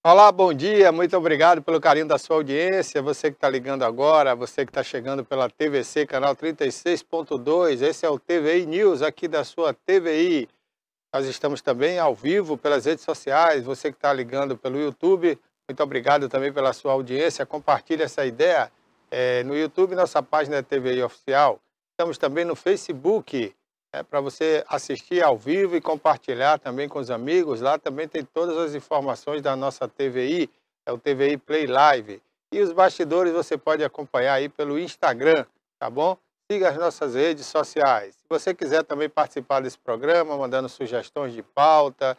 Olá, bom dia, muito obrigado pelo carinho da sua audiência, você que está ligando agora, você que está chegando pela TVC, canal 36.2, esse é o TVI News aqui da sua TVI. Nós estamos também ao vivo pelas redes sociais, você que está ligando pelo YouTube, muito obrigado também pela sua audiência, compartilhe essa ideia no YouTube, nossa página é TVI Oficial, estamos também no Facebook, para você assistir ao vivo e compartilhar também com os amigos. Lá também tem todas as informações da nossa TVI, é o TVI Play Live. E os bastidores você pode acompanhar aí pelo Instagram, tá bom? Siga as nossas redes sociais. Se você quiser também participar desse programa, mandando sugestões de pauta,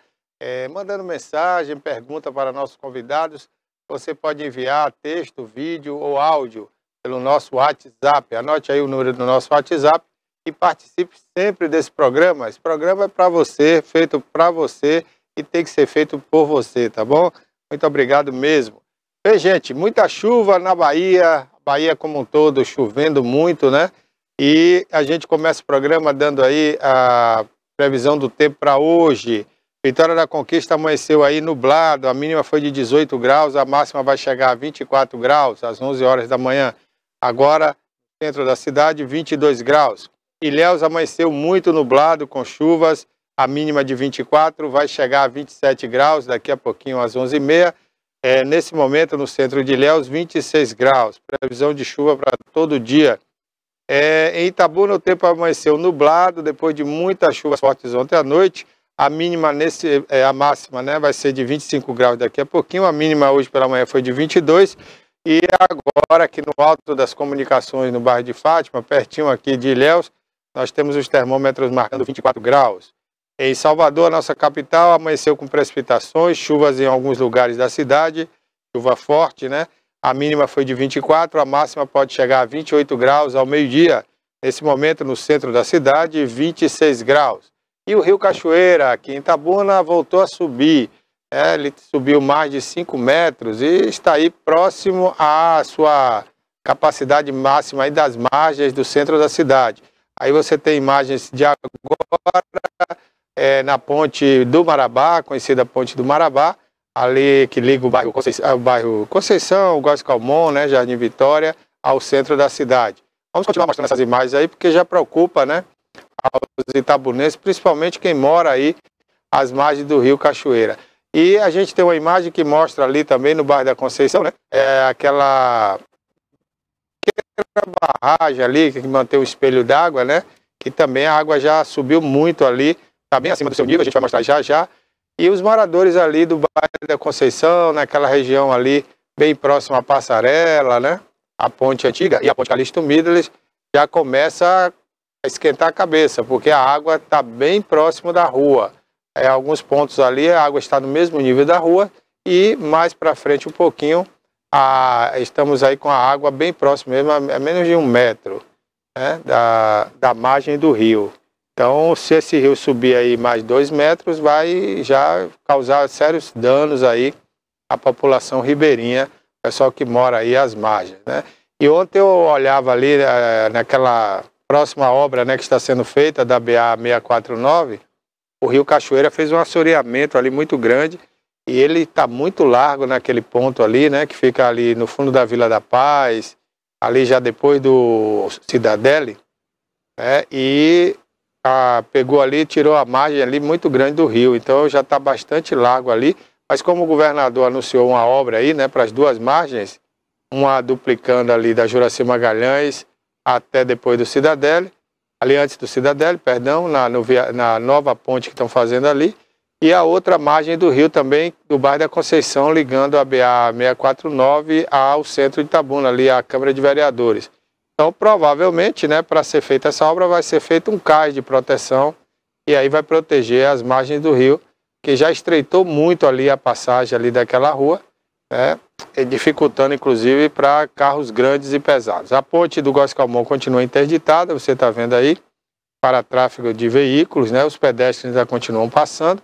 mandando mensagem, pergunta para nossos convidados, você pode enviar texto, vídeo ou áudio pelo nosso WhatsApp. Anote aí o número do nosso WhatsApp e participe sempre desse programa. Esse programa é para você, feito para você e tem que ser feito por você, tá bom? Muito obrigado mesmo. Bem, gente, muita chuva na Bahia como um todo, chovendo muito, né? E a gente começa o programa dando aí a previsão do tempo para hoje. Vitória da Conquista amanheceu aí nublado, a mínima foi de 18 graus, a máxima vai chegar a 24 graus às 11 horas da manhã. Agora, no centro da cidade, 22 graus. Ilhéus amanheceu muito nublado, com chuvas, a mínima de 24, vai chegar a 27 graus, daqui a pouquinho às 11h30. Nesse momento, no centro de Ilhéus, 26 graus, previsão de chuva para todo dia. Em Itabuna, o tempo amanheceu nublado, depois de muitas chuvas fortes ontem à noite. A mínima, a máxima, né, vai ser de 25 graus daqui a pouquinho, a mínima hoje pela manhã foi de 22. E agora, aqui no Alto das Comunicações, no bairro de Fátima, pertinho aqui de Ilhéus, nós temos os termômetros marcando 24 graus. Em Salvador, a nossa capital, amanheceu com precipitações, chuvas em alguns lugares da cidade, chuva forte, né? A mínima foi de 24, a máxima pode chegar a 28 graus ao meio-dia. Nesse momento, no centro da cidade, 26 graus. E o Rio Cachoeira, aqui em Itabuna, voltou a subir. Ele subiu mais de 5 metros e está aí próximo à sua capacidade máxima aí das margens do centro da cidade. Aí você tem imagens de agora na ponte do Marabá, conhecida ponte do Marabá, ali que liga o bairro Conceição, Góes Calmon, né, Jardim Vitória, ao centro da cidade. Vamos continuar mostrando essas imagens aí, porque já preocupa, né, aos itabunenses, principalmente quem mora aí às margens do Rio Cachoeira. E a gente tem uma imagem que mostra ali também no bairro da Conceição, né, aquela barragem ali que mantém o espelho d'água, né? Que também a água já subiu muito ali, está bem acima do seu nível, a gente vai mostrar já já. E os moradores ali do bairro da Conceição, naquela região ali, bem próximo à passarela, né? A ponte antiga e a ponte Calixto Midles, já começa a esquentar a cabeça, porque a água está bem próximo da rua. Alguns pontos ali a água está no mesmo nível da rua e mais para frente um pouquinho, estamos aí com a água bem próxima mesmo, a menos de 1 metro, né, da margem do rio. Então, se esse rio subir aí mais 2 metros, vai já causar sérios danos aí à população ribeirinha, pessoal que mora aí às margens, né. E ontem eu olhava ali naquela próxima obra, né, que está sendo feita, da BA-649, o Rio Cachoeira fez um assoreamento ali muito grande, e ele está muito largo naquele ponto ali, né, que fica ali no fundo da Vila da Paz, ali já depois do Cidadele, né, e pegou ali, tirou a margem ali muito grande do rio, então já está bastante largo ali, mas como o governador anunciou uma obra aí, né, para as duas margens, uma duplicando ali da Juracy Magalhães até depois do Cidadele, ali antes do Cidadele, perdão, na nova ponte que estão fazendo ali, e a outra margem do rio também, do bairro da Conceição, ligando a BA-649 ao centro de Itabuna, ali à Câmara de Vereadores. Então, provavelmente, né, para ser feita essa obra, vai ser feito um cais de proteção, e aí vai proteger as margens do rio, que já estreitou muito ali a passagem ali daquela rua, né, dificultando, inclusive, para carros grandes e pesados. A ponte do Góes Calmon continua interditada, você está vendo aí, para tráfego de veículos, né, os pedestres ainda continuam passando.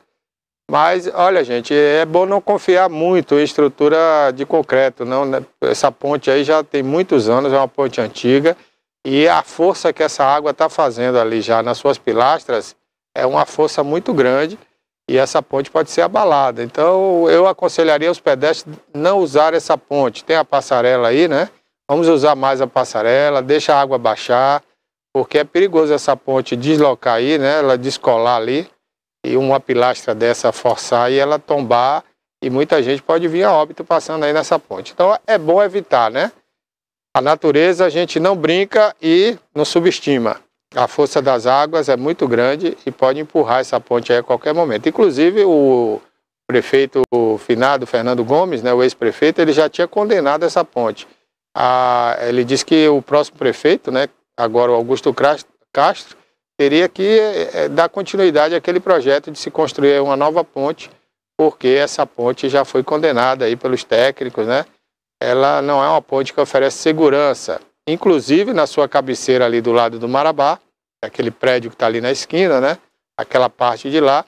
Mas, olha, gente, é bom não confiar muito em estrutura de concreto, não, né? Essa ponte aí já tem muitos anos, é uma ponte antiga, e a força que essa água está fazendo ali já nas suas pilastras é uma força muito grande, e essa ponte pode ser abalada. Então, eu aconselharia os pedestres não usar essa ponte. Tem a passarela aí, né? Vamos usar mais a passarela, deixa a água baixar, porque é perigoso essa ponte deslocar aí, né? Ela descolar ali, e uma pilastra dessa forçar e ela tombar, e muita gente pode vir a óbito passando aí nessa ponte. Então, é bom evitar, né? A natureza a gente não brinca e não subestima. A força das águas é muito grande e pode empurrar essa ponte aí a qualquer momento. Inclusive, o prefeito finado, Fernando Gomes, né, o ex-prefeito, ele já tinha condenado essa ponte. Ele disse que o próximo prefeito, né, agora o Augusto Castro, teria que dar continuidade àquele projeto de se construir uma nova ponte, porque essa ponte já foi condenada aí pelos técnicos, né? Ela não é uma ponte que oferece segurança. Inclusive, na sua cabeceira ali do lado do Marabá, aquele prédio que está ali na esquina, né? Aquela parte de lá,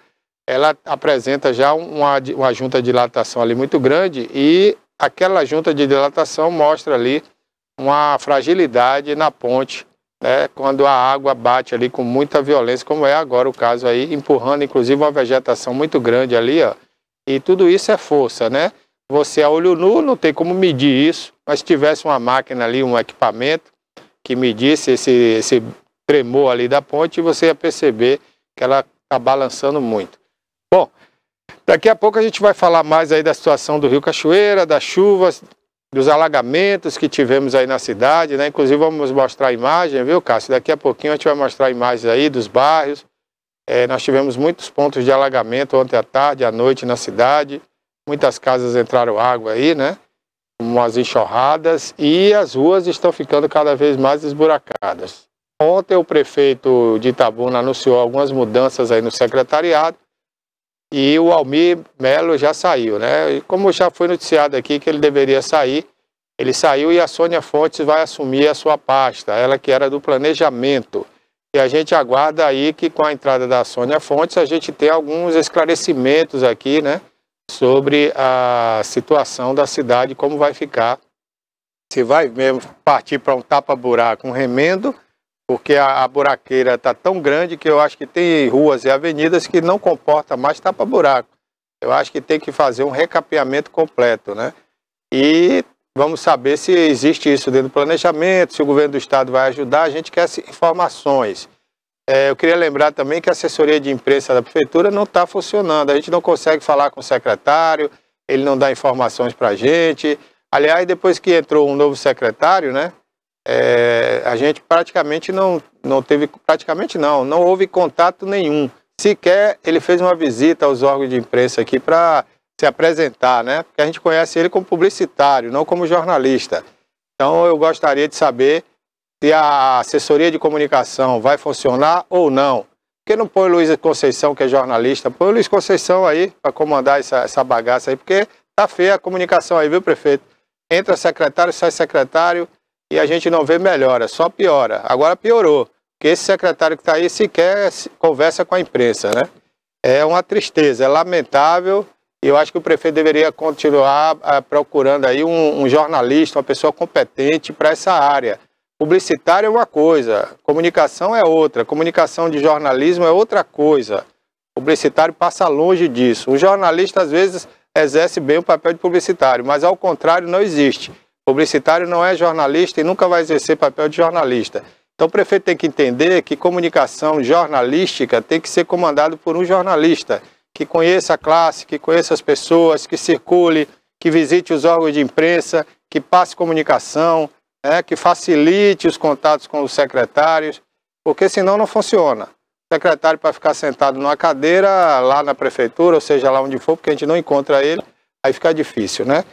ela apresenta já uma junta de dilatação ali muito grande, e aquela junta de dilatação mostra ali uma fragilidade na ponte, né? Quando a água bate ali com muita violência, como é agora o caso aí, empurrando inclusive uma vegetação muito grande ali, ó. E tudo isso é força, né? Você a olho nu não tem como medir isso, mas se tivesse uma máquina ali, um equipamento que medisse esse tremor ali da ponte, você ia perceber que ela está balançando muito. Bom, daqui a pouco a gente vai falar mais aí da situação do Rio Cachoeira, das chuvas, dos alagamentos que tivemos aí na cidade, né? Inclusive vamos mostrar a imagem, viu, Cássio? Daqui a pouquinho a gente vai mostrar imagens aí dos bairros. Nós tivemos muitos pontos de alagamento ontem à tarde, à noite na cidade. Muitas casas entraram água aí, né? Umas enxurradas, e as ruas estão ficando cada vez mais esburacadas. Ontem o prefeito de Itabuna anunciou algumas mudanças aí no secretariado, e o Almir Melo já saiu, né? E como já foi noticiado aqui que ele deveria sair, ele saiu, e a Sônia Fontes vai assumir a sua pasta, ela que era do planejamento. E a gente aguarda aí que com a entrada da Sônia Fontes a gente tenha alguns esclarecimentos aqui, né? Sobre a situação da cidade, como vai ficar. Se vai mesmo partir para um tapa-buraco, um remendo, porque a buraqueira está tão grande que eu acho que tem ruas e avenidas que não comporta mais tapa-buraco. Eu acho que tem que fazer um recapeamento completo, né? E vamos saber se existe isso dentro do planejamento, se o governo do estado vai ajudar. A gente quer informações. Eu queria lembrar também que a assessoria de imprensa da prefeitura não está funcionando. A gente não consegue falar com o secretário, ele não dá informações para a gente. Aliás, depois que entrou um novo secretário, né, a gente praticamente não houve contato nenhum. Sequer ele fez uma visita aos órgãos de imprensa aqui para se apresentar, né, porque a gente conhece ele como publicitário, não como jornalista. Então eu gostaria de saber se a assessoria de comunicação vai funcionar ou não. Por que não põe o Luiz Conceição, que é jornalista? Põe o Luiz Conceição aí para comandar essa bagaça aí, porque tá feia a comunicação aí, viu, prefeito? Entra secretário, sai secretário, e a gente não vê melhora, só piora. Agora piorou, porque esse secretário que está aí sequer conversa com a imprensa, né? É uma tristeza, é lamentável, e eu acho que o prefeito deveria continuar procurando aí um jornalista, uma pessoa competente para essa área. Publicitário é uma coisa, comunicação é outra, comunicação de jornalismo é outra coisa. Publicitário passa longe disso. O jornalista, às vezes, exerce bem o papel de publicitário, mas, ao contrário, não existe. Publicitário não é jornalista e nunca vai exercer papel de jornalista. Então, o prefeito tem que entender que comunicação jornalística tem que ser comandado por um jornalista que conheça a classe, que conheça as pessoas, que circule, que visite os órgãos de imprensa, que passe comunicação, que facilite os contatos com os secretários, porque senão não funciona. O secretário, para ficar sentado numa cadeira lá na prefeitura, ou seja, lá onde for, porque a gente não encontra ele, aí fica difícil, né?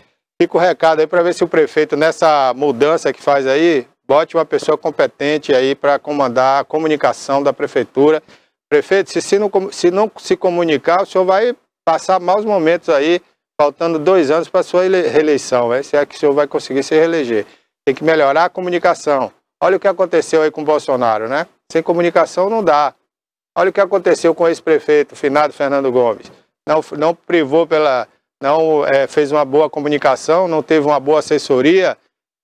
Fica o recado aí para ver se o prefeito, nessa mudança que faz aí, bote uma pessoa competente aí para comandar a comunicação da prefeitura. Prefeito, se não se comunicar, o senhor vai passar maus momentos aí, faltando 2 anos para a sua reeleição, né? Se é que o senhor vai conseguir se reeleger. Tem que melhorar a comunicação. Olha o que aconteceu aí com o Bolsonaro, né? Sem comunicação não dá. Olha o que aconteceu com o ex-prefeito, finado Fernando Gomes. Não privou fez uma boa comunicação, não teve uma boa assessoria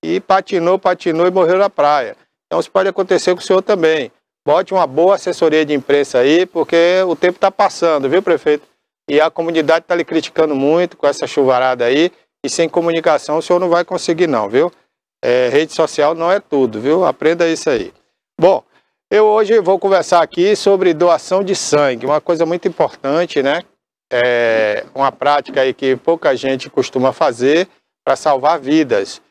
e patinou e morreu na praia. Então isso pode acontecer com o senhor também. Bote uma boa assessoria de imprensa aí, porque o tempo está passando, viu, prefeito? e a comunidade está lhe criticando muito com essa chuvarada aí, e sem comunicação o senhor não vai conseguir não, viu? Rede social não é tudo, viu? Aprenda isso aí. Bom, eu hoje vou conversar aqui sobre doação de sangue, uma coisa muito importante, né? Uma prática aí que pouca gente costuma fazer para salvar vidas.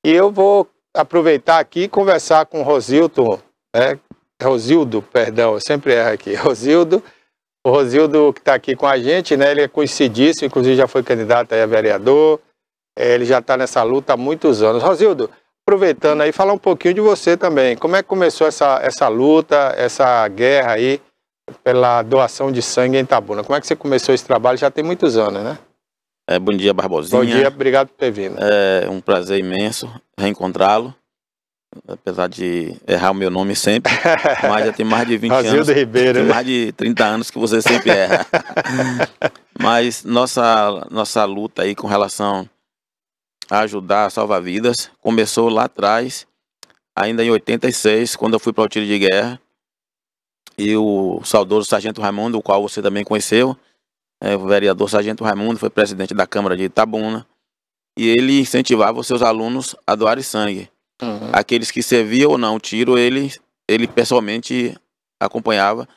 E eu vou aproveitar aqui e conversar com o Rosildo, Rosildo, perdão, eu sempre erro aqui, Rosildo. O Rosildo que está aqui com a gente, né? Ele é conhecidíssimo, inclusive já foi candidato aí a vereador. Ele já está nessa luta há muitos anos. Rosildo, aproveitando aí, falar um pouquinho de você também. Como é que começou essa luta, essa guerra aí pela doação de sangue em Itabuna? Como é que você começou esse trabalho? Já tem muitos anos, né? Bom dia, Barbosinha. Bom dia, obrigado por ter vindo. É um prazer imenso reencontrá-lo, apesar de errar o meu nome sempre, mas já tem mais de 20 anos, Ribeiro, tem né? mais de 30 anos que você sempre erra. Mas nossa luta aí com relação a ajudar a salvar vidas começou lá atrás, ainda em 86, quando eu fui para o tiro de guerra, e o saudoso Sargento Raimundo, o qual você também conheceu, o vereador Sargento Raimundo, foi presidente da Câmara de Itabuna, e ele incentivava os seus alunos a doarem sangue. Uhum. Aqueles que serviam ou não o tiro, ele pessoalmente acompanhava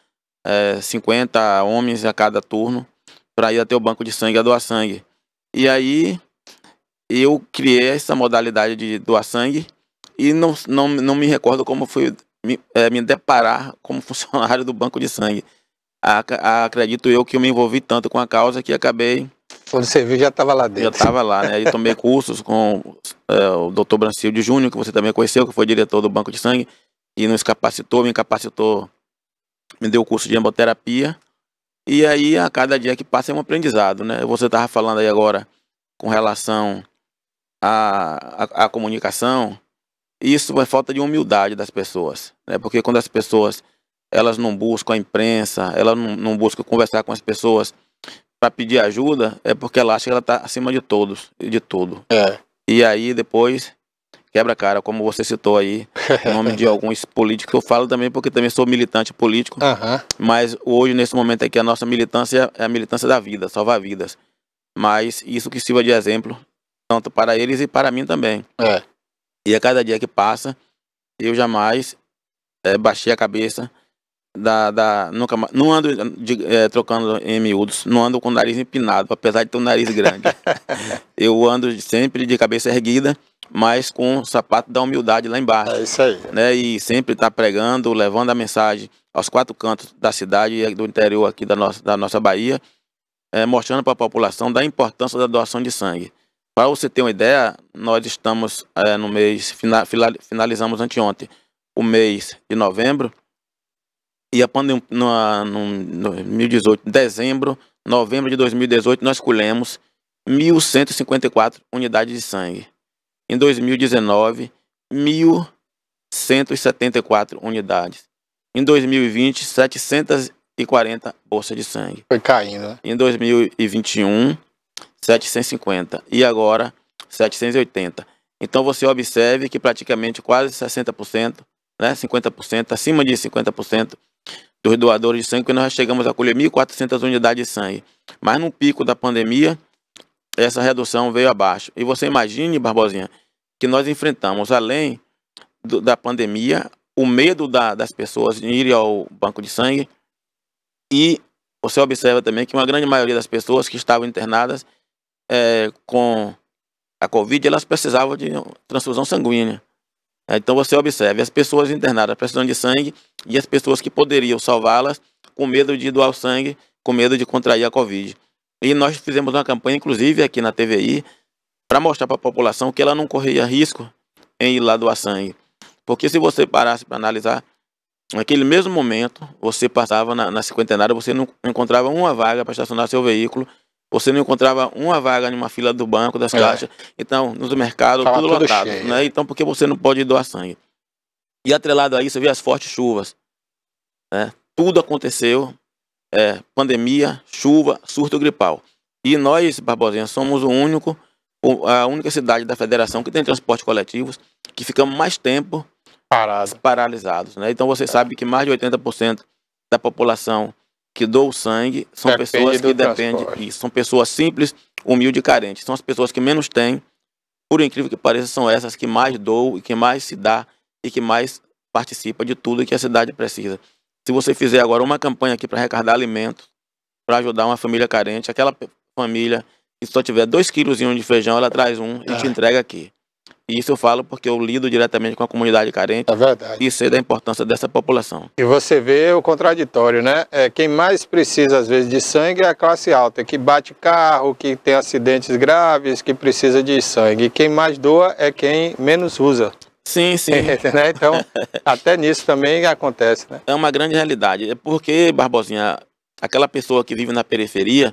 50 homens a cada turno para ir até o banco de sangue a doar sangue. E aí eu criei essa modalidade de doar sangue e não me recordo como fui me deparar como funcionário do banco de sangue. Acredito eu que eu me envolvi tanto com a causa que acabei... Quando você viu, já estava lá dentro. Já estava lá, né? E tomei cursos com o Dr. Brancilde Júnior, que você também conheceu, que foi diretor do banco de sangue, e me capacitou, me deu o curso de hemoterapia. E aí, a cada dia que passa é um aprendizado, né? Você estava falando aí agora com relação à comunicação. Isso é falta de humildade das pessoas, né? Porque quando as pessoas elas não buscam a imprensa, elas não buscam conversar com as pessoas para pedir ajuda, é porque ela acha que ela está acima de todos e de tudo. E aí depois quebra a cara, como você citou aí, o nome de alguns políticos. Eu falo também porque também sou militante político, mas hoje, nesse momento aqui, a nossa militância é a militância da vida, salvar vidas. Mas isso que sirva de exemplo, tanto para eles e para mim também. E a cada dia que passa, eu jamais baixei a cabeça, nunca, não ando trocando em miúdos, não ando com o nariz empinado, apesar de ter um nariz grande. Eu ando sempre de cabeça erguida, mas com o sapato da humildade lá embaixo. É isso aí. Né? E sempre tá pregando, levando a mensagem aos 4 cantos da cidade e do interior aqui da nossa Bahia, mostrando para a população da importância da doação de sangue. Para você ter uma ideia, nós estamos no mês, finalizamos anteontem, o mês de novembro, e a pandemia, no 2018, novembro de 2018, nós colhemos 1.154 unidades de sangue. Em 2019, 1.174 unidades. Em 2020, 740 bolsas de sangue. Foi caindo, né? Em 2021, 750. E agora, 780. Então você observe que praticamente quase 60%, né, 50%, acima de 50%, dos doadores de sangue, que nós já chegamos a colher 1.400 unidades de sangue. Mas no pico da pandemia, essa redução veio abaixo. E você imagine, Barbosinha, que nós enfrentamos, além da pandemia, o medo das pessoas de irem ao banco de sangue. E você observa também que uma grande maioria das pessoas que estavam internadas com a Covid, elas precisavam de transfusão sanguínea. Então você observe, as pessoas internadas precisando de sangue e as pessoas que poderiam salvá-las com medo de doar o sangue, com medo de contrair a Covid. E nós fizemos uma campanha, inclusive aqui na TVI, para mostrar para a população que ela não corria risco em ir lá doar sangue. Porque se você parasse para analisar, naquele mesmo momento, você passava na cinquentenária, você não encontrava uma vaga para estacionar seu veículo, você não encontrava uma vaga em uma fila do banco, das caixas, então, nos mercados, tudo lotado, né? Então, porque você não pode doar sangue. E atrelado a isso, você vê as fortes chuvas, né? Tudo aconteceu, pandemia, chuva, surto gripal. E nós, Barbosinha, somos a única cidade da federação que tem transporte coletivos, que ficamos mais tempo paralisados, né? Então, você sabe que mais de 80% da população que doam sangue são pessoas que dependem, e são pessoas simples, humildes e carentes. São as pessoas que menos têm, por incrível que pareça, são essas que mais doam e que mais se dá e que mais participa de tudo que a cidade precisa. Se você fizer agora uma campanha aqui para arrecadar alimentos, para ajudar uma família carente, aquela família que só tiver 2 quilos de feijão, ela traz um e te entrega aqui. E isso eu falo porque eu lido diretamente com a comunidade carente. É verdade. E sei da importância dessa população. E você vê o contraditório, né? Quem mais precisa, às vezes, de sangue é a classe alta, que bate carro, que tem acidentes graves, que precisa de sangue. E quem mais doa é quem menos usa. Sim, sim. Né? Então, até nisso também acontece, né? É uma grande realidade. É porque, Barbosinha, aquela pessoa que vive na periferia,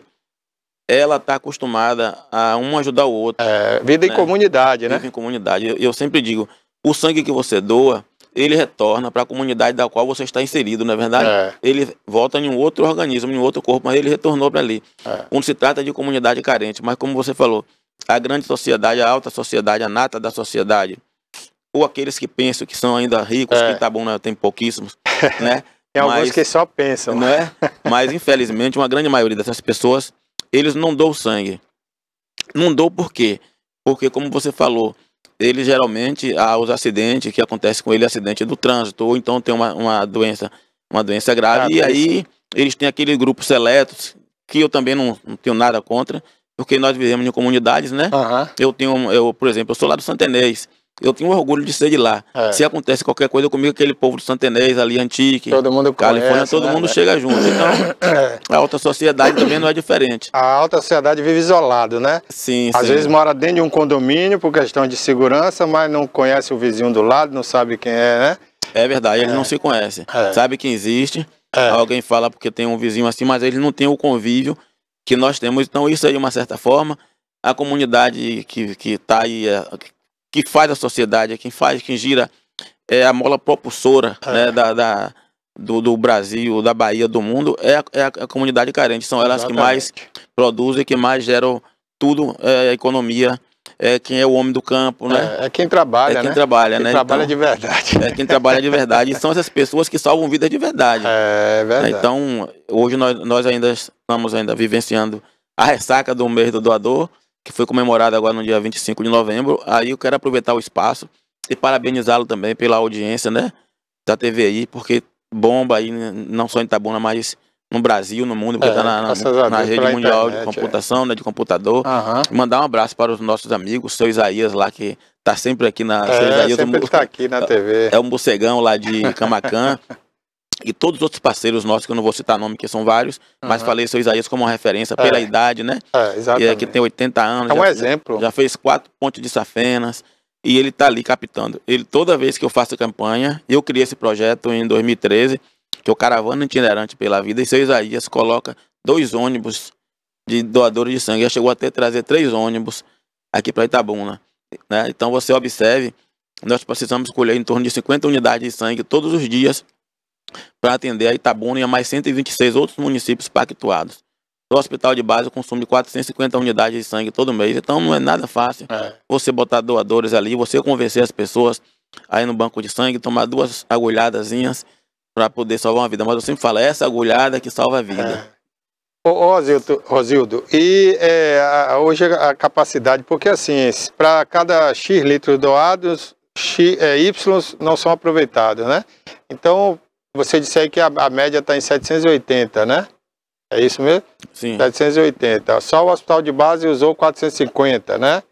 ela está acostumada a um ajudar o outro. Vida em comunidade, né? Vida em comunidade. Eu sempre digo, o sangue que você doa, ele retorna para a comunidade da qual você está inserido, não é verdade? Ele volta em um outro organismo, em um outro corpo, mas ele retornou para ali. Quando se trata de comunidade carente, mas como você falou, a grande sociedade, a alta sociedade, a nata da sociedade, ou aqueles que pensam que são ainda ricos, que tá bom, né? Tem pouquíssimos, né? Tem alguns que só pensam. Não é? Mas, infelizmente, uma grande maioria dessas pessoas, eles não doam sangue. Não doam por quê? Porque, como você falou, eles geralmente, os acidentes que acontecem com ele, acidente do trânsito, ou então tem uma doença grave, e aí eles têm aquele grupo seleto, que eu também não tenho nada contra, porque nós vivemos em comunidades, né? Eu, por exemplo, eu sou lá do Santenês. Eu tenho orgulho de ser de lá. Se acontece qualquer coisa comigo, aquele povo do Santenês, ali, Antique, todo mundo Califórnia, conhece, todo mundo chega junto. Então, a alta sociedade também não é diferente. A alta sociedade vive isolado, né? Sim, Às vezes mora dentro de um condomínio por questão de segurança, mas não conhece o vizinho do lado, não sabe quem é, né? É verdade, eles não se conhecem. Sabe que existe, alguém fala porque tem um vizinho assim, mas eles não têm o convívio que nós temos. Então, isso aí, de uma certa forma, a comunidade que está aí, que faz a sociedade, quem gira a mola propulsora, né, do Brasil, da Bahia, do mundo, é a comunidade carente. São elas que mais produzem, que mais geram tudo, a economia, quem é o homem do campo, né? É quem trabalha, quem trabalha, né? Trabalha de verdade. É quem trabalha de verdade. E são essas pessoas que salvam vidas de verdade. É verdade. Então, hoje nós ainda estamos vivenciando a ressaca do mês do doador, que foi comemorado agora no dia 25 de novembro. Aí eu quero aproveitar o espaço e parabenizá-lo também pela audiência, né, da TVI, porque bomba aí, não só em Itabuna, mas no Brasil, no mundo, porque está na rede mundial de computação, né, de computador. Mandar um abraço para os nossos amigos, o seu Isaías lá, que está sempre aqui na... sempre está aqui na TV. É um morcegão lá de Camacan. E todos os outros parceiros nossos, que eu não vou citar nome, que são vários, mas falei seu Isaías como uma referência pela idade, né? Exatamente. Que tem 80 anos. É um exemplo. Já fez 4 pontes de Safenas e ele está ali captando. Toda vez que eu faço campanha, eu criei esse projeto em 2013, que é o Caravana Itinerante pela Vida, e seu Isaías coloca 2 ônibus de doadores de sangue. Já chegou até a trazer 3 ônibus aqui para Itabuna, né? Então você observe, nós precisamos colher em torno de 50 unidades de sangue todos os dias, para atender a Itabuna e a mais 126 outros municípios pactuados. O hospital de base consome 450 unidades de sangue todo mês, então não é nada fácil você botar doadores ali, você convencer as pessoas aí no banco de sangue, tomar 2 agulhadazinhas para poder salvar uma vida. Mas eu sempre falo, é essa agulhada que salva a vida. Rosildo, e hoje a capacidade, porque assim, para cada X litros doados, Y não são aproveitados, né? Então, você disse aí que a média está em 780, né? É isso mesmo? Sim. 780. Só o hospital de base usou 450, né?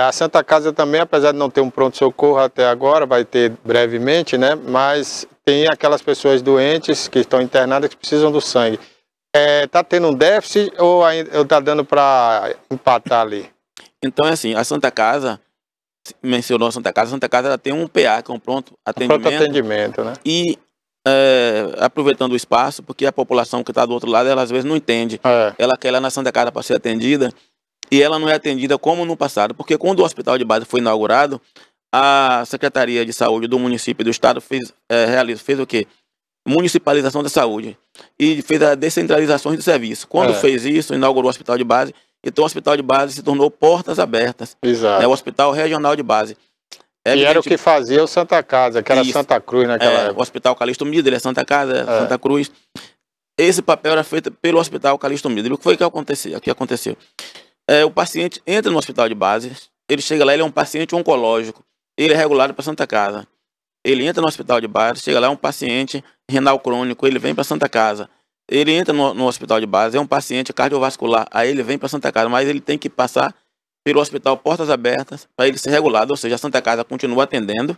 A Santa Casa também, apesar de não ter um pronto-socorro até agora, vai ter brevemente, né? Mas tem aquelas pessoas doentes que estão internadas que precisam do sangue. Tá tendo um déficit ou está dando para empatar ali? Então, é assim, a Santa Casa, mencionou a Santa Casa ela tem um PA, que é um pronto atendimento. Pronto atendimento, né? E aproveitando o espaço, porque a população que está do outro lado, ela às vezes não entende. Ela quer ir lá na Santa Casa para ser atendida, e ela não é atendida como no passado, porque quando o hospital de base foi inaugurado, a Secretaria de Saúde do município e do estado fez o quê? Municipalização da saúde, e fez a descentralização do serviço. Quando fez isso, inaugurou o hospital de base, então o hospital de base se tornou portas abertas. Exato. O hospital regional de base. E era o que fazia o Santa Casa, que era Santa Cruz naquela época. O Hospital Calixto Mido, ele é Santa Casa, Santa Cruz. Esse papel era feito pelo Hospital Calixto Midro. O que foi que aconteceu? O paciente entra no hospital de base, ele chega lá, ele é um paciente oncológico, ele é regulado para Santa Casa. Ele entra no hospital de base, chega lá, é um paciente renal crônico, ele vem para Santa Casa. Ele entra no hospital de base, é um paciente cardiovascular, aí ele vem para Santa Casa, mas ele tem que passar pelo hospital Portas Abertas para ele ser regulado, ou seja, a Santa Casa continua atendendo,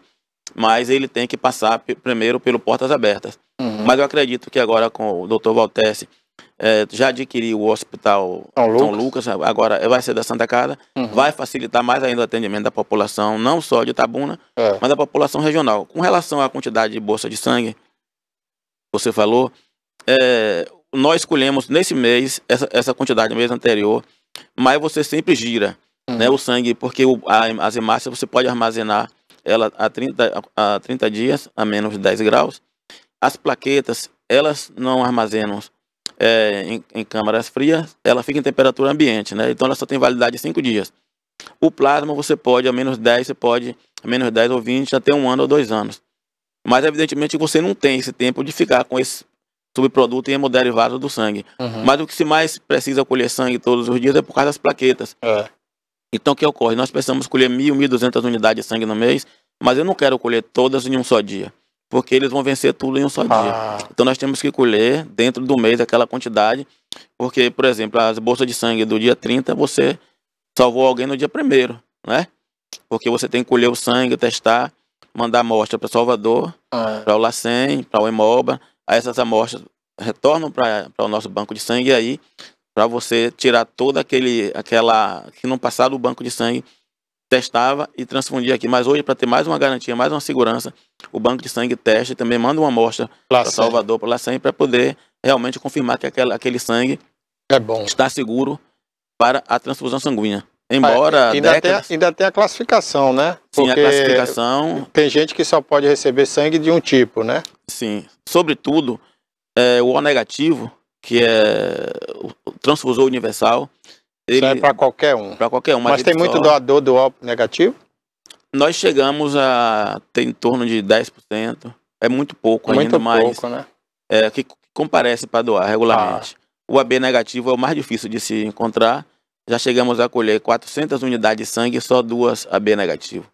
mas ele tem que passar primeiro pelo Portas Abertas. Mas eu acredito que agora com o Dr. Valtesse, já adquiriu o Hospital São Lucas, agora vai ser da Santa Casa, vai facilitar mais ainda o atendimento da população, não só de Itabuna, mas da população regional. Com relação à quantidade de bolsa de sangue, você falou, nós escolhemos nesse mês essa quantidade no mês anterior, mas você sempre gira né, o sangue, porque as hemácias você pode armazenar ela a 30 dias, a menos de 10 graus. As plaquetas, elas não armazenam em câmaras frias, ela fica em temperatura ambiente, né? Então ela só tem validade de 5 dias. O plasma você pode, a menos 10, você pode, a menos 10 ou 20, até 1 ano ou 2 anos. Mas evidentemente você não tem esse tempo de ficar com esse subproduto e hemoderivados do sangue. Mas o que se mais precisa colher sangue todos os dias é por causa das plaquetas. Então o que ocorre? Nós precisamos colher 1.000, 1.200 unidades de sangue no mês, mas eu não quero colher todas em um só dia, porque eles vão vencer tudo em um só dia. Então nós temos que colher dentro do mês aquela quantidade, porque, por exemplo, as bolsas de sangue do dia 30, você salvou alguém no dia 1º, né? Porque você tem que colher o sangue, testar, mandar amostra para Salvador, para o LACEN, para o Hemoba, aí essas amostras retornam para o nosso banco de sangue, e aí para você tirar toda aquela que no passado o banco de sangue testava e transfundia aqui. Mas hoje, para ter mais uma garantia, mais uma segurança, o banco de sangue testa e também manda uma amostra para Salvador, para LACEN, para poder realmente confirmar que aquele sangue está seguro para a transfusão sanguínea. Embora ainda tem a classificação, né? Sim, a classificação. Tem gente que só pode receber sangue de um tipo, né? Sim. Sobretudo, o O negativo, que é o transfusor universal. Isso é para qualquer um. Para qualquer um. Mas tem muito doador do O negativo? Nós chegamos a ter em torno de 10%. É muito pouco ainda, mas muito pouco, né? Que comparece para doar regularmente. O AB negativo é o mais difícil de se encontrar. Já chegamos a colher 400 unidades de sangue e só 2 AB negativo.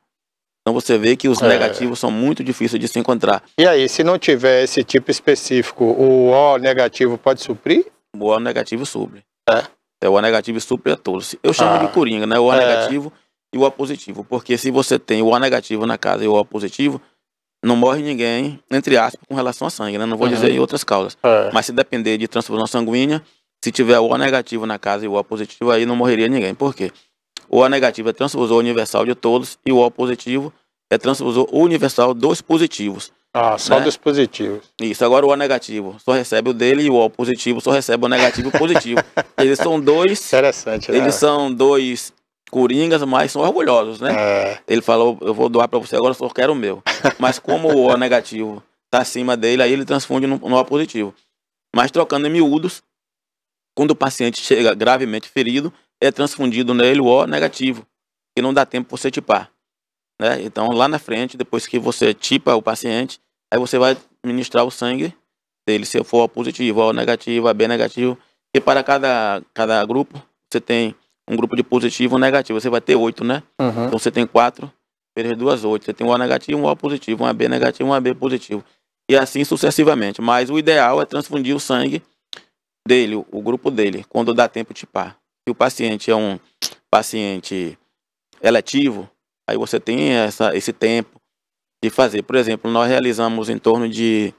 Então você vê que os negativos são muito difíceis de se encontrar. E aí, se não tiver esse tipo específico, o O negativo pode suprir? O O negativo supre. O O negativo supre a todos. Eu chamo de coringa, né? O O negativo e o O positivo. Porque se você tem o O negativo na casa e o O positivo, não morre ninguém, entre aspas, com relação a sangue, né? Não vou dizer em outras causas. Mas se depender de transfusão sanguínea, se tiver o O negativo na casa e o O positivo, aí não morreria ninguém. Por quê? O O negativo é transfusor universal de todos e o O positivo é transfusor universal dos positivos. Só dos positivos. Isso, agora o O negativo só recebe o dele e o O positivo só recebe o negativo e o positivo. Eles são dois... Interessante, né? Eles são dois coringas, mas são orgulhosos, né? Ele falou, eu vou doar para você, agora eu só quero o meu. Mas como o O negativo está acima dele, aí ele transfunde no O positivo. Mas trocando em miúdos, quando o paciente chega gravemente ferido, é transfundido nele o O negativo, que não dá tempo para você tipar. Né? Então, lá na frente, depois que você tipa o paciente, aí você vai ministrar o sangue dele, se for O positivo, O negativo, AB negativo, e para cada grupo, você tem um grupo de positivo e um negativo, você vai ter 8, né? Então você tem 4, vezes 2, 8, você tem um O negativo, um O positivo, um AB negativo, um AB positivo, e assim sucessivamente. Mas o ideal é transfundir o sangue dele, o grupo dele, quando dá tempo de tipar. Se o paciente é um paciente eletivo, aí você tem esse tempo de fazer. Por exemplo, nós realizamos em torno de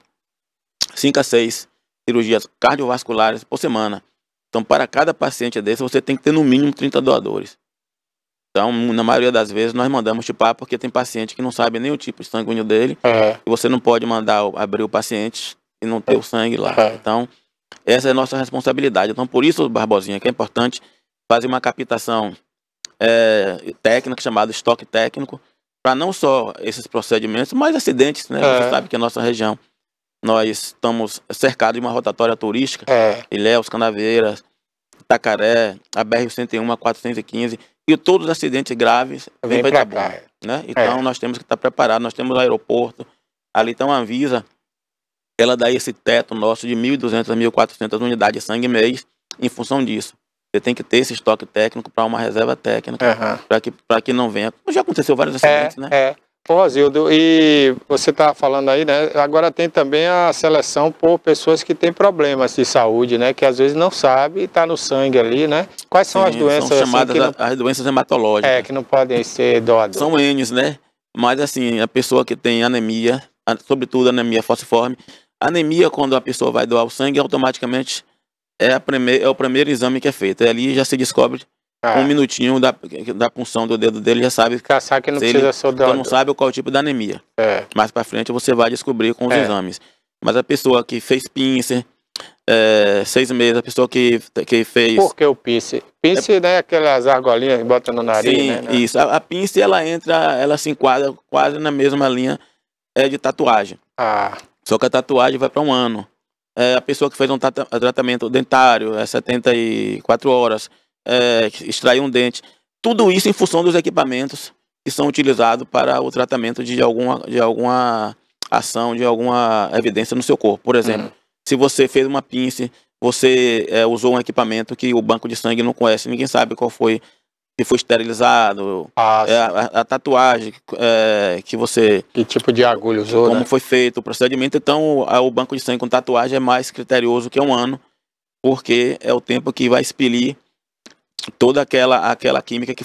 5 a 6 cirurgias cardiovasculares por semana. Então, para cada paciente desse, você tem que ter no mínimo 30 doadores. Então, na maioria das vezes, nós mandamos tipar, porque tem paciente que não sabe nem o tipo de sanguíneo dele, e você não pode mandar abrir o paciente e não ter o sangue lá. Então, essa é a nossa responsabilidade. Então, por isso, Barbosinha, que é importante fazer uma captação técnica, chamada estoque técnico, para não só esses procedimentos, mas acidentes, né? Você sabe que a nossa região, nós estamos cercados de uma rotatória turística, Ilhéus, Canaveiras, Itacaré, a BR-101, a 415, e todos os acidentes graves vêm para Itabuna, né? Então nós temos que estar preparados, nós temos o aeroporto, ali está uma Anvisa ela dá esse teto nosso de 1.200 a 1.400 unidades de sangue mês. Em função disso, você tem que ter esse estoque técnico para uma reserva técnica, para que não venha. Já aconteceu vários acidentes, né? Ô, Rosildo, e você está falando aí, né? Agora tem também a seleção por pessoas que têm problemas de saúde, né? Que às vezes não sabe e está no sangue ali, né? Quais são as doenças? São chamadas assim, as doenças hematológicas. Que não podem ser doadoras. São N's, né? Mas assim, a pessoa que tem anemia, sobretudo anemia falciforme, anemia, quando a pessoa vai doar o sangue, automaticamente é o primeiro exame que é feito. Ali já se descobre um minutinho da punção do dedo dele, já sabe que não precisa ser doador. Então não sabe qual é o tipo da anemia. Mais para frente você vai descobrir com os exames. Mas a pessoa que fez pincer, 6 meses, a pessoa que fez... Por que o pincer? Pincer, né, aquelas argolinhas que botam no nariz, sim, né? Isso. A pincer, ela se enquadra quase na mesma linha de tatuagem. Só que a tatuagem vai para 1 ano. A pessoa que fez um tratamento dentário, 74 horas, extrair um dente. Tudo isso em função dos equipamentos que são utilizados para o tratamento de alguma ação, de alguma evidência no seu corpo. Por exemplo, se você fez uma pince, você usou um equipamento que o banco de sangue não conhece, ninguém sabe qual foi, se foi esterilizado, a tatuagem que você... Que tipo de agulha usou, como foi feito o procedimento. Então, o banco de sangue com tatuagem é mais criterioso que 1 ano, porque é o tempo que vai expelir toda aquela química que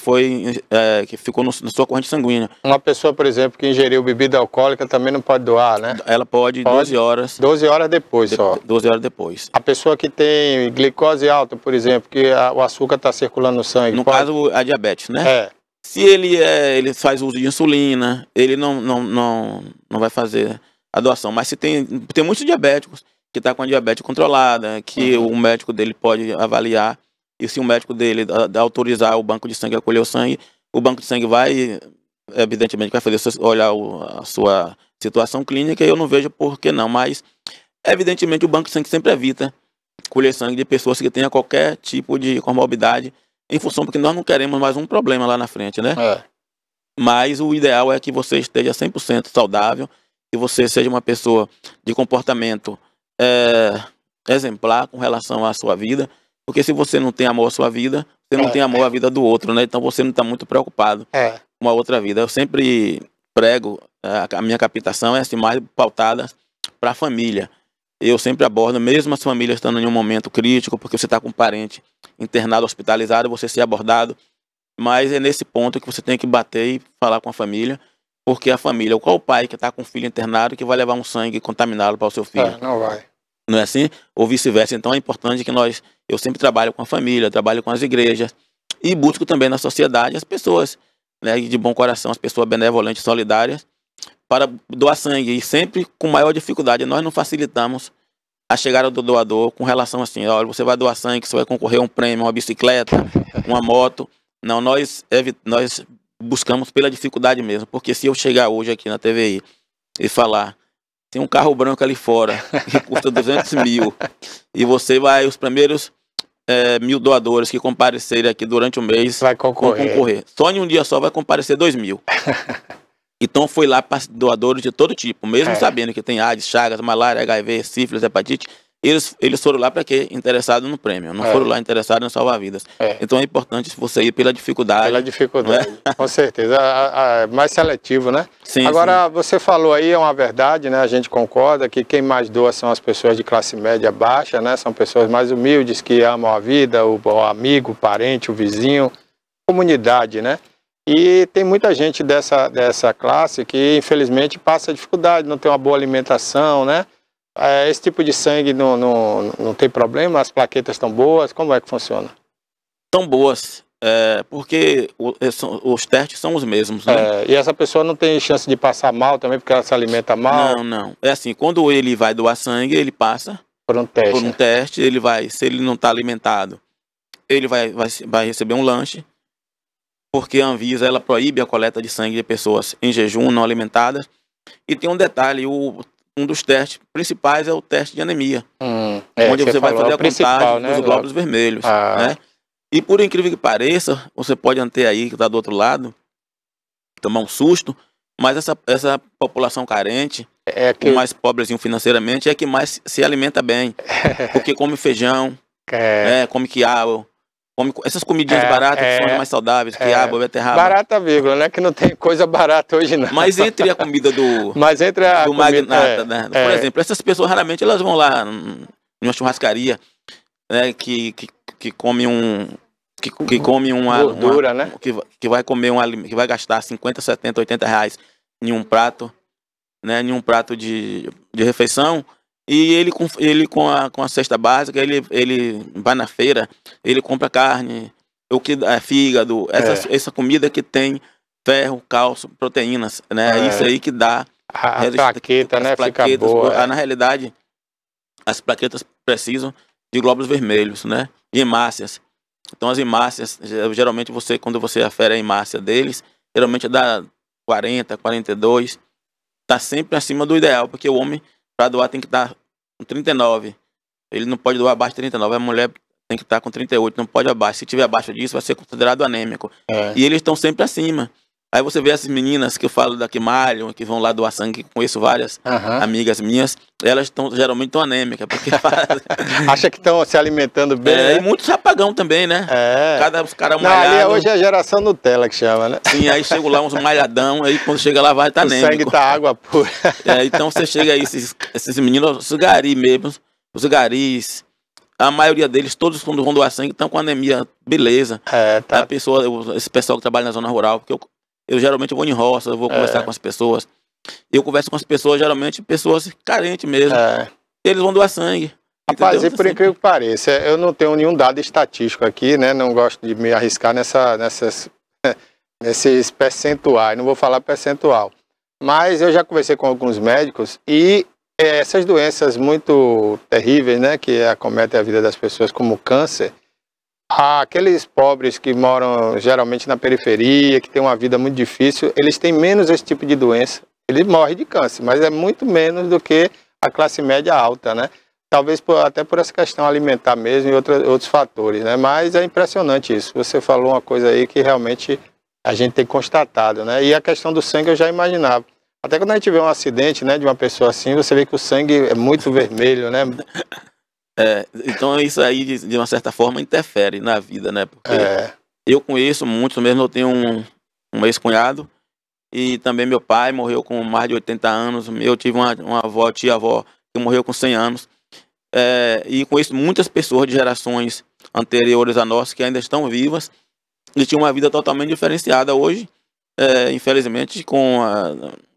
ficou na sua corrente sanguínea. Uma pessoa, por exemplo, que ingeriu bebida alcoólica também não pode doar, né? Ela pode 12 horas. 12 horas depois só. 12 horas depois. A pessoa que tem glicose alta, por exemplo, que o açúcar está circulando no sangue. No caso, a diabetes, né? Se ele faz uso de insulina, ele não vai fazer a doação. Mas se tem muitos diabéticos que estão com a diabetes controlada, que o médico dele pode avaliar. E se o médico dele autorizar o banco de sangue a colher o sangue, o banco de sangue vai, evidentemente, vai fazer olhar a sua situação clínica, e eu não vejo por que não. Mas, evidentemente, o banco de sangue sempre evita colher sangue de pessoas que tenham qualquer tipo de comorbidade, em função, porque nós não queremos mais um problema lá na frente, né? Mas o ideal é que você esteja 100% saudável, que você seja uma pessoa de comportamento exemplar com relação à sua vida. Porque se você não tem amor à sua vida, você não tem amor à vida do outro, né? Então você não está muito preocupado com a outra vida. Eu sempre prego, a minha captação é assim, mais pautada para a família. Eu sempre abordo, mesmo as famílias estando em um momento crítico, porque você está com um parente internado, hospitalizado, você ser abordado. Mas é nesse ponto que você tem que bater e falar com a família, porque a família, qual o pai que está com um filho internado que vai levar um sangue contaminado para o seu filho? Não vai. Não é assim? Ou vice-versa. Então é importante que eu sempre trabalho com a família, trabalho com as igrejas e busco também na sociedade as pessoas, né, de bom coração, as pessoas benevolentes, solidárias, para doar sangue. E sempre com maior dificuldade. Nós não facilitamos a chegada do doador com relação assim, olha, você vai doar sangue, você vai concorrer a um prêmio, uma bicicleta, uma moto. Não, nós buscamos pela dificuldade mesmo. Porque se eu chegar hoje aqui na TVI e falar... Tem um carro branco ali fora, que custa 200 mil. E você os primeiros 1.000 doadores que comparecerem aqui durante o mês vai concorrer. Só em um dia só vai comparecer 2.000. Então foi lá para doadores de todo tipo, mesmo sabendo que tem AIDS, Chagas, malária, HIV, sífilis, hepatite. Eles foram lá para quê? Interessados no prêmio, não foram lá interessados em salvar vidas. Então é importante você ir pela dificuldade. Pela dificuldade, com certeza. Mais seletivo, né? Sim, agora, você falou aí, é uma verdade, né? A gente concorda que quem mais doa são as pessoas de classe média baixa, né? São pessoas mais humildes, que amam a vida, o amigo, o parente, o vizinho, comunidade, né? E tem muita gente dessa classe que, infelizmente, passa dificuldade, não tem uma boa alimentação, né? Esse tipo de sangue não tem problema? As plaquetas estão boas? Como é que funciona? Estão boas, porque os testes são os mesmos, né? E essa pessoa não tem chance de passar mal também, porque ela se alimenta mal? Não. É assim, quando ele vai doar sangue, ele passa por um teste. Ele vai, se ele não está alimentado, ele vai receber um lanche, porque a Anvisa, ela proíbe a coleta de sangue de pessoas em jejum, não alimentadas. E tem um detalhe, um dos testes principais é o teste de anemia, onde você vai fazer a contagem dos glóbulos vermelhos, né? E por incrível que pareça, você pode ter aí, que está do outro lado, tomar um susto, Mas essa população carente, que o mais pobrezinho financeiramente, é que mais se alimenta bem. Porque come feijão, come quiabo, come essas comidinhas baratas que são as mais saudáveis, quiabo, beterraba. Barata, vírgula, né? Que não tem coisa barata hoje, não. Mas entre a comida do magnata, né? Por exemplo, essas pessoas raramente elas vão lá numa churrascaria, né? Que come uma gordura, né? Que vai comer que vai gastar 50, 70, 80 reais em um prato, né? Em um prato de refeição. E ele com a cesta básica, ele vai na feira, ele compra carne, o que é fígado, essa comida que tem ferro, cálcio, proteínas, né? Isso aí que dá a plaqueta, né? Fica boa. Na realidade, as plaquetas precisam de glóbulos vermelhos, né? De hemácias. Então as hemácias, geralmente quando você afere a hemácia deles, geralmente dá 40, 42, tá sempre acima do ideal, porque o homem para doar tem que estar com 39. Ele não pode doar abaixo de 39. A mulher tem que estar com 38, não pode abaixo. Se tiver abaixo disso, vai ser considerado anêmico. E eles estão sempre acima. Aí você vê essas meninas que eu falo daqui malham, que vão lá doar sangue, conheço várias amigas minhas, elas geralmente estão anêmicas, porque acha que estão se alimentando bem, né? E muitos rapagão também, né? Os caras malhados. Hoje é a geração Nutella que chama, né? Sim, aí chegam lá uns malhadão, aí quando chega lá vai estar anêmico. O sangue tá água pura. Então você chega aí, esses meninos, os garis mesmo, os garis, a maioria deles, todos quando vão doar sangue, estão com anemia, beleza. Tá. Esse pessoal que trabalha na zona rural, porque eu geralmente vou em roça, eu vou conversar com as pessoas. Eu converso com as pessoas, geralmente pessoas carentes mesmo. Eles vão doar sangue. Rapaz, e por incrível que pareça, eu não tenho nenhum dado estatístico aqui, né? Não gosto de me arriscar nesses percentuais, não vou falar percentual. Mas eu já conversei com alguns médicos e essas doenças muito terríveis, né? Que acometem a vida das pessoas, como o câncer, aqueles pobres que moram geralmente na periferia, que têm uma vida muito difícil, eles têm menos esse tipo de doença. Eles morrem de câncer, mas é muito menos do que a classe média alta, né? Talvez até por essa questão alimentar mesmo e outros fatores, né? Mas é impressionante isso. Você falou uma coisa aí que realmente a gente tem constatado, né? E a questão do sangue eu já imaginava. Até quando a gente vê um acidente, né, de uma pessoa assim, você vê que o sangue é muito vermelho, né? Então isso aí, de uma certa forma, interfere na vida, né? Porque eu conheço muitos, mesmo eu tenho um ex-cunhado, e também meu pai morreu com mais de 80 anos, eu tive uma avó, tia-avó, que morreu com 100 anos, e conheço muitas pessoas de gerações anteriores a nós, que ainda estão vivas, e tinham uma vida totalmente diferenciada hoje, infelizmente, com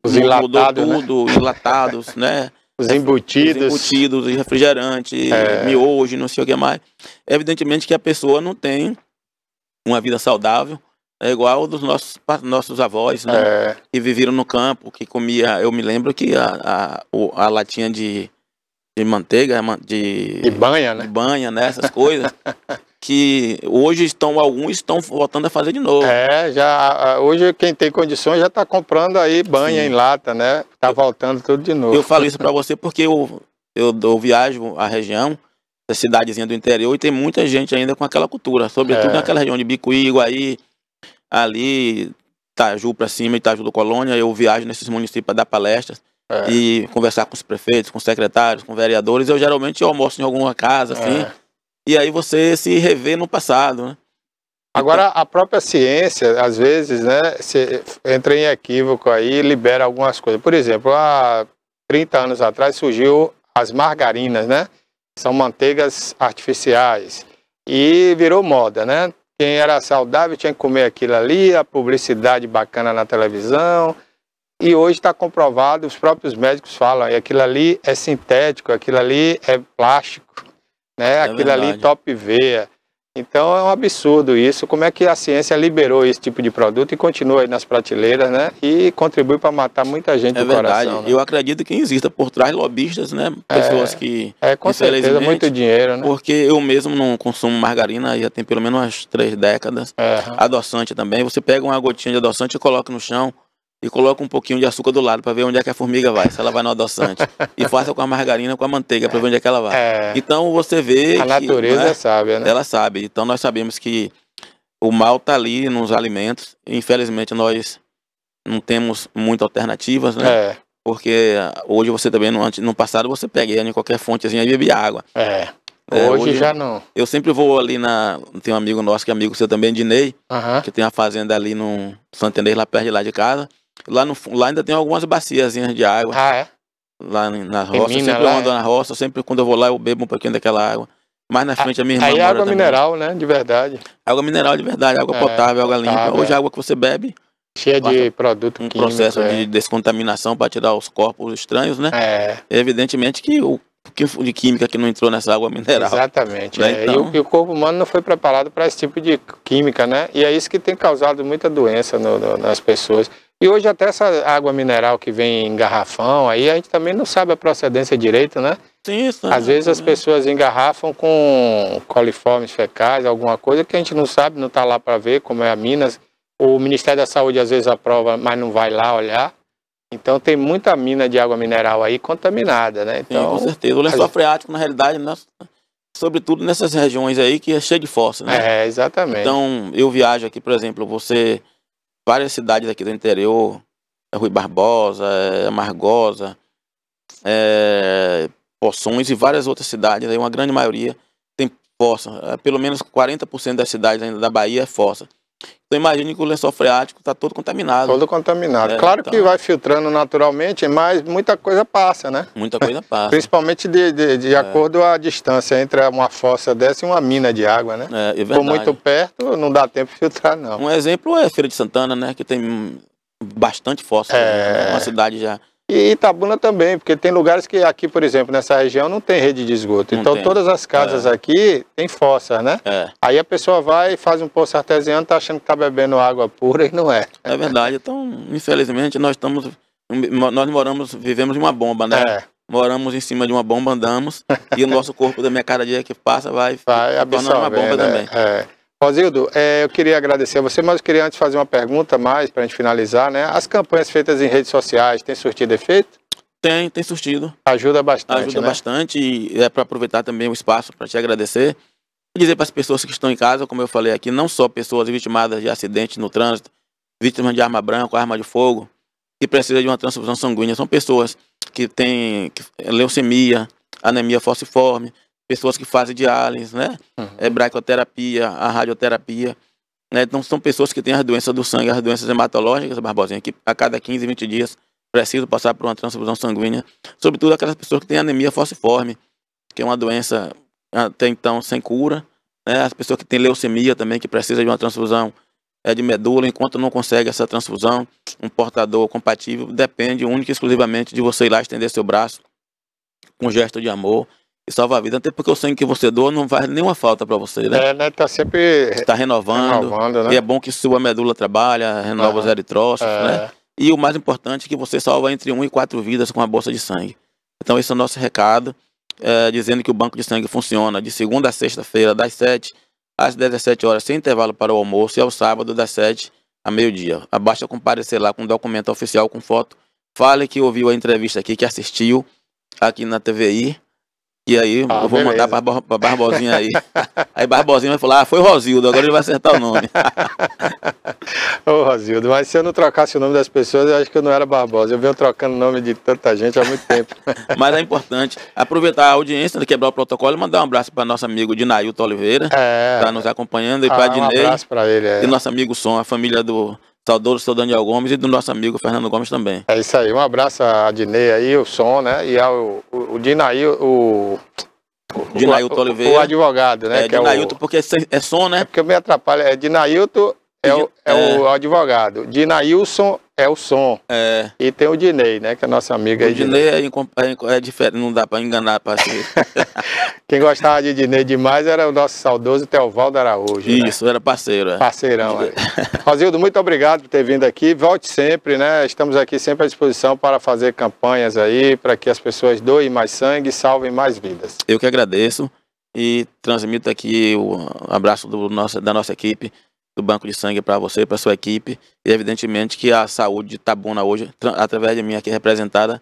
os enlatados, enlatados, né? Os embutidos, refrigerante, miojo, não sei o que mais. Evidentemente que a pessoa não tem uma vida saudável, igual dos nossos avós, né? Que viveram no campo, que comia, eu me lembro que a latinha de manteiga, de banha, né? De banha, né? Essas coisas, que hoje alguns estão voltando a fazer de novo. Hoje quem tem condições já está comprando aí banha em lata, né? Tá voltando tudo de novo. Eu falo isso para você porque eu viajo a região, da cidadezinha do interior, e tem muita gente ainda com aquela cultura, sobretudo naquela região de Bicuí, Iguaí, ali, Itaju para cima, Itaju do Colônia. Eu viajo nesses municípios para dar palestras e conversar com os prefeitos, com os secretários, com vereadores. Eu geralmente almoço em alguma casa, assim, e aí você se revê no passado, né? Agora, a própria ciência, às vezes, né, entra em equívoco aí e libera algumas coisas. Por exemplo, há 30 anos atrás surgiu as margarinas, né? São manteigas artificiais. E virou moda, né? Quem era saudável tinha que comer aquilo ali, a publicidade bacana na televisão. E hoje está comprovado, os próprios médicos falam, aquilo ali é sintético, aquilo ali é plástico, né? Aquilo verdade. Ali top veia. Então é um absurdo isso. Como é que a ciência liberou esse tipo de produto e continua aí nas prateleiras, né? E contribui para matar muita gente do coração. Né? Eu acredito que exista por trás lobistas, né? Pessoas que... com certeza, muito dinheiro, né? Porque eu mesmo não consumo margarina já tem pelo menos umas 3 décadas. Adoçante também. Você pega uma gotinha de adoçante e coloca no chão e coloca um pouquinho de açúcar do lado para ver onde é que a formiga vai, se ela vai no adoçante. E faça com a margarina, com a manteiga, para ver onde é que ela vai. Então você vê a natureza é sábia, né? Ela sabe. Então nós sabemos que o mal está ali nos alimentos. Infelizmente nós não temos muitas alternativas, né? É, Porque hoje você também, no passado, você pega em qualquer fontezinha e bebia água. é. É, Hoje já não. Eu sempre vou ali tem um amigo nosso que é amigo seu também, Dinei, Aham. que tem uma fazenda ali no Santo Inês, lá perto de lá de casa. Lá ainda tem algumas baciazinhas de água. Ah, é? Lá na Tem roça, eu mina sempre lá, ando na roça, sempre quando eu vou lá eu bebo um pouquinho daquela água. Mais na frente a minha irmã Aí é mora água também. mineral, né? De verdade. Água mineral de verdade, água É, potável, água limpa. potável, Hoje é. a água que você bebe, Cheia basta de produto um químico. processo de descontaminação para tirar os corpos estranhos, né? É, Evidentemente que o que de química que não entrou nessa água mineral. exatamente. Né? É. Então, E o corpo humano não foi preparado para esse tipo de química, né? E é isso que tem causado muita doença nas pessoas. E hoje até essa água mineral que vem em garrafão, aí a gente também não sabe a procedência direito, né? sim, isso, Às vezes as pessoas engarrafam com coliformes fecais, alguma coisa que a gente não sabe, não está lá para ver, como é a Minas. O Ministério da Saúde às vezes aprova, mas não vai lá olhar. Então tem muita mina de água mineral aí contaminada, né? Então, sim, com certeza. O lençol freático, na realidade, sobretudo nessas regiões aí que é cheio de fósseis, né? É, exatamente. Então, eu viajo aqui, por exemplo, várias cidades aqui do interior, Rui Barbosa, Amargosa, Poções e várias outras cidades, aí uma grande maioria tem fossa. Pelo menos 40% das cidades ainda da Bahia é fossa. Então imagine que o lençol freático está todo contaminado. Todo contaminado. Claro então, que vai filtrando naturalmente, mas muita coisa passa, né? Muita coisa passa. Principalmente de acordo à distância entre uma fossa dessa e uma mina de água, né? É verdade. Por muito perto, não dá tempo de filtrar, não. Um exemplo é Feira de Santana, né? Que tem bastante fossa. Né? Uma cidade já... E Itabuna também, porque tem lugares que aqui, por exemplo, nessa região não tem rede de esgoto. Não então tem. Todas as casas aqui tem fossa, né? Aí a pessoa vai e faz um poço artesiano, tá achando que tá bebendo água pura e não é. É verdade. Então, infelizmente, vivemos em uma bomba, né? Moramos em cima de uma bomba, andamos, e o nosso corpo, da minha cada dia que passa, vai tornando uma bomba também. Rosildo, eu queria agradecer a você, mas eu queria antes fazer uma pergunta mais para a gente finalizar, né? As campanhas feitas em redes sociais têm surtido efeito? Tem surtido. Ajuda bastante, Ajuda bastante, e é para aproveitar também o espaço para te agradecer. E dizer para as pessoas que estão em casa, como eu falei aqui, não só pessoas vitimadas de acidentes no trânsito, vítimas de arma branca, arma de fogo, que precisam de uma transfusão sanguínea, são pessoas que têm leucemia, anemia falciforme, pessoas que fazem diálise, né? Braquioterapia, a radioterapia. Né? Então, são pessoas que têm as doenças do sangue, as doenças hematológicas, Barbosinha, que a cada 15, 20 dias precisam passar por uma transfusão sanguínea. Sobretudo aquelas pessoas que têm anemia falciforme, que é uma doença até então sem cura. Né? As pessoas que têm leucemia também, que precisam de uma transfusão de medula, enquanto não consegue essa transfusão, um portador compatível, depende única e exclusivamente de você ir lá estender seu braço com um gesto de amor e salvar a vida, até porque o sangue que você doa não faz nenhuma falta para você, né? Né? Tá sempre está renovando, né? E é bom que sua medula trabalha, renova os eritrócitos, né? E o mais importante é que você salva entre 1 e 4 vidas com a bolsa de sangue. Então esse é o nosso recado, dizendo que o banco de sangue funciona de segunda a sexta-feira, das 7 às 17 horas, sem intervalo para o almoço, e ao sábado, das 7 a meio-dia. Basta comparecer lá com um documento oficial, com foto, fale que ouviu a entrevista aqui, que assistiu aqui na TVI, e aí eu vou mandar para Barbosinha aí. Aí Barbosinha vai falar, foi Rosildo, agora ele vai acertar o nome. Ô Rosildo, mas se eu não trocasse o nome das pessoas, eu acho que eu não era Barbosa. Eu venho trocando o nome de tanta gente há muito tempo. Mas é importante aproveitar a audiência, quebrar o protocolo e mandar um abraço para nosso amigo Dinailton Oliveira, que está nos acompanhando, e para Dinei, um abraço para ele. E nosso amigo Som, a família do saudoso seu Daniel Gomes e do nosso amigo Fernando Gomes também. É isso aí, um abraço a Dinei aí, o Som, né? E ao Dinailton, Dinailton Oliveira. O advogado, né? Dinailton, porque é Som, né? É porque eu me atrapalho. Dinailton o advogado. Dinailson é o Som. E tem o Dinei, né? Que é nosso amigo aí. O Dinei é diferente, não dá para enganar. Quem gostava de Dinei demais era o nosso saudoso Teovaldo Araújo. Isso, né? Era parceiro. Parceirão. Rosildo, muito obrigado por ter vindo aqui. Volte sempre, né? Estamos aqui sempre à disposição para fazer campanhas aí, para que as pessoas doem mais sangue e salvem mais vidas. Eu que agradeço e transmito aqui o abraço da nossa equipe do Banco de Sangue para você, para sua equipe, e evidentemente que a saúde de Itabuna hoje, através de mim aqui representada,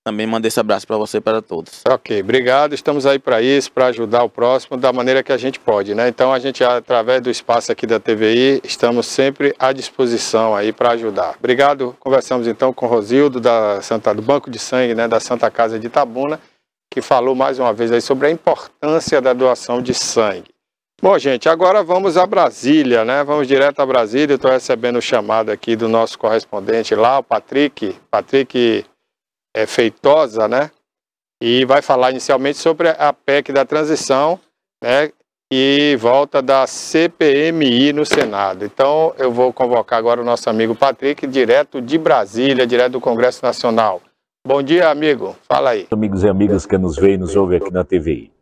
também mando esse abraço para você e para todos. Ok, obrigado. Estamos aí para isso, para ajudar o próximo da maneira que a gente pode, né? Então a gente, através do espaço aqui da TVI, estamos sempre à disposição aí para ajudar. Obrigado. Conversamos então com o Rosildo do Banco de Sangue, né, da Santa Casa de Itabuna, que falou mais uma vez aí sobre a importância da doação de sangue. Bom, gente, agora vamos a Brasília, né? Vamos direto a Brasília. Estou recebendo o chamado aqui do nosso correspondente lá, o Patrick Feitosa, né? E vai falar inicialmente sobre a PEC da transição, né? E volta da CPMI no Senado. Então, eu vou convocar agora o nosso amigo Patrick, direto de Brasília, direto do Congresso Nacional. Bom dia, amigo. Fala aí. Amigos e amigas que nos veem e nos ouvem aqui na TVI.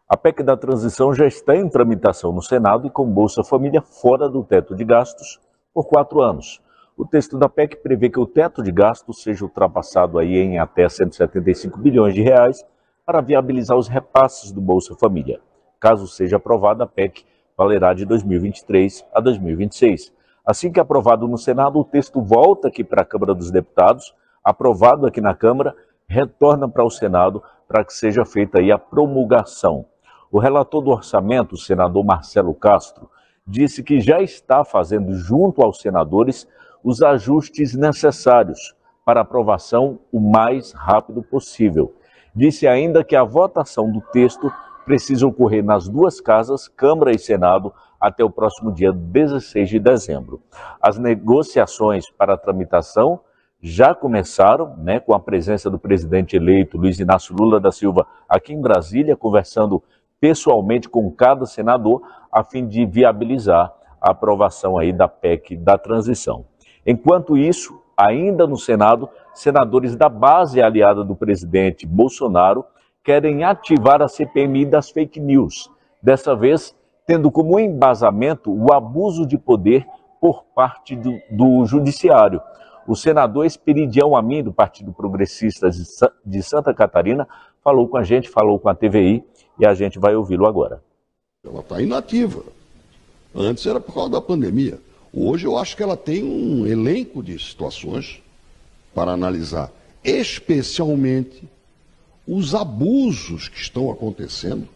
A PEC da transição já está em tramitação no Senado e com Bolsa Família fora do teto de gastos por 4 anos. O texto da PEC prevê que o teto de gastos seja ultrapassado aí em até 175 bilhões de reais para viabilizar os repasses do Bolsa Família. Caso seja aprovada, a PEC valerá de 2023 a 2026. Assim que aprovado no Senado, o texto volta aqui para a Câmara dos Deputados, aprovado aqui na Câmara, retorna para o Senado para que seja feita aí a promulgação. O relator do orçamento, o senador Marcelo Castro, disse que já está fazendo junto aos senadores os ajustes necessários para aprovação o mais rápido possível. Disse ainda que a votação do texto precisa ocorrer nas duas casas, Câmara e Senado, até o próximo dia 16 de dezembro. As negociações para a tramitação já começaram, né, com a presença do presidente eleito Luiz Inácio Lula da Silva aqui em Brasília, conversando pessoalmente com cada senador, a fim de viabilizar a aprovação aí da PEC da transição. Enquanto isso, ainda no Senado, senadores da base aliada do presidente Bolsonaro querem ativar a CPMI das fake news, dessa vez tendo como embasamento o abuso de poder por parte do Judiciário. O senador Esperidião Amin, do Partido Progressista de Santa Catarina, falou com a gente, falou com a TVI, e a gente vai ouvi-lo agora. Ela está inativa. Antes era por causa da pandemia. Hoje eu acho que ela tem um elenco de situações para analisar, especialmente os abusos que estão acontecendo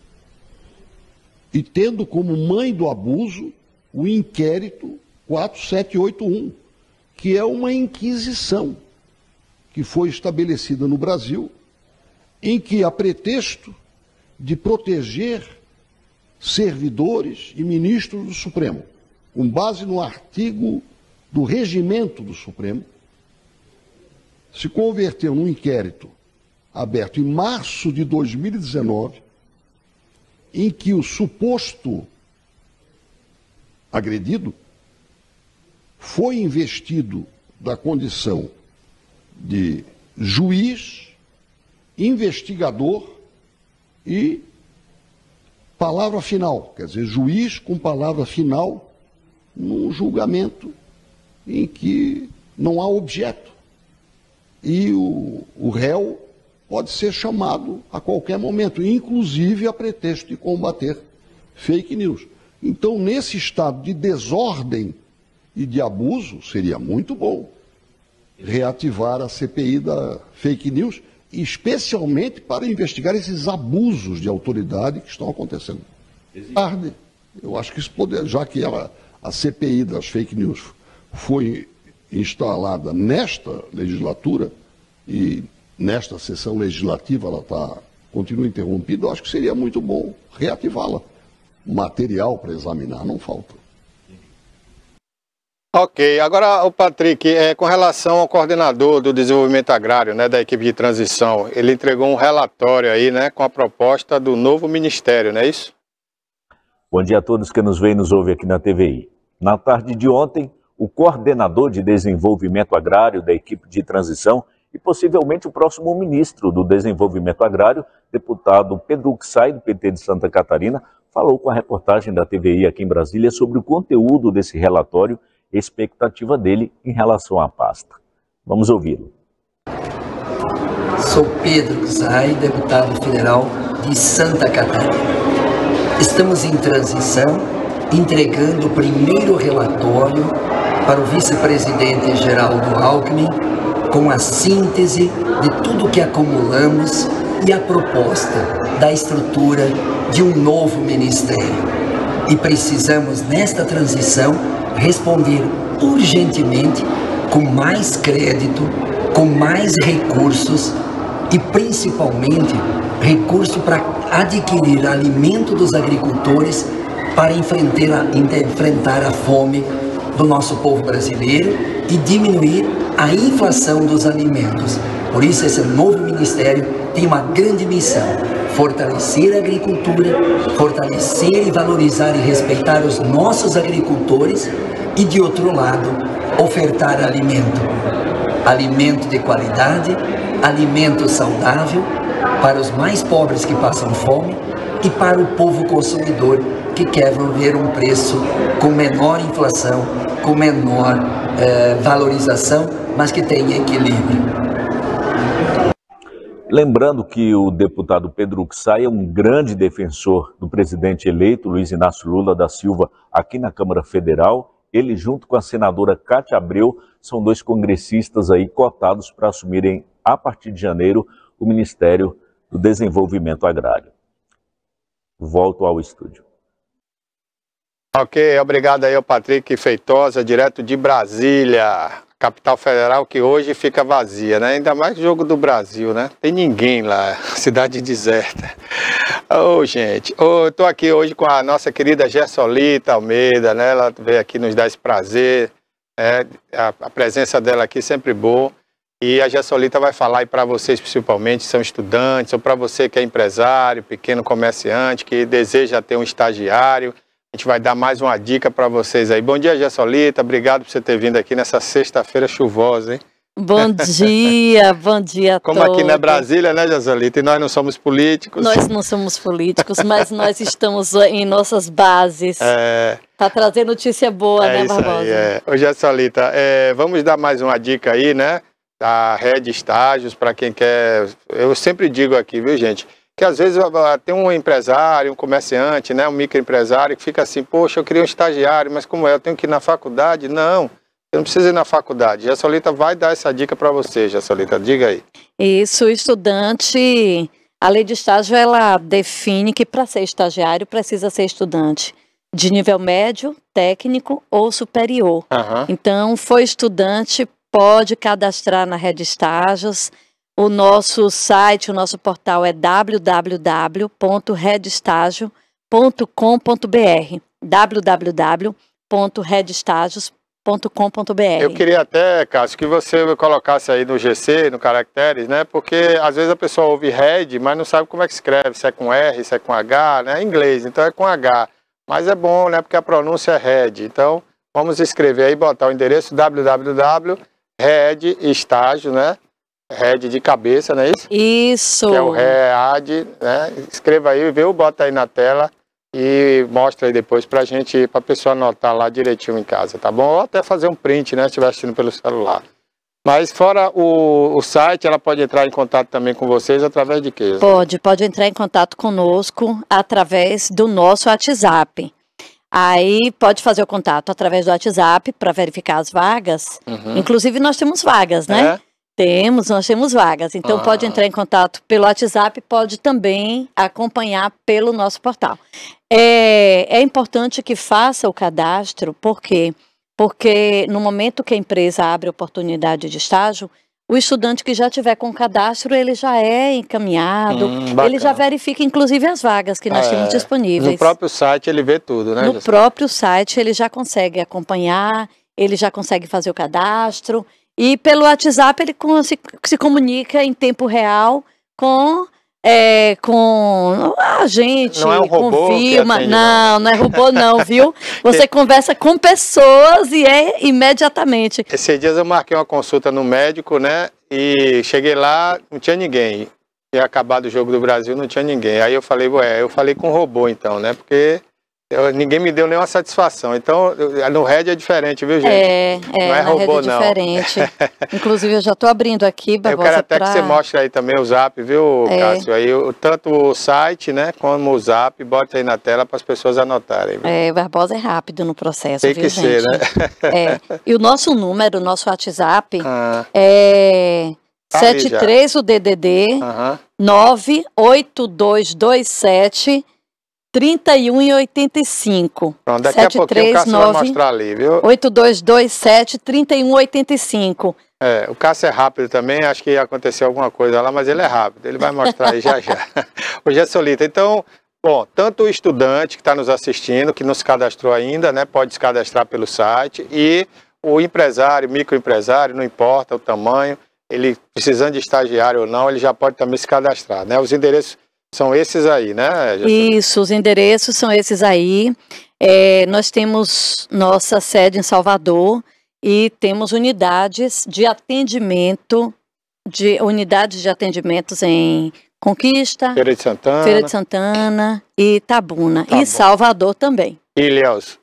e tendo como mãe do abuso o inquérito 4781, que é uma inquisição que foi estabelecida no Brasil, em que, a pretexto de proteger servidores e ministros do Supremo, com base no artigo do regimento do Supremo, se converteu num inquérito aberto em março de 2019, em que o suposto agredido foi investido da condição de juiz, investigador e palavra final, quer dizer, juiz com palavra final num julgamento em que não há objeto. E o réu pode ser chamado a qualquer momento, inclusive a pretexto de combater fake news. Então, nesse estado de desordem e de abuso, seria muito bom reativar a CPI da fake news, especialmente para investigar esses abusos de autoridade que estão acontecendo. Tarde, eu acho que isso poderia, já que a CPI das fake news foi instalada nesta legislatura e nesta sessão legislativa ela continua interrompida, eu acho que seria muito bom reativá-la. Material para examinar não falta. Ok, agora o Patrick, com relação ao coordenador do desenvolvimento agrário, né, da equipe de transição, ele entregou um relatório aí, né, com a proposta do novo ministério, não é isso? Bom dia a todos que nos veem e nos ouvem aqui na TVI. Na tarde de ontem, o coordenador de desenvolvimento agrário da equipe de transição e possivelmente o próximo ministro do desenvolvimento agrário, deputado Pedro Uxai, do PT de Santa Catarina, falou com a reportagem da TVI aqui em Brasília sobre o conteúdo desse relatório e a expectativa dele em relação à pasta. Vamos ouvi-lo. Sou Pedro Uxai, deputado federal de Santa Catarina. Estamos em transição, entregando o primeiro relatório para o vice-presidente Geraldo Alckmin com a síntese de tudo que acumulamos e a proposta da estrutura de um novo ministério. E precisamos, nesta transição, responder urgentemente com mais crédito, com mais recursos e principalmente recurso para adquirir alimento dos agricultores para enfrentar a fome do nosso povo brasileiro e diminuir a inflação dos alimentos. Por isso, esse novo ministério tem uma grande missão: fortalecer a agricultura, fortalecer e valorizar e respeitar os nossos agricultores e, de outro lado, ofertar alimento. Alimento de qualidade, alimento saudável para os mais pobres que passam fome e para o povo consumidor que quer ver um preço com menor inflação, com menor valorização, mas que tenha equilíbrio. Lembrando que o deputado Pedro Uxai é um grande defensor do presidente eleito, Luiz Inácio Lula da Silva, aqui na Câmara Federal. Ele, junto com a senadora Cátia Abreu, são dois congressistas aí cotados para assumirem, a partir de janeiro, o Ministério do Desenvolvimento Agrário. Volto ao estúdio. Ok, obrigado aí ao Patrick Feitosa, direto de Brasília, capital federal, que hoje fica vazia, né? Ainda mais jogo do Brasil, né? Tem ninguém lá, cidade deserta. Ô, gente, eu tô aqui hoje com a nossa querida Gessolita Almeida, né? Ela veio aqui nos dar esse prazer, né? A presença dela aqui sempre boa. E a Gessolita vai falar aí para vocês, principalmente, que são estudantes, ou para você que é empresário, pequeno comerciante, que deseja ter um estagiário. A gente vai dar mais uma dica para vocês aí. Bom dia, Gessolita. Obrigado por você ter vindo aqui nessa sexta-feira chuvosa, hein? Bom dia a Como todos. aqui na Brasília, né, Gessolita? E nós não somos políticos. Nós não somos políticos, mas nós estamos em nossas bases para trazer notícia boa, né, Barbosa? Ô, Gessolita, vamos dar mais uma dica aí, né? Da Rede Estágios, para quem quer. Eu sempre digo aqui, viu, gente? Que às vezes tem um empresário, um comerciante, né, um microempresário que fica assim, poxa, eu queria um estagiário, mas como eu tenho que ir na faculdade? Não, você não precisa ir na faculdade. Gessolita vai dar essa dica para você, Gessolita, diga aí. Isso, o estudante, a lei de estágio, ela define que para ser estagiário precisa ser estudante de nível médio, técnico ou superior. Então, foi estudante, pode cadastrar na Rede Estágios. O nosso site, o nosso portal é www.redestagio.com.br www.redestagios.com.br. Eu queria até, Cássio, que você colocasse aí no GC, no Caracteres, né? Porque às vezes a pessoa ouve Red, mas não sabe como é que escreve, se é com R, se é com H, né? Em inglês, então é com H. Mas é bom, né? Porque a pronúncia é Red. Então, vamos escrever aí, botar o endereço www.redestágio, né? Red de cabeça, não é isso? Isso. Que é o READ, né? Escreva aí, viu? Bota aí na tela e mostra aí depois pra gente, pra pessoa anotar lá direitinho em casa, tá bom? Ou até fazer um print, né? Se estiver assistindo pelo celular. Mas fora o site, ela pode entrar em contato também com vocês através de quê? Pode entrar em contato conosco através do nosso WhatsApp. Aí pode fazer o contato através do WhatsApp para verificar as vagas. Inclusive nós temos vagas, né? Nós temos vagas, então pode entrar em contato pelo WhatsApp, pode também acompanhar pelo nosso portal. É importante que faça o cadastro, por quê? Porque no momento que a empresa abre oportunidade de estágio, o estudante que já tiver com o cadastro, ele já é encaminhado, ele já verifica inclusive as vagas que nós temos disponíveis. No próprio site ele vê tudo, né? No próprio site ele já consegue acompanhar, ele já consegue fazer o cadastro. E pelo WhatsApp ele se comunica em tempo real com a gente, não é um robô confirma. que atende, não é robô não, viu? Você conversa com pessoas e imediatamente. Esses dias eu marquei uma consulta no médico, né? E cheguei lá, não tinha ninguém. Tinha acabado o jogo do Brasil, não tinha ninguém. Aí eu falei, eu falei com o robô então, né? Porque Ninguém me deu nenhuma satisfação. Então, no RED é diferente, viu, gente? Não é robô, RED é diferente. Inclusive, eu já estou abrindo aqui, Barbosa, eu quero até que você mostre aí também o Zap, viu, Cássio? Aí, tanto o site, né, como o Zap, bota aí na tela para as pessoas anotarem. Viu? O Barbosa é rápido no processo, tem que ser, né? E o nosso número, o nosso WhatsApp é 73, o DDD, 98227 3185. Pronto, daqui a pouquinho o Cássio vai mostrar ali, viu? 8227 3185. O Cássio é rápido também, acho que aconteceu alguma coisa lá, mas ele é rápido, ele vai mostrar aí já. O Gessolita, então, bom, tanto o estudante que está nos assistindo, que não se cadastrou ainda, né, pode se cadastrar pelo site, e o empresário, microempresário, não importa o tamanho, ele precisando de estagiário ou não, ele já pode também se cadastrar, né? Os endereços são esses aí, né, Gessolita? Isso, os endereços são esses aí. Nós temos nossa sede em Salvador e temos unidades de atendimentos em Conquista, Feira de Santana e Itabuna. E Salvador também. E Ilhéus?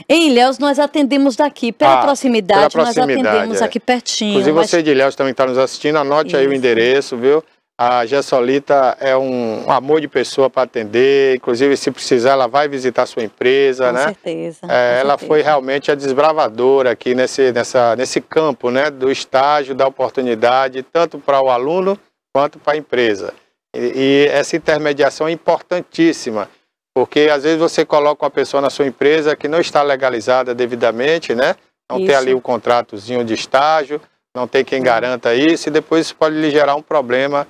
Em Ilhéus nós atendemos daqui, pela proximidade, nós atendemos aqui pertinho. Inclusive você de Ilhéus também está nos assistindo, anote aí o endereço, viu? A Gessolita é um amor de pessoa para atender, inclusive se precisar ela vai visitar a sua empresa, com né? Certeza, ela foi realmente a desbravadora aqui nesse campo, né? Do estágio, da oportunidade, tanto para o aluno quanto para a empresa. E essa intermediação é importantíssima, porque às vezes você coloca uma pessoa na sua empresa que não está legalizada devidamente, né? Não tem ali o contratozinho de estágio, não tem quem garanta isso, e depois isso pode lhe gerar um problema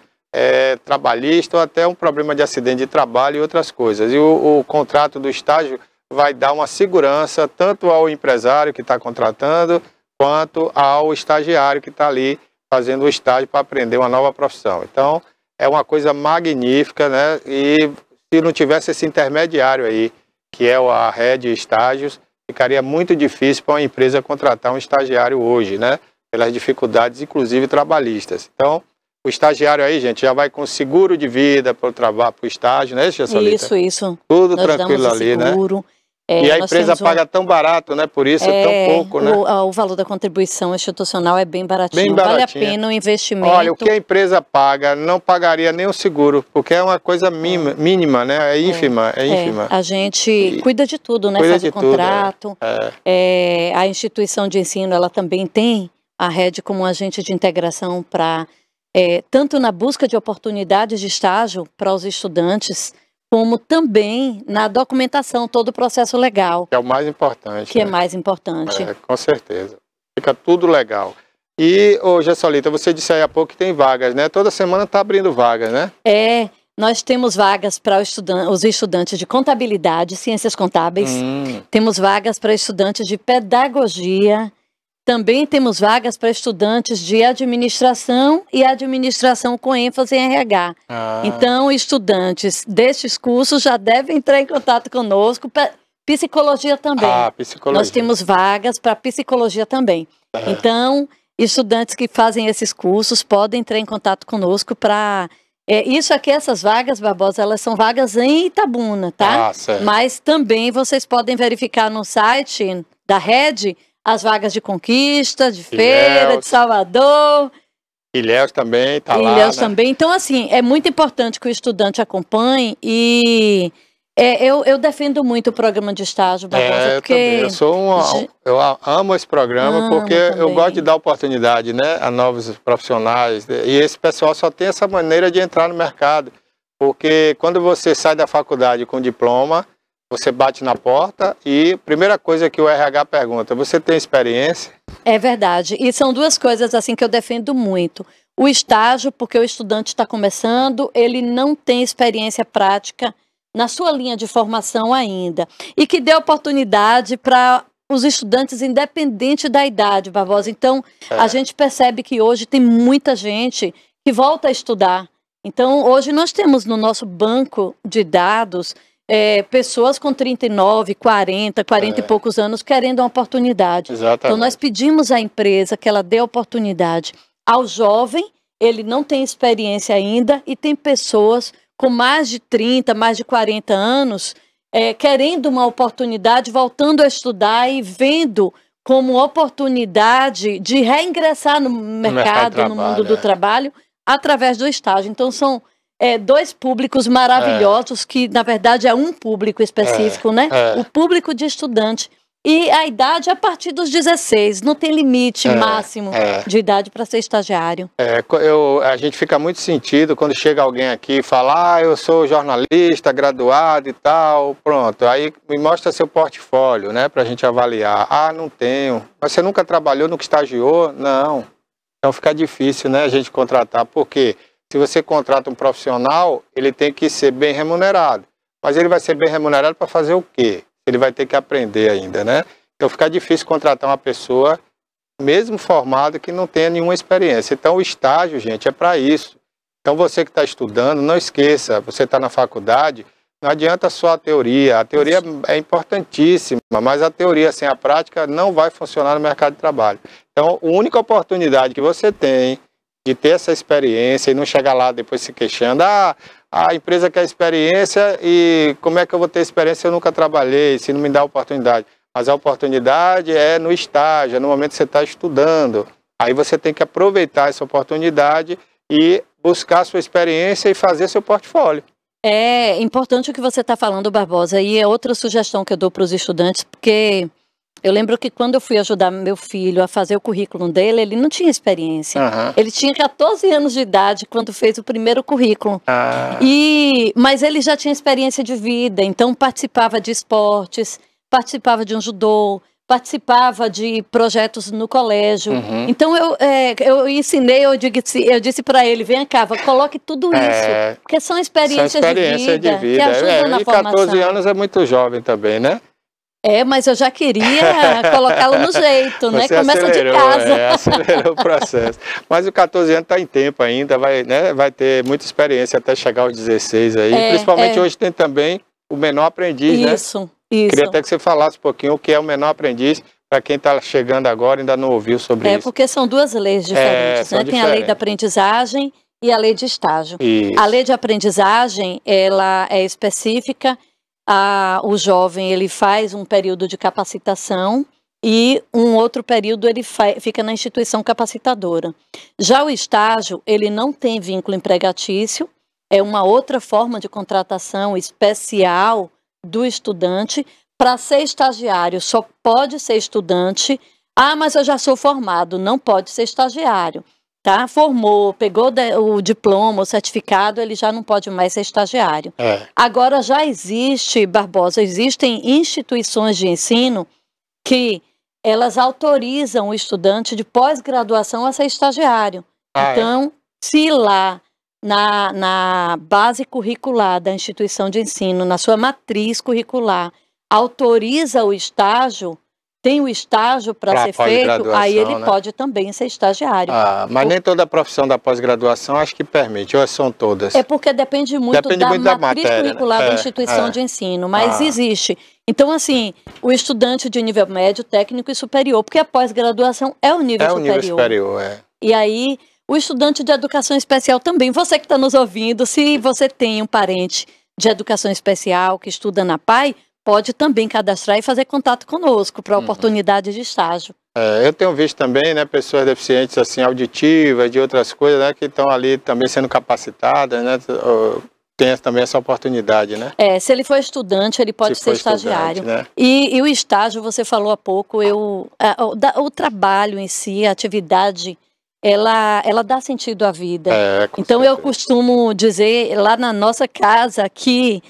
trabalhista ou até um problema de acidente de trabalho e outras coisas. E o contrato do estágio vai dar uma segurança tanto ao empresário que está contratando, quanto ao estagiário que está ali fazendo o estágio para aprender uma nova profissão. Então, é uma coisa magnífica, né? E se não tivesse esse intermediário aí, que é a Rede Estágios, ficaria muito difícil para uma empresa contratar um estagiário hoje, né? Pelas dificuldades, inclusive trabalhistas. Então, o estagiário aí, gente, já vai com seguro de vida para o trabalho, para o estágio, né, Gessolita? Isso. Tudo nós tranquilo ali, seguro, né? E a empresa paga tão barato, né? Por isso é tão pouco, né? O valor da contribuição institucional é bem baratinho. Vale a pena o investimento. Olha, o que a empresa paga, não pagaria nem o seguro, porque é uma coisa mínima, né? É ínfima. A gente cuida de tudo, né? Faz o contrato. A instituição de ensino, ela também tem a Rede como um agente de integração para... tanto na busca de oportunidades de estágio para os estudantes, como também na documentação, todo o processo legal. Que é o mais importante. Que é mais importante. Com certeza. Fica tudo legal. E, Gessolita, você disse aí há pouco que tem vagas, né? Toda semana está abrindo vagas, né? Nós temos vagas para os estudantes de contabilidade, ciências contábeis. Temos vagas para estudantes de pedagogia. Também temos vagas para estudantes de administração e administração com ênfase em RH. Então, estudantes destes cursos já devem entrar em contato conosco. Psicologia também. Psicologia. Nós temos vagas para psicologia também. Então, estudantes que fazem esses cursos podem entrar em contato conosco para... isso aqui, essas vagas, Barbosa, elas são vagas em Itabuna, tá? Certo. Mas também vocês podem verificar no site da Rede as vagas de Conquista, de Feira, de Salvador. Ilhéus também está lá. Ilhéus também. Então, assim, é muito importante que o estudante acompanhe e eu defendo muito o programa de estágio, Barbosa, porque... Eu amo esse programa porque eu gosto de dar oportunidade, né, a novos profissionais. E esse pessoal só tem essa maneira de entrar no mercado. Porque quando você sai da faculdade com diploma, você bate na porta e a primeira coisa que o RH pergunta, você tem experiência? É verdade. E são duas coisas assim que eu defendo muito. O estágio, porque o estudante está começando, ele não tem experiência prática na sua linha de formação ainda. E que dê oportunidade para os estudantes, independente da idade, Barbosa. Então, a gente percebe que hoje tem muita gente que volta a estudar. Então, hoje nós temos no nosso banco de dados... pessoas com 39, 40 e poucos anos querendo uma oportunidade. Exatamente. Então nós pedimos à empresa que ela dê oportunidade ao jovem, ele não tem experiência ainda, e tem pessoas com mais de 30, mais de 40 anos querendo uma oportunidade, voltando a estudar e vendo como oportunidade de reingressar no mercado, no mundo do trabalho, através do estágio. Então, são dois públicos maravilhosos, que, na verdade, é um público específico, né? O público de estudante. E a idade é a partir dos 16, não tem limite máximo de idade para ser estagiário. A gente fica muito sentido quando chega alguém aqui e fala, eu sou jornalista, graduado e tal, pronto. Aí me mostra seu portfólio, né, para a gente avaliar. Não tenho. Mas você nunca trabalhou, nunca estagiou? Não. Então fica difícil, né, a gente contratar, porque se você contrata um profissional, ele tem que ser bem remunerado. Mas ele vai ser bem remunerado para fazer o quê? Ele vai ter que aprender ainda, né? Então fica difícil contratar uma pessoa, mesmo formada, que não tenha nenhuma experiência. Então o estágio, gente, é para isso. Então você que está estudando, não esqueça, você está na faculdade, não adianta só a teoria. A teoria é importantíssima, mas a teoria sem a prática não vai funcionar no mercado de trabalho. Então a única oportunidade que você tem de ter essa experiência e não chegar lá depois se queixando, a empresa quer experiência e como é que eu vou ter experiência se eu nunca trabalhei, se não me dá oportunidade? Mas a oportunidade é no estágio, é no momento que você está estudando. Aí você tem que aproveitar essa oportunidade e buscar a sua experiência e fazer seu portfólio. É importante o que você está falando, Barbosa, e é outra sugestão que eu dou para os estudantes, porque eu lembro que quando eu fui ajudar meu filho a fazer o currículo dele, ele não tinha experiência. Ele tinha 14 anos de idade quando fez o primeiro currículo. Mas ele já tinha experiência de vida, então participava de esportes, participava de um judô, participava de projetos no colégio. Então eu ensinei, eu disse para ele, vem cá, coloque tudo isso, porque são experiências de vida que ajudam na formação. 14 anos é muito jovem também, né? Mas eu já queria colocá-lo no jeito, né? Começa de casa. Acelerou o processo. Mas o 14 anos está em tempo ainda, vai ter muita experiência até chegar aos 16 aí. Principalmente hoje tem também o menor aprendiz, né? Isso. Queria até que você falasse um pouquinho o que é o menor aprendiz, para quem está chegando agora e ainda não ouviu sobre isso. Porque são duas leis diferentes, né? Tem a lei da aprendizagem e a lei de estágio. Isso. A lei de aprendizagem, ela é específica. O jovem, ele faz um período de capacitação e um outro período ele fica na instituição capacitadora. Já o estágio, ele não tem vínculo empregatício, é uma outra forma de contratação especial do estudante. Para ser estagiário, só pode ser estudante. Mas eu já sou formado, não pode ser estagiário. Tá? Formou, pegou o diploma, o certificado, ele já não pode mais ser estagiário. Agora já existe, Barbosa, existem instituições de ensino que elas autorizam o estudante de pós-graduação a ser estagiário. Então, se lá na base curricular da instituição de ensino, na sua matriz curricular, autoriza o estágio, tem o estágio para ser feito, aí ele pode também ser estagiário. Mas nem toda a profissão da pós-graduação acho que permite, ou são todas? Porque depende muito da matriz curricular da instituição de ensino, mas existe. Então, assim, o estudante de nível médio, técnico e superior, porque a pós-graduação é o nível superior. Nível superior, E aí, o estudante de educação especial também, você que está nos ouvindo, se você tem um parente de educação especial que estuda na PAI, pode também cadastrar e fazer contato conosco para oportunidade de estágio. Eu tenho visto também, né, pessoas deficientes assim, auditivas, de outras coisas, né, que estão ali também sendo capacitadas, né, tem também essa oportunidade, né? Se ele for estudante, ele pode ser estagiário. Né? E o estágio, você falou há pouco, o trabalho em si, a atividade, ela dá sentido à vida. Então eu costumo dizer lá na nossa casa que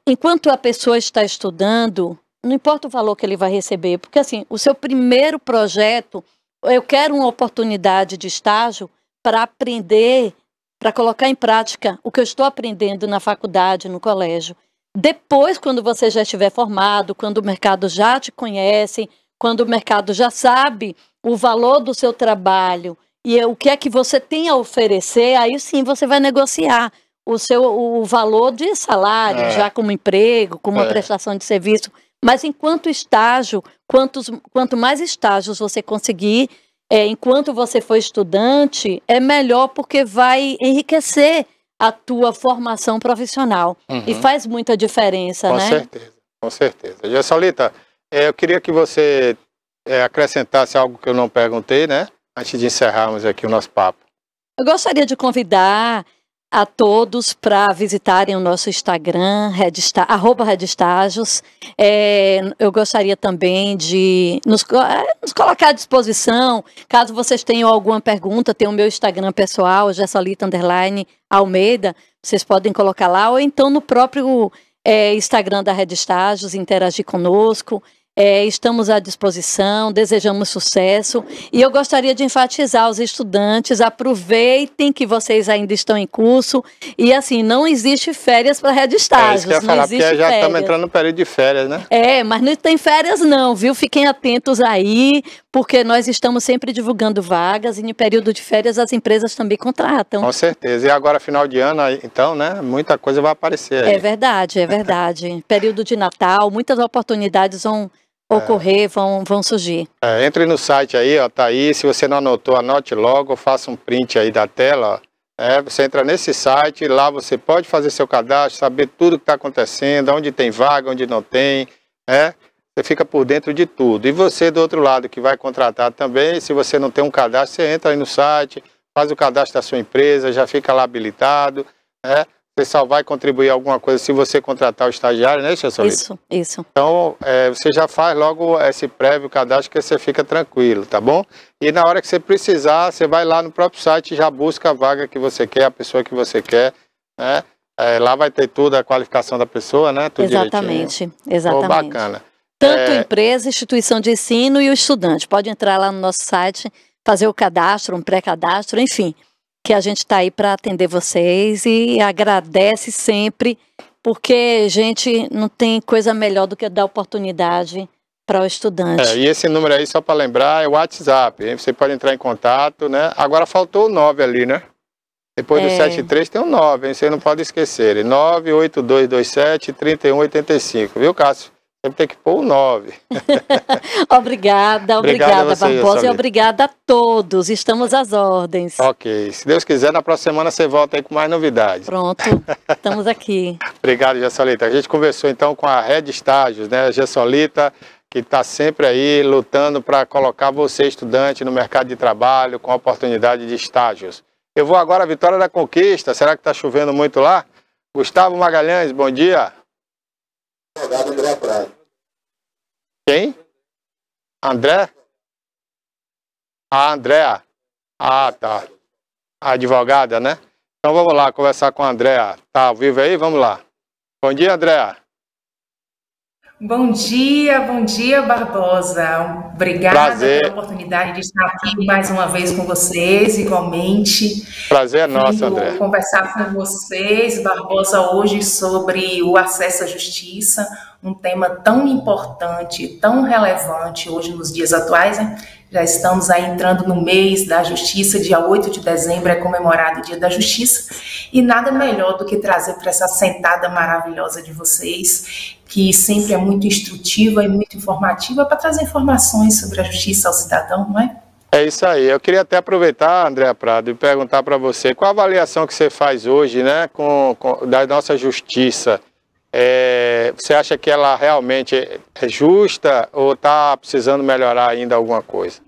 enquanto a pessoa está estudando, não importa o valor que ele vai receber, porque assim, o seu primeiro projeto, eu quero uma oportunidade de estágio para aprender, para colocar em prática o que eu estou aprendendo na faculdade, no colégio. Depois, quando você já estiver formado, quando o mercado já te conhece, quando o mercado já sabe o valor do seu trabalho e o que é que você tem a oferecer, aí sim você vai negociar o valor de salário, já como emprego, como uma prestação de serviço. Mas enquanto estágio, quanto mais estágios você conseguir, enquanto você for estudante, é melhor porque vai enriquecer a tua formação profissional. E faz muita diferença, Com né? certeza, com certeza. Gessolita, eu queria que você acrescentasse algo que eu não perguntei, né? Antes de encerrarmos aqui o nosso papo. Eu gostaria de convidar a todos para visitarem o nosso Instagram, @redestágios. Eu gostaria também de nos colocar à disposição, caso vocês tenham alguma pergunta, tem o meu Instagram pessoal, Gessolita_Almeida, vocês podem colocar lá, ou então no próprio Instagram da Redestágios, interagir conosco. Estamos à disposição, desejamos sucesso, e eu gostaria de enfatizar aos estudantes: aproveitem que vocês ainda estão em curso, e assim, não existe férias para Redestágios. Isso que eu ia falar, porque já estamos entrando no período de férias, né? Mas não tem férias não, viu? Fiquem atentos aí, porque nós estamos sempre divulgando vagas, e em período de férias as empresas também contratam. Com certeza, e agora final de ano, então, né, muita coisa vai aparecer aí. É verdade. Período de Natal, muitas oportunidades vão ocorrer, vão surgir. Entre no site aí, ó, tá aí. Se você não anotou, anote logo, faça um print aí da tela, ó. Você entra nesse site, lá você pode fazer seu cadastro, saber tudo que está acontecendo, onde tem vaga, onde não tem, Você fica por dentro de tudo. E você do outro lado que vai contratar também, se você não tem um cadastro, você entra aí no site, faz o cadastro da sua empresa, já fica lá habilitado, Você só vai contribuir alguma coisa se você contratar o estagiário, né, Gessolita? Isso. Então, você já faz logo esse prévio cadastro, que você fica tranquilo, tá bom? E na hora que você precisar, você vai lá no próprio site e já busca a vaga que você quer, a pessoa que você quer, né? Lá vai ter tudo, a qualificação da pessoa, né? Tudo Exatamente. Bacana. Tanto empresa, instituição de ensino e o estudante. Pode entrar lá no nosso site, fazer o cadastro, um pré-cadastro, enfim, que a gente está aí para atender vocês, e agradece sempre, porque, gente, não tem coisa melhor do que dar oportunidade para o estudante. E esse número aí, só para lembrar, é o WhatsApp, hein? Você pode entrar em contato, né? Agora faltou o 9 ali, né? Depois do 73 tem o 9, hein? Você não pode esquecer. 98227-3185, viu, Cássio? Sempre tem que pôr o 9. Obrigada, Barbosa, e obrigada a todos. Estamos às ordens. Ok. Se Deus quiser, na próxima semana você volta aí com mais novidades. Pronto, estamos aqui. Obrigado, Gessolita. A gente conversou então com a Redestágios, né? A Gessolita, que está sempre aí lutando para colocar você, estudante, no mercado de trabalho, com oportunidade de estágios. Eu vou agora à Vitória da Conquista. Será que está chovendo muito lá? Gustavo Magalhães, bom dia. André Prado. Quem? André? Andréa. Tá. A advogada, né? Então vamos lá conversar com a Andréa. Tá ao vivo aí? Vamos lá. Bom dia, Andréa. Bom dia, Barbosa. Obrigada pela oportunidade de estar aqui mais uma vez com vocês, igualmente. Prazer é nosso, André. Conversar com vocês, Barbosa, hoje sobre o acesso à justiça, um tema tão importante, tão relevante hoje nos dias atuais, né? Já estamos aí entrando no mês da Justiça, dia 8 de dezembro é comemorado o Dia da Justiça, e nada melhor do que trazer para essa sentada maravilhosa de vocês, que sempre é muito instrutiva e muito informativa, para trazer informações sobre a justiça ao cidadão, não é? É isso aí. Eu queria até aproveitar, Andréa Prado, e perguntar para você, qual a avaliação que você faz hoje, né, da nossa justiça? Você acha que ela realmente é justa ou está precisando melhorar ainda alguma coisa?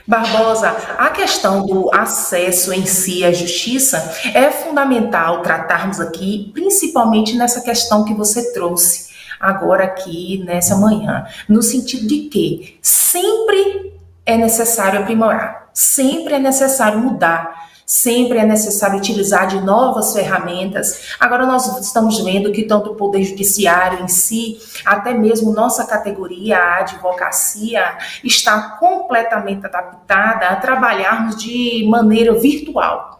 Barbosa, a questão do acesso em si à justiça é fundamental tratarmos aqui, principalmente nessa questão que você trouxe agora aqui nessa manhã, no sentido de que sempre é necessário aprimorar, sempre é necessário mudar, sempre é necessário utilizar de novas ferramentas. Agora nós estamos vendo que tanto o Poder Judiciário em si, até mesmo nossa categoria, a advocacia, está completamente adaptada a trabalharmos de maneira virtual.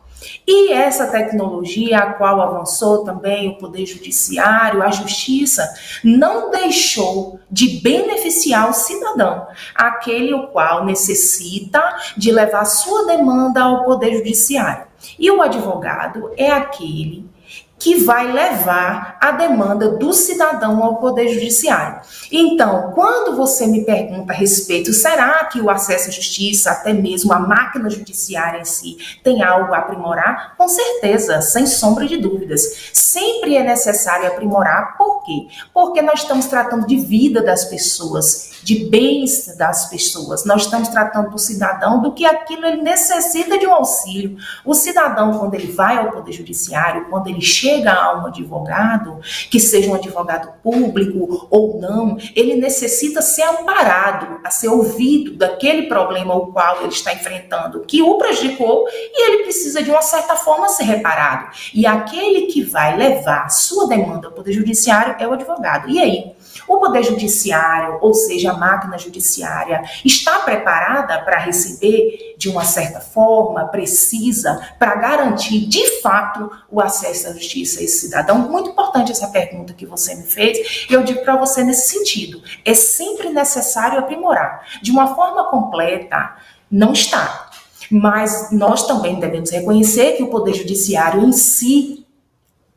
E essa tecnologia, a qual avançou também o Poder Judiciário, a Justiça, não deixou de beneficiar o cidadão, aquele o qual necessita de levar sua demanda ao Poder Judiciário. E o advogado é aquele que vai levar a demanda do cidadão ao Poder Judiciário. Então, quando você me pergunta a respeito, será que o acesso à justiça, até mesmo a máquina judiciária em si, tem algo a aprimorar? Com certeza, sem sombra de dúvidas. Sempre é necessário aprimorar. Por quê? Porque nós estamos tratando de vida das pessoas, de bens das pessoas. Nós estamos tratando do cidadão do que aquilo ele necessita de um auxílio. O cidadão, quando ele vai ao Poder Judiciário, quando ele chega a um advogado, que seja um advogado público ou não, ele necessita ser amparado, a ser ouvido daquele problema o qual ele está enfrentando, que o prejudicou, e ele precisa de uma certa forma ser reparado. E aquele que vai levar sua demanda ao Poder Judiciário é o advogado. E aí? O Poder Judiciário, ou seja, a máquina judiciária, está preparada para receber de uma certa forma precisa para garantir de fato o acesso à justiça a esse cidadão? Muito importante essa pergunta que você me fez, e eu digo para você nesse sentido, é sempre necessário aprimorar. De uma forma completa, não está. Mas nós também devemos reconhecer que o Poder Judiciário em si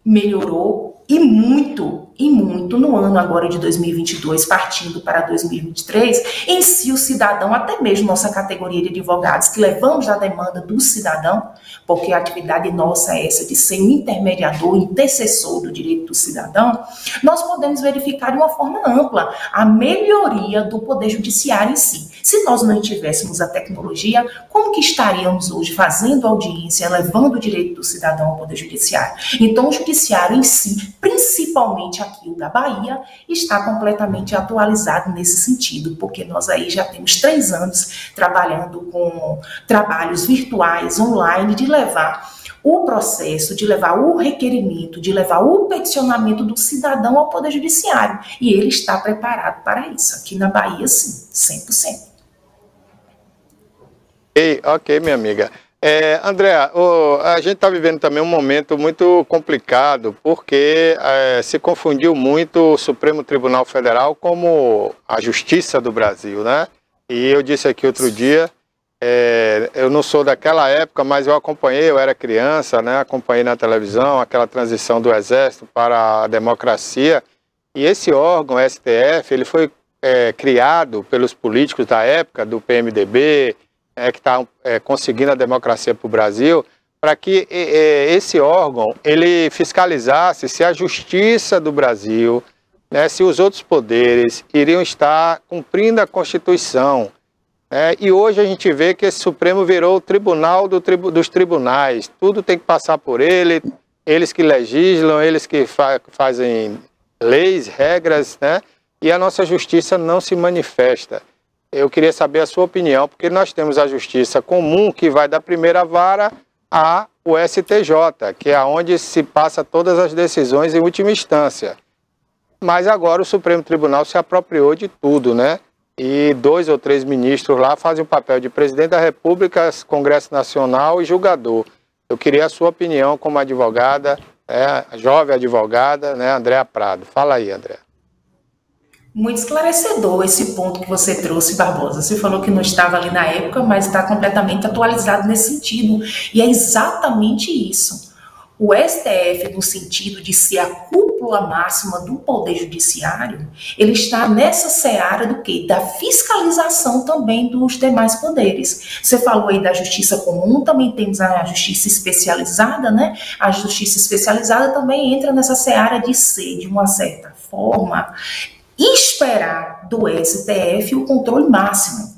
melhorou e muito no ano agora de 2022, partindo para 2023, em si o cidadão, até mesmo nossa categoria de advogados, que levamos a demanda do cidadão, porque a atividade nossa é essa de ser um intermediador, intercessor do direito do cidadão, nós podemos verificar de uma forma ampla a melhoria do Poder Judiciário em si. Se nós não tivéssemos a tecnologia, como que estaríamos hoje fazendo audiência, levando o direito do cidadão ao Poder Judiciário? Então o Judiciário em si, principalmente aqui o da Bahia, está completamente atualizado nesse sentido, porque nós aí já temos 3 anos trabalhando com trabalhos virtuais, online, de levar o processo, de levar o requerimento, de levar o peticionamento do cidadão ao Poder Judiciário. E ele está preparado para isso. Aqui na Bahia, sim, 100%. Ok, minha amiga. Andréa, a gente está vivendo também um momento muito complicado, porque se confundiu muito o Supremo Tribunal Federal como a Justiça do Brasil, né? E eu disse aqui outro dia, eu não sou daquela época, mas eu acompanhei, eu era criança, né? Acompanhei na televisão aquela transição do Exército para a democracia, e esse órgão, o STF, ele foi criado pelos políticos da época, do PMDB, que está conseguindo a democracia para o Brasil, para que esse órgão ele fiscalizasse se a justiça do Brasil, né, se os outros poderes iriam estar cumprindo a Constituição. E hoje a gente vê que esse Supremo virou o tribunal dos tribunais, tudo tem que passar por ele, eles que legislam, eles que fazem leis, regras, né, e a nossa justiça não se manifesta. Eu queria saber a sua opinião, porque nós temos a justiça comum, que vai da primeira vara ao STJ, que é onde se passa todas as decisões em última instância. Mas agora o Supremo Tribunal se apropriou de tudo, né? E 2 ou 3 ministros lá fazem o papel de presidente da República, Congresso Nacional e julgador. Eu queria a sua opinião como advogada, jovem advogada, né, Andréa Prado. Fala aí, Andréa. Muito esclarecedor esse ponto que você trouxe, Barbosa. Você falou que não estava ali na época, mas está completamente atualizado nesse sentido. E é exatamente isso. O STF, no sentido de ser a cúpula máxima do Poder Judiciário, ele está nessa seara do quê? Da fiscalização também dos demais poderes. Você falou aí da justiça comum, também temos a justiça especializada, né? A justiça especializada também entra nessa seara de ser, de uma certa forma, esperar do STF o controle máximo,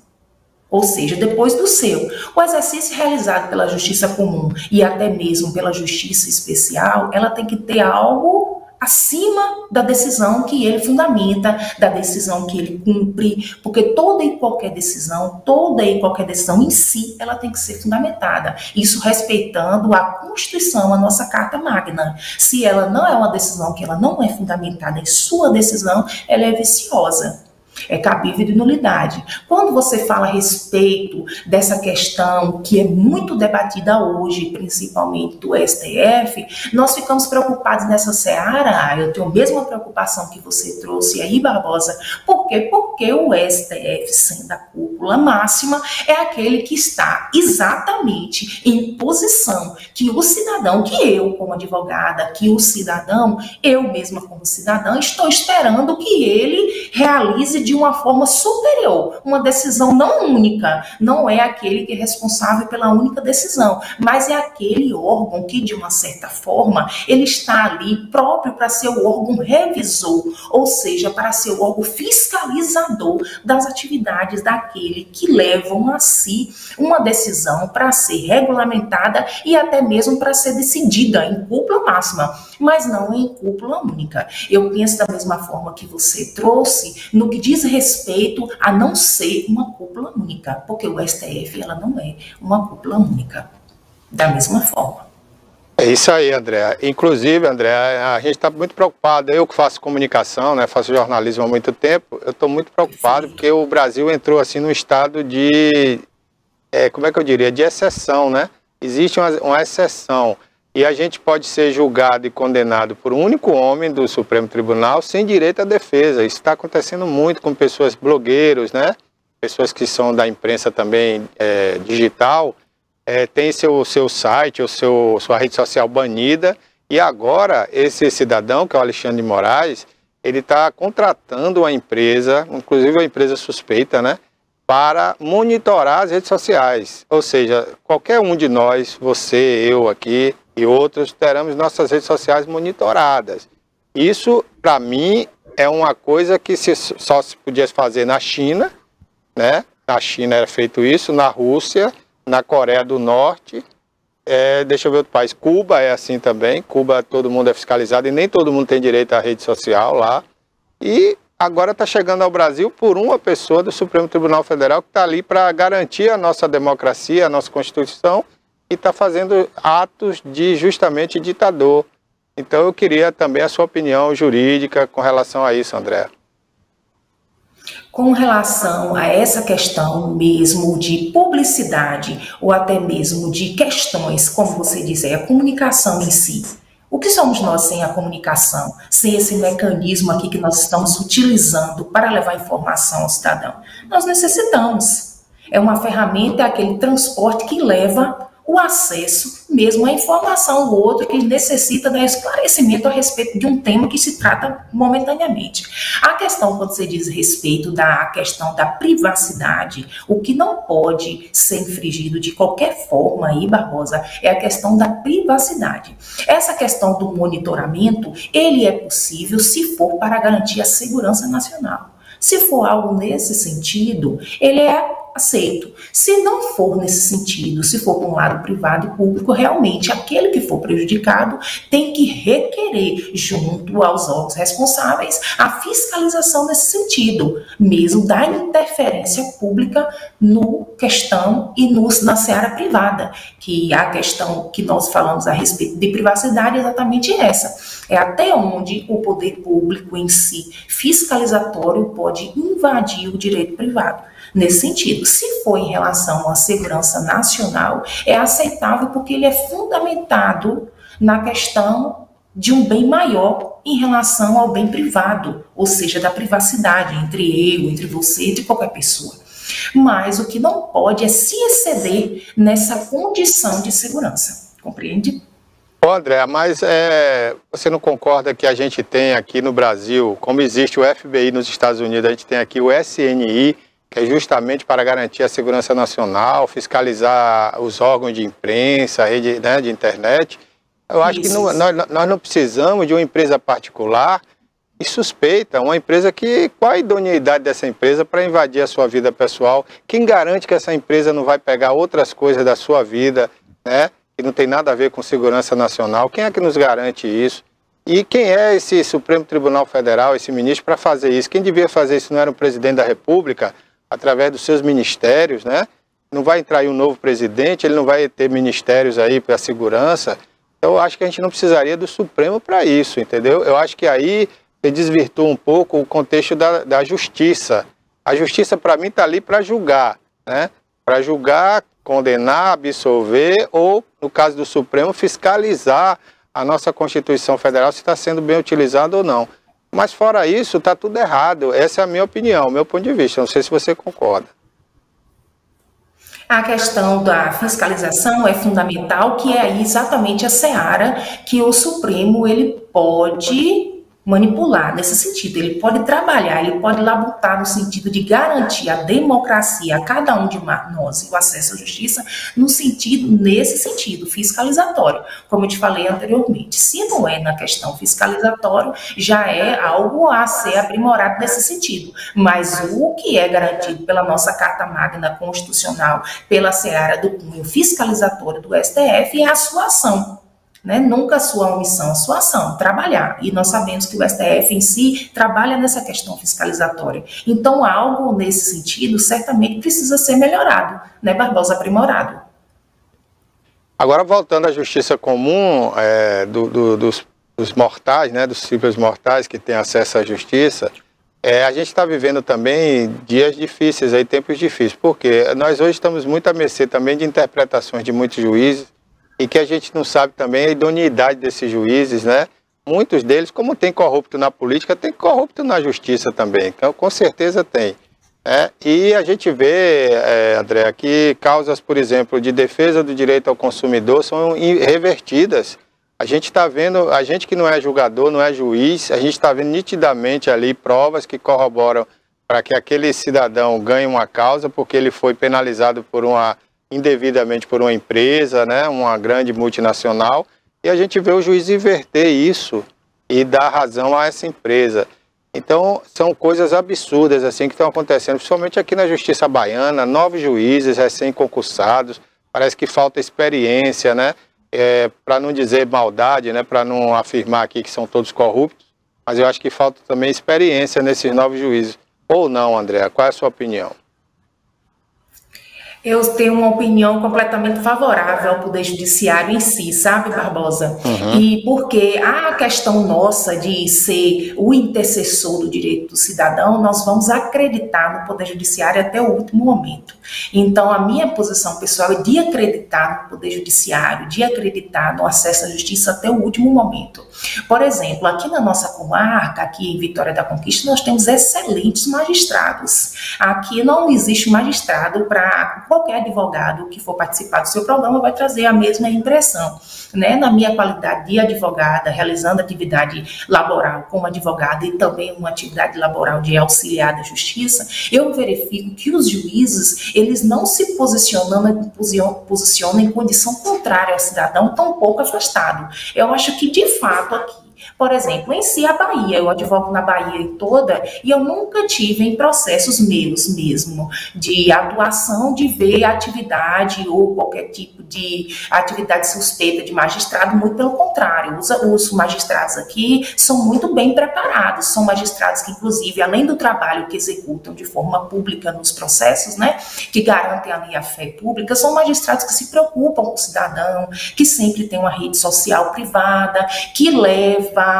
ou seja, depois do seu. O exercício realizado pela justiça comum e até mesmo pela justiça especial, ela tem que ter algo acima da decisão que ele fundamenta, da decisão que ele cumpre, porque toda e qualquer decisão em si, ela tem que ser fundamentada. Isso respeitando a Constituição, a nossa Carta Magna. Se ela não é uma decisão que ela não é fundamentada em sua decisão, ela é viciosa. É cabível de nulidade. Quando você fala a respeito dessa questão que é muito debatida hoje, principalmente do STF, nós ficamos preocupados nessa seara. Eu tenho a mesma preocupação que você trouxe aí, Barbosa. Por quê? Porque o STF, sendo a cúpula máxima, é aquele que está exatamente em posição que o cidadão, que eu como advogada, que o cidadão, eu mesma como cidadã, estou esperando que ele realize de uma forma superior, uma decisão não única, não é aquele que é responsável pela única decisão, mas é aquele órgão que, de uma certa forma, ele está ali próprio para ser o órgão revisor, ou seja, para ser o órgão fiscalizador das atividades daquele que levam a si uma decisão para ser regulamentada e até mesmo para ser decidida em cúpula máxima, mas não em cúpula única. Eu penso da mesma forma que você trouxe no que diz respeito a não ser uma cúpula única, porque o STF ela não é uma cúpula única, da mesma forma. É isso aí, André. Inclusive, André, a gente está muito preocupado. Eu que faço comunicação, né, faço jornalismo há muito tempo, eu estou muito preocupado porque o Brasil entrou assim num estado de, como é que eu diria, de exceção, né? Existe uma exceção. E a gente pode ser julgado e condenado por um único homem do Supremo Tribunal sem direito à defesa. Isso está acontecendo muito com pessoas blogueiros, né? Pessoas que são da imprensa também digital, tem seu site ou sua rede social banida. E agora esse cidadão, que é o Alexandre de Moraes, ele está contratando uma empresa, inclusive uma empresa suspeita, né? Para monitorar as redes sociais. Ou seja, qualquer um de nós, você, eu aqui e outros, teremos nossas redes sociais monitoradas. Isso, para mim, é uma coisa que só se podia fazer na China, né? Na China era feito isso, na Rússia, na Coreia do Norte, deixa eu ver outro país, Cuba é assim também, Cuba todo mundo é fiscalizado e nem todo mundo tem direito à rede social lá. E agora está chegando ao Brasil por uma pessoa do Supremo Tribunal Federal que está ali para garantir a nossa democracia, a nossa Constituição, e está fazendo atos de justamente ditador. Então eu queria também a sua opinião jurídica com relação a isso, André. Com relação a essa questão mesmo de publicidade ou até mesmo de questões, como você diz, a comunicação em si. O que somos nós sem a comunicação, sem esse mecanismo aqui que nós estamos utilizando para levar informação ao cidadão? Nós necessitamos. É uma ferramenta, é aquele transporte que leva o acesso mesmo à informação do outro que necessita dar esclarecimento a respeito de um tema que se trata momentaneamente. A questão, quando você diz respeito da questão da privacidade, o que não pode ser infringido de qualquer forma aí, Barbosa, é a questão da privacidade. Essa questão do monitoramento, ele é possível se for para garantir a segurança nacional. Se for algo nesse sentido, ele é aceito. Se não for nesse sentido, se for para um lado privado e público, realmente aquele que for prejudicado tem que requerer, junto aos órgãos responsáveis, a fiscalização nesse sentido, mesmo da interferência pública no questão e na seara privada, que a questão que nós falamos a respeito de privacidade é exatamente essa. É até onde o poder público em si, fiscalizatório, pode invadir o direito privado. Nesse sentido, se for em relação à segurança nacional, é aceitável porque ele é fundamentado na questão de um bem maior em relação ao bem privado, ou seja, da privacidade entre eu, entre você, entre qualquer pessoa. Mas o que não pode é se exceder nessa condição de segurança, compreende? Ô André, mas você não concorda que a gente tem aqui no Brasil, como existe o FBI nos Estados Unidos, a gente tem aqui o SNI, que é justamente para garantir a segurança nacional, fiscalizar os órgãos de imprensa, rede, né, de internet. Eu acho que nós não precisamos de uma empresa particular e suspeita, uma empresa que... Qual a idoneidade dessa empresa para invadir a sua vida pessoal? Quem garante que essa empresa não vai pegar outras coisas da sua vida, né, que não tem nada a ver com segurança nacional? Quem é que nos garante isso? E quem é esse Supremo Tribunal Federal, esse ministro, para fazer isso? Quem devia fazer isso não era o presidente da República, através dos seus ministérios, né? Não vai entrar aí um novo presidente, ele não vai ter ministérios aí para a segurança. Então, eu acho que a gente não precisaria do Supremo para isso, entendeu? Eu acho que aí você desvirtua um pouco o contexto da justiça. A justiça, para mim, está ali para julgar, né? Para julgar, condenar, absolver ou, no caso do Supremo, fiscalizar a nossa Constituição Federal se está sendo bem utilizada ou não. Mas fora isso, está tudo errado. Essa é a minha opinião, o meu ponto de vista. Não sei se você concorda. A questão da fiscalização é fundamental, que é aí exatamente a seara que o Supremo ele pode manipular nesse sentido. Ele pode trabalhar, ele pode labutar no sentido de garantir a democracia a cada um de nós e o acesso à justiça nesse sentido, fiscalizatório, como eu te falei anteriormente. Se não é na questão fiscalizatória, já é algo a ser aprimorado nesse sentido. Mas o que é garantido pela nossa Carta Magna Constitucional, pela seara do cunho fiscalizatório do STF, é a sua ação. Né? Nunca a sua omissão, a sua ação, trabalhar. E nós sabemos que o STF em si trabalha nessa questão fiscalizatória. Então, algo nesse sentido certamente precisa ser melhorado, né, Barbosa? Aprimorado. Agora, voltando à justiça comum dos mortais, né, dos simples mortais que têm acesso à justiça, a gente está vivendo também dias difíceis, aí, tempos difíceis. Porque nós hoje estamos muito à mercê também de interpretações de muitos juízes, e que a gente não sabe também a idoneidade desses juízes, né? Muitos deles, como tem corrupto na política, tem corrupto na justiça também, então com certeza tem. E a gente vê, André, que causas, por exemplo, de defesa do direito ao consumidor são revertidas. A gente está vendo, a gente que não é julgador, não é juiz, a gente está vendo nitidamente ali provas que corroboram para que aquele cidadão ganhe uma causa porque ele foi penalizado indevidamente por uma empresa, né, uma grande multinacional, e a gente vê o juiz inverter isso e dar razão a essa empresa. Então, são coisas absurdas assim que estão acontecendo, principalmente aqui na Justiça Baiana, novos juízes recém-concursados, parece que falta experiência, né, para não dizer maldade, né, para não afirmar aqui que são todos corruptos, mas eu acho que falta também experiência nesses novos juízes. Ou não, André? Qual é a sua opinião? Eu tenho uma opinião completamente favorável ao Poder Judiciário em si, sabe, Barbosa? E porque a questão nossa de ser o intercessor do direito do cidadão, nós vamos acreditar no Poder Judiciário até o último momento. Então, a minha posição pessoal é de acreditar no Poder Judiciário, de acreditar no acesso à justiça até o último momento. Por exemplo, aqui na nossa comarca, aqui em Vitória da Conquista, nós temos excelentes magistrados. Aqui não existe magistrado para qualquer advogado que for participar do seu programa vai trazer a mesma impressão. Né? Na minha qualidade de advogada, realizando atividade laboral como advogada e também uma atividade laboral de auxiliar da justiça, eu verifico que os juízes, eles não se posicionam em condição contrária ao cidadão, tão pouco afastado. Eu acho que, de fato, aqui, por exemplo, em si a Bahia, eu advogo na Bahia toda e eu nunca tive em processos meus mesmo de atuação de ver atividade ou qualquer tipo de atividade suspeita de magistrado, muito pelo contrário, os magistrados aqui são muito bem preparados, são magistrados que inclusive, além do trabalho que executam de forma pública nos processos, né, que garantem ali a fé pública, são magistrados que se preocupam com o cidadão, que sempre tem uma rede social privada, que leva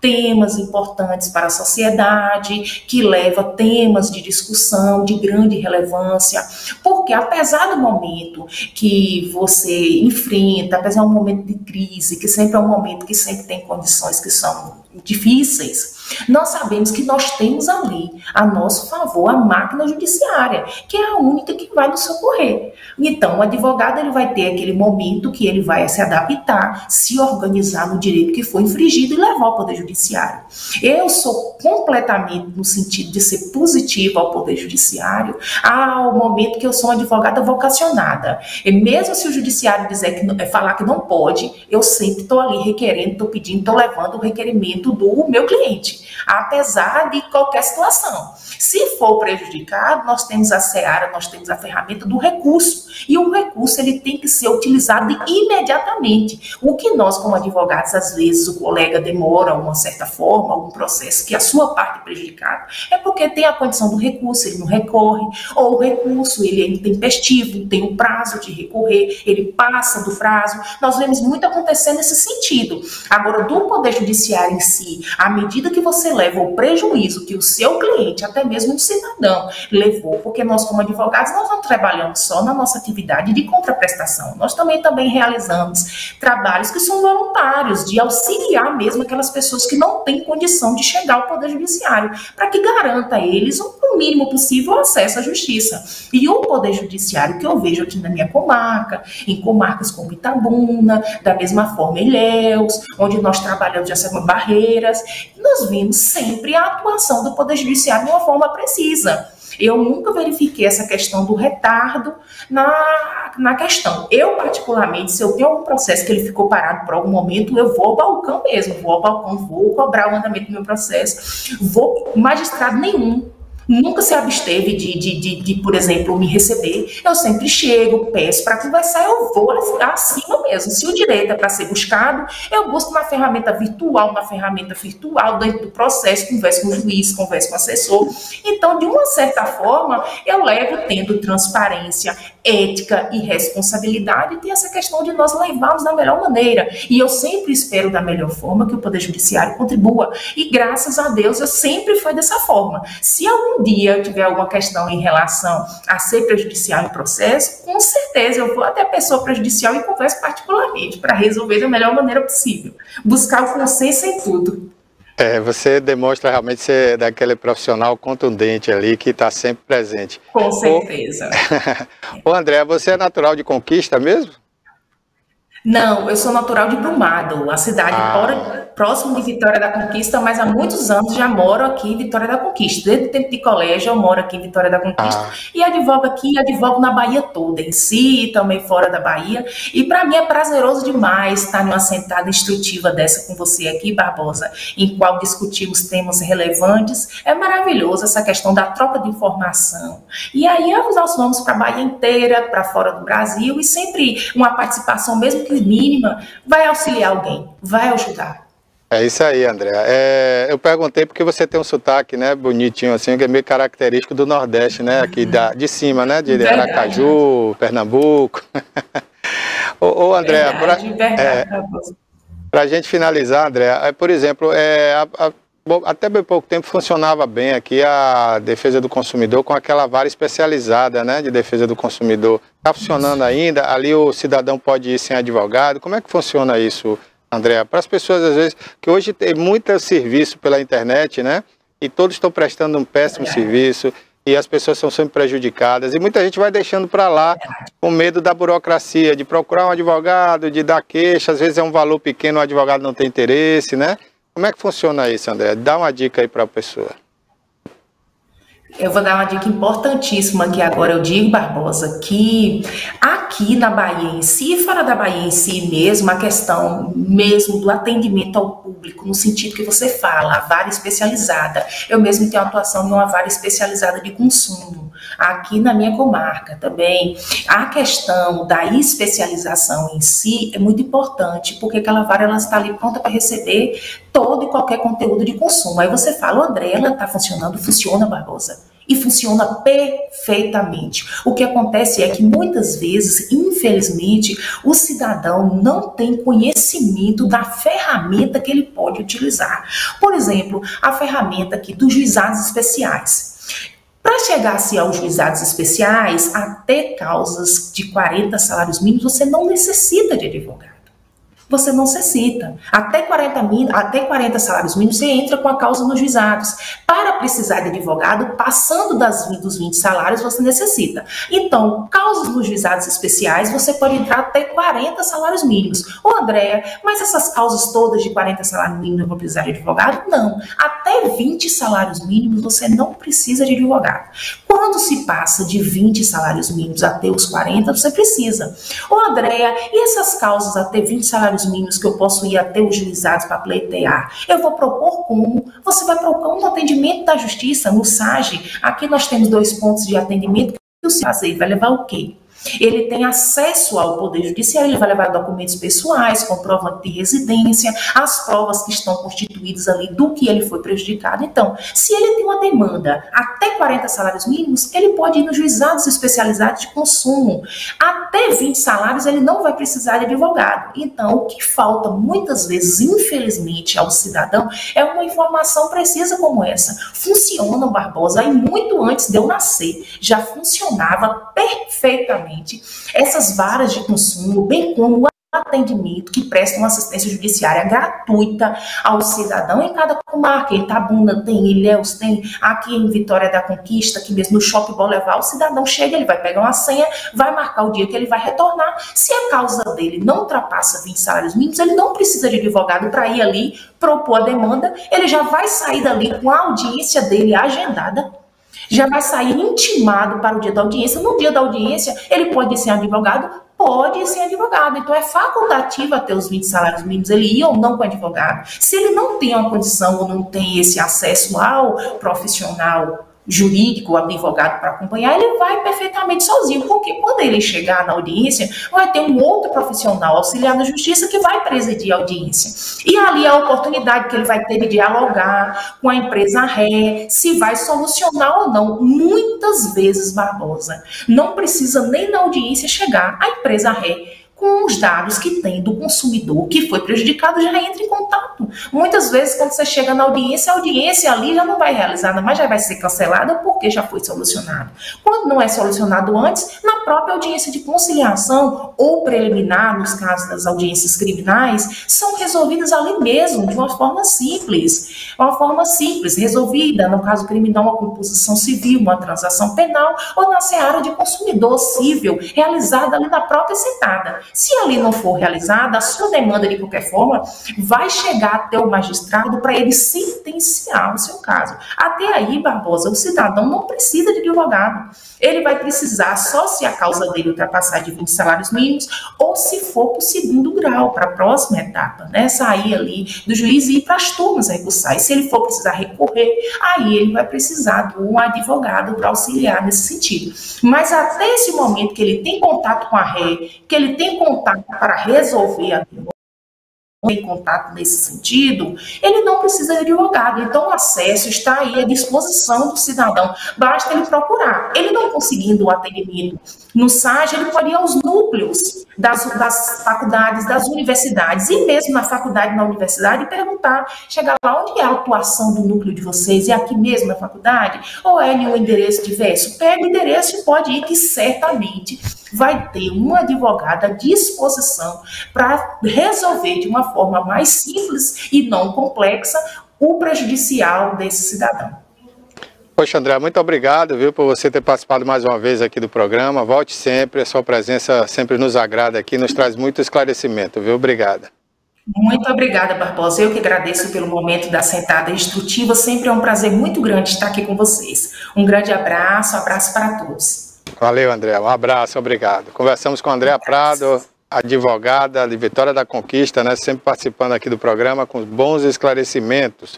temas importantes para a sociedade, que leva temas de discussão de grande relevância, porque apesar do momento que você enfrenta, apesar do momento de crise, que sempre é um momento que sempre tem condições que são difíceis, nós sabemos que nós temos ali a nosso favor a máquina judiciária, que é a única que vai nos socorrer. Então, o advogado ele vai ter aquele momento que ele vai se adaptar, se organizar no direito que foi infringido e levar ao Poder Judiciário. Eu sou completamente no sentido de ser positiva ao Poder Judiciário ao momento que eu sou uma advogada vocacionada. E mesmo se o Judiciário falar que não pode, eu sempre estou ali requerendo, estou pedindo, estou levando o requerimento do meu cliente, apesar de qualquer situação. Se for prejudicado, nós temos a seara, nós temos a ferramenta do recurso, e o recurso ele tem que ser utilizado imediatamente. O que nós, como advogados, às vezes o colega demora uma certa forma, algum processo que a sua parte é prejudicada, é porque tem a condição do recurso, ele não recorre, ou o recurso ele é intempestivo, tem um prazo de recorrer, ele passa do prazo. Nós vemos muito acontecer nesse sentido. Agora, do Poder Judiciário em si, à medida que você leva o prejuízo que o seu cliente, até mesmo um cidadão, levou, porque nós, como advogados, nós não trabalhamos só na nossa atividade de contraprestação, nós também realizamos trabalhos que são voluntários, de auxiliar mesmo aquelas pessoas que não têm condição de chegar ao Poder Judiciário, para que garanta a eles o mínimo possível o acesso à justiça. E o Poder Judiciário que eu vejo aqui na minha comarca, em comarcas como Itabuna, da mesma forma Ilhéus, onde nós trabalhamos já com barreiras, nós vimos sempre a atuação do Poder Judiciário de uma forma precisa. Eu nunca verifiquei essa questão do retardo na questão. Eu, particularmente, se eu tenho algum processo que ele ficou parado por algum momento, eu vou ao balcão mesmo, vou cobrar o andamento do meu processo, magistrado nenhum nunca se absteve de, por exemplo, me receber. Eu sempre chego, peço para conversar, eu vou acima mesmo. Se o direito é para ser buscado, eu busco na ferramenta virtual, dentro do processo, converso com o juiz, converso com o assessor. Então, de uma certa forma, eu levo tendo transparência, ética e responsabilidade, e tem essa questão de nós levarmos da melhor maneira. E eu sempre espero da melhor forma que o Poder Judiciário contribua. E graças a Deus, eu sempre fui dessa forma. Se algum dia eu tiver alguma questão em relação a ser prejudicial em processo, com certeza eu vou até a pessoa prejudicial e converso particularmente para resolver da melhor maneira possível. Buscar o consenso em tudo. Você demonstra realmente ser daquele profissional contundente ali que está sempre presente. Com certeza. Ô André, você é natural de Conquista mesmo? Não, eu sou natural de Brumado, a cidade próximo de Vitória da Conquista, mas há muitos anos já moro aqui em Vitória da Conquista. Desde o tempo de colégio eu moro aqui em Vitória da Conquista e advogo aqui, advogo na Bahia toda, em si, também fora da Bahia. E para mim é prazeroso demais estar numa sentada instrutiva dessa com você aqui, Barbosa, em qual discutimos temas relevantes. É maravilhoso essa questão da troca de informação. E aí nós vamos para a Bahia inteira, para fora do Brasil, e sempre uma participação, mesmo que mínima, vai auxiliar alguém, vai ajudar. É isso aí, André. Eu perguntei porque você tem um sotaque, né, bonitinho assim, que é meio característico do Nordeste, né, aqui de cima, né, de Aracaju, Pernambuco. Ô André, para a gente finalizar, André, por exemplo, até bem pouco tempo funcionava bem aqui a defesa do consumidor com aquela vara especializada, né, de defesa do consumidor. Está funcionando ainda? Ali o cidadão pode ir sem advogado? Como é que funciona isso, André? Para as pessoas, às vezes, que hoje tem muito serviço pela internet, né, e todos estão prestando um péssimo serviço, e as pessoas são sempre prejudicadas, e muita gente vai deixando para lá com medo da burocracia, de procurar um advogado, de dar queixa, às vezes é um valor pequeno, o advogado não tem interesse, né? Como é que funciona isso, André? Dá uma dica aí para a pessoa. Eu vou dar uma dica importantíssima que agora eu digo, Barbosa, que aqui na Bahia em si, fora da Bahia em si mesmo, a questão mesmo do atendimento ao público, no sentido que você fala, a vara especializada. Eu mesmo tenho atuação em uma vara especializada de consumo, aqui na minha comarca também. A questão da especialização em si é muito importante, porque aquela vara ela está ali pronta para receber todo e qualquer conteúdo de consumo. Aí você fala, André, ela está funcionando? Funciona, Barbosa. E funciona perfeitamente. O que acontece é que muitas vezes, infelizmente, o cidadão não tem conhecimento da ferramenta que ele pode utilizar. Por exemplo, a ferramenta aqui dos juizados especiais. Para chegar-se aos juizados especiais, até causas de 40 salários mínimos, você não necessita de advogado. Você não necessita. Até 40 salários mínimos, você entra com a causa nos juizados. Para precisar de advogado, passando dos 20 salários, você necessita. Então, causas nos juizados especiais, você pode entrar até 40 salários mínimos. Ô, Andréa, mas essas causas todas de 40 salários mínimos, eu vou precisar de advogado? Não. Até 20 salários mínimos, você não precisa de advogado. Quando se passa de 20 salários mínimos até os 40, você precisa. Ô, Andréa, e essas causas até 20 salários mínimos que eu posso ir até os juizados para pleitear? Eu vou propor como? Você vai propor um atendimento da justiça no SAGE. Aqui nós temos 2 pontos de atendimento que você vai levar o quê? Ele tem acesso ao Poder Judiciário, ele vai levar documentos pessoais, comprovante de residência, as provas que estão constituídas ali do que ele foi prejudicado. Então, se ele tem uma demanda até 40 salários mínimos, ele pode ir nos juizados especializados de consumo. Até 20 salários, ele não vai precisar de advogado. Então, o que falta muitas vezes, infelizmente, ao cidadão é uma informação precisa como essa. Funciona, Barbosa, e muito antes de eu nascer, já funcionava perfeitamente essas varas de consumo, bem como o atendimento que prestam assistência judiciária gratuita ao cidadão em cada comarca. Em Itabuna tem, Ilhéus tem, aqui em Vitória da Conquista, aqui mesmo no Shopping Bolevar, o cidadão chega, ele vai pegar uma senha, vai marcar o dia que ele vai retornar. Se a causa dele não ultrapassa 20 salários mínimos, ele não precisa de advogado para ir ali propor a demanda, ele já vai sair dali com a audiência dele agendada, já vai sair intimado para o dia da audiência. No dia da audiência, ele pode ser advogado? Pode ser advogado. Então, é facultativo até os 20 salários mínimos ele ir ou não com advogado. Se ele não tem uma condição ou não tem esse acesso ao profissional jurídico, advogado para acompanhar, ele vai perfeitamente sozinho, porque quando ele chegar na audiência, vai ter um outro profissional auxiliar da justiça que vai presidir a audiência. E ali a oportunidade que ele vai ter de dialogar com a empresa ré, se vai solucionar ou não. Muitas vezes, Barbosa, não precisa nem na audiência chegar. A empresa ré, com os dados que tem do consumidor que foi prejudicado, já entra em contato. Muitas vezes, quando você chega na audiência, a audiência ali já não vai realizada, mas já vai ser cancelada porque já foi solucionado. Quando não é solucionado antes, na própria audiência de conciliação ou preliminar, nos casos das audiências criminais, são resolvidas ali mesmo, de uma forma simples. Uma forma simples, resolvida, no caso criminal, uma composição civil, uma transação penal, ou na seara de consumidor civil, realizada ali na própria sentada. Se ali não for realizada, a sua demanda, de qualquer forma, vai chegar até o magistrado para ele sentenciar o seu caso. Até aí, Barbosa, o cidadão não precisa de advogado. Ele vai precisar só se a causa dele ultrapassar de 20 salários mínimos ou se for para o segundo grau, para a próxima etapa, né? Sair ali do juiz e ir para as turmas recursais. Se ele for precisar recorrer, aí ele vai precisar de um advogado para auxiliar nesse sentido. Mas até esse momento que ele tem contato com a ré, que ele tem contato para resolver a demanda, em contato nesse sentido, ele não precisa de advogado. Então, o acesso está aí à disposição do cidadão. Basta ele procurar. Ele não conseguindo o atendimento no SAGE, ele pode ir aos núcleos das faculdades, das universidades, e mesmo na faculdade, na universidade, perguntar, chegar lá, onde é a atuação do núcleo de vocês? É aqui mesmo na faculdade? Ou é em um endereço diverso? Pega o endereço e pode ir, que certamente vai ter um advogado à disposição para resolver de uma forma mais simples e não complexa o prejudicial desse cidadão. Poxa, André, muito obrigado, viu, por você ter participado mais uma vez aqui do programa. Volte sempre, a sua presença sempre nos agrada aqui, nos traz muito esclarecimento, viu? Obrigada. Muito obrigada, Barbosa. Eu que agradeço pelo momento da sentada instrutiva. Sempre é um prazer muito grande estar aqui com vocês. Um grande abraço para todos. Valeu, André. Um abraço, obrigado. Conversamos com a Andréa Prado, advogada de Vitória da Conquista, né? Sempre participando aqui do programa com bons esclarecimentos.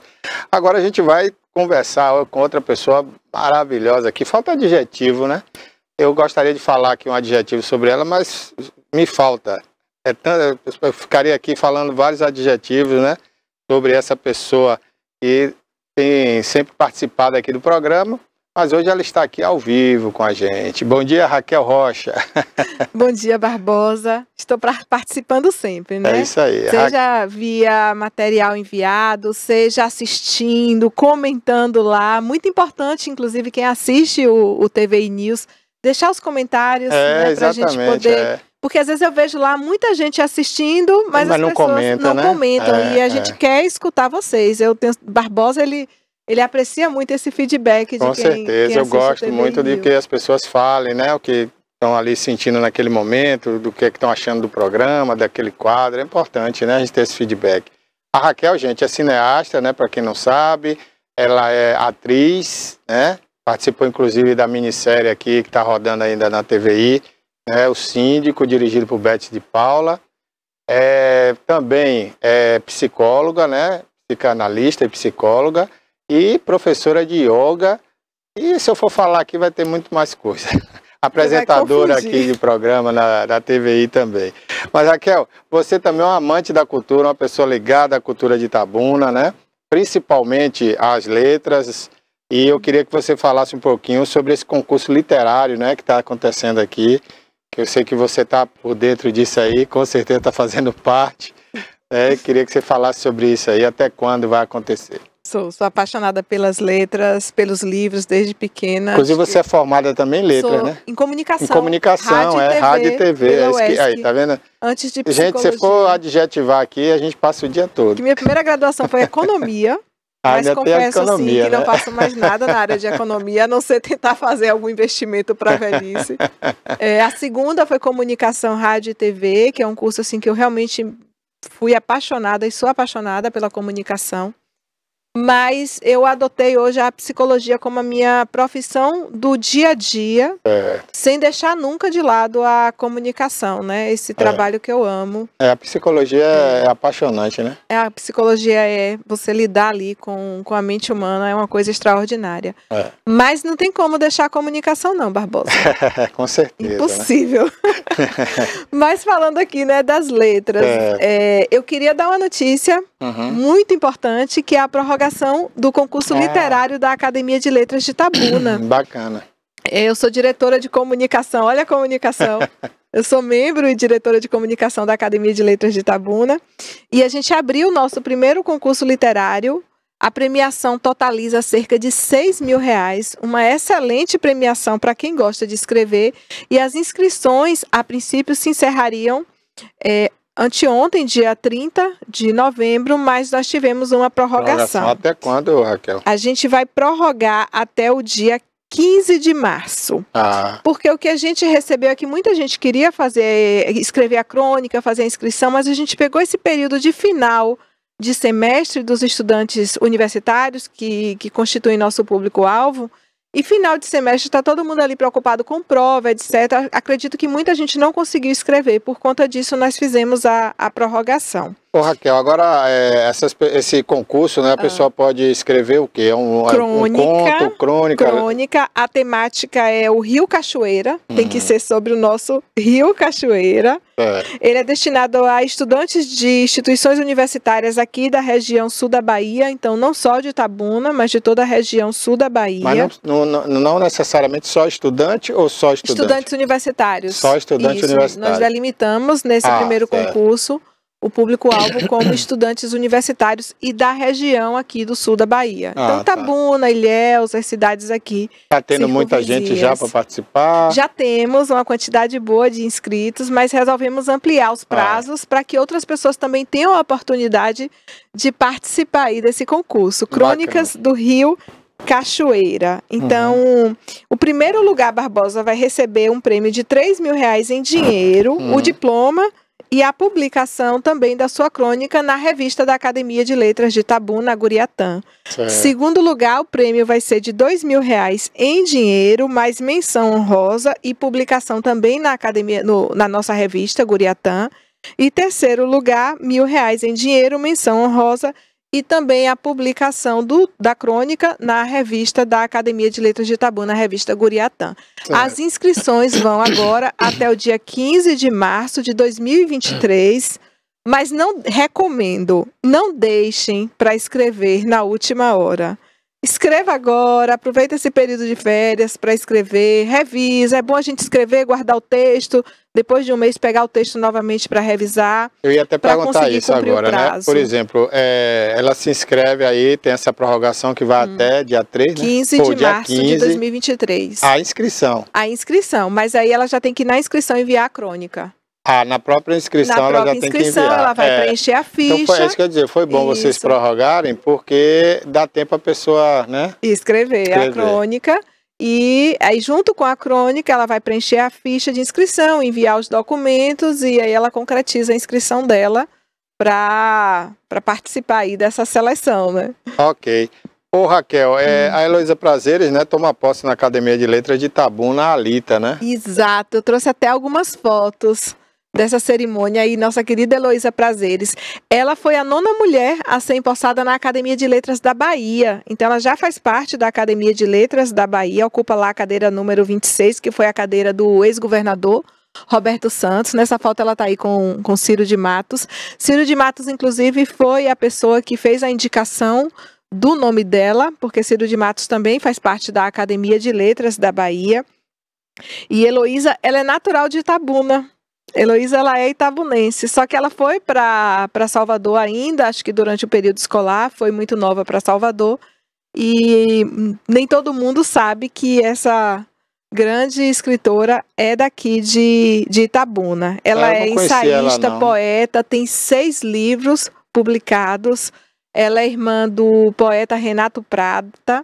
Agora a gente vai conversar com outra pessoa maravilhosa aqui. Falta adjetivo, né? Eu gostaria de falar aqui um adjetivo sobre ela, mas me falta. Eu ficaria aqui falando vários adjetivos, né? Sobre essa pessoa que tem sempre participado aqui do programa. Mas hoje ela está aqui ao vivo com a gente. Bom dia, Raquel Rocha. Bom dia, Barbosa. Estou participando sempre, né? É isso aí. Seja via material enviado, seja assistindo, comentando lá. Muito importante, inclusive, quem assiste o TVI News, deixar os comentários, né, para a gente poder... Porque às vezes eu vejo lá muita gente assistindo, mas as não pessoas comenta, não comentam. E a gente quer escutar vocês. Barbosa, ele aprecia muito esse feedback de com certeza, eu gosto muito de que as pessoas falem, né, o que estão ali sentindo naquele momento, do que estão achando do programa, daquele quadro. É importante, né, a gente ter esse feedback. A Raquel, gente, é cineasta, né, para quem não sabe, ela é atriz, né, participou inclusive da minissérie aqui que está rodando ainda na TVI, né, O Síndico, dirigido por Beth de Paula. Também é psicóloga, né, psicanalista e psicóloga, e professora de yoga, e se eu for falar aqui vai ter muito mais coisa. apresentadora aqui de programa na TVI também. Mas, Raquel, você também é um amante da cultura, uma pessoa ligada à cultura de Itabuna, né? Principalmente às letras. E eu queria que você falasse um pouquinho sobre esse concurso literário, né, que está acontecendo aqui. Que eu sei que você está por dentro disso aí, com certeza está fazendo parte. Queria que você falasse sobre isso aí, até quando vai acontecer. Sou apaixonada pelas letras, pelos livros, desde pequena. Inclusive você é formada também em letras, né? Em comunicação. Em comunicação, rádio e TV. Aí, tá vendo? Antes de psicologia. Gente, se for adjetivar aqui, a gente passa o dia todo. Que minha primeira graduação foi economia. Mas confesso economia, assim, que não faço mais nada na área de economia, a não ser tentar fazer algum investimento para a velhice. A segunda foi comunicação, rádio e TV, que é um curso assim que eu realmente fui apaixonada e sou apaixonada pela comunicação. Mas eu adotei hoje a psicologia como a minha profissão do dia a dia, sem deixar nunca de lado a comunicação, né? Esse trabalho que eu amo. A psicologia é apaixonante, né? A psicologia você lidar ali com a mente humana é uma coisa extraordinária. Mas não tem como deixar a comunicação não, Barbosa. Com certeza. Impossível. Né? Mas falando aqui, né, das letras, eu queria dar uma notícia muito importante, que é a prorrogação do concurso literário da Academia de Letras de Itabuna. Bacana. Eu sou diretora de comunicação, olha a comunicação. Eu sou membro e diretora de comunicação da Academia de Letras de Itabuna. E a gente abriu o nosso primeiro concurso literário. A premiação totaliza cerca de R$6.000, uma excelente premiação para quem gosta de escrever. E as inscrições, a princípio, se encerrariam anteontem, dia 30 de novembro, mas nós tivemos uma prorrogação. Até quando, Raquel? A gente vai prorrogar até o dia 15 de março. Porque o que a gente recebeu é que muita gente queria escrever a crônica, fazer a inscrição, mas a gente pegou esse período de final de semestre dos estudantes universitários, que constituem nosso público-alvo, e final de semestre está todo mundo ali preocupado com prova, etc. Acredito que muita gente não conseguiu escrever, por conta disso nós fizemos a prorrogação. Raquel, agora esse concurso, né, a pessoa pode escrever o quê? Crônica, um conto, crônica? Crônica, a temática é o Rio Cachoeira, tem que ser sobre o nosso Rio Cachoeira. Ele é destinado a estudantes de instituições universitárias aqui da região sul da Bahia, então não só de Itabuna, mas de toda a região sul da Bahia. Mas não necessariamente só estudante ou só estudante? Estudantes universitários. Só estudante universitário. Nós delimitamos nesse primeiro concurso o público-alvo como estudantes universitários e da região aqui do sul da Bahia. Então, Itabuna, Ilhéus, as cidades aqui. Está tendo muita gente já para participar? Já temos uma quantidade boa de inscritos, mas resolvemos ampliar os prazos para que outras pessoas também tenham a oportunidade de participar aí desse concurso. Crônicas do Rio Cachoeira. Então, o primeiro lugar, Barbosa, vai receber um prêmio de R$3.000 em dinheiro, o diploma e a publicação também da sua crônica na revista da Academia de Letras de Itabuna, Guriatã. Segundo lugar, o prêmio vai ser de R$2.000 em dinheiro, mais menção honrosa e publicação também na academia, na nossa revista Guriatã. E terceiro lugar, R$1.000 em dinheiro, menção honrosa e também a publicação da crônica na revista da Academia de Letras de Itabuna, na revista Guriatã. As inscrições vão agora até o dia 15 de março de 2023, mas não deixem para escrever na última hora. Escreva agora, aproveita esse período de férias para escrever, revisa. É bom a gente escrever, guardar o texto, depois de um mês pegar o texto novamente para revisar. Eu ia até perguntar isso agora, né? Por exemplo, ela se inscreve aí, tem essa prorrogação que vai até dia 3, né? 15 de março de 2023. A inscrição. A inscrição, mas aí ela já tem que ir na inscrição enviar a crônica. Na própria inscrição ela já tem que enviar. Ela vai preencher a ficha. Então foi isso que eu ia dizer, foi bom vocês prorrogarem, porque dá tempo a pessoa, né? Escrever a crônica. E aí, junto com a crônica, ela vai preencher a ficha de inscrição, enviar os documentos e aí ela concretiza a inscrição dela para participar aí dessa seleção, né? Ok. Raquel, a Heloísa Prazeres, né, toma posse na Academia de Letras de Itabuna, a Alita, né? Exato, eu trouxe até algumas fotos dessa cerimônia aí, nossa querida Heloísa Prazeres. Ela foi a 9ª mulher a ser empossada na Academia de Letras da Bahia. Então, ela já faz parte da Academia de Letras da Bahia, ocupa lá a cadeira número 26, que foi a cadeira do ex-governador Roberto Santos. Nessa foto ela está aí com Ciro de Matos. Ciro de Matos, inclusive, foi a pessoa que fez a indicação do nome dela, porque Ciro de Matos também faz parte da Academia de Letras da Bahia. E Heloísa, ela é natural de Itabuna. Heloísa, ela é itabunense, só que ela foi para Salvador ainda, acho que durante o período escolar, foi muito nova para Salvador, e nem todo mundo sabe que essa grande escritora é daqui de Itabuna. Ela é ensaísta, poeta, tem 6 livros publicados, ela é irmã do poeta Renato Prata,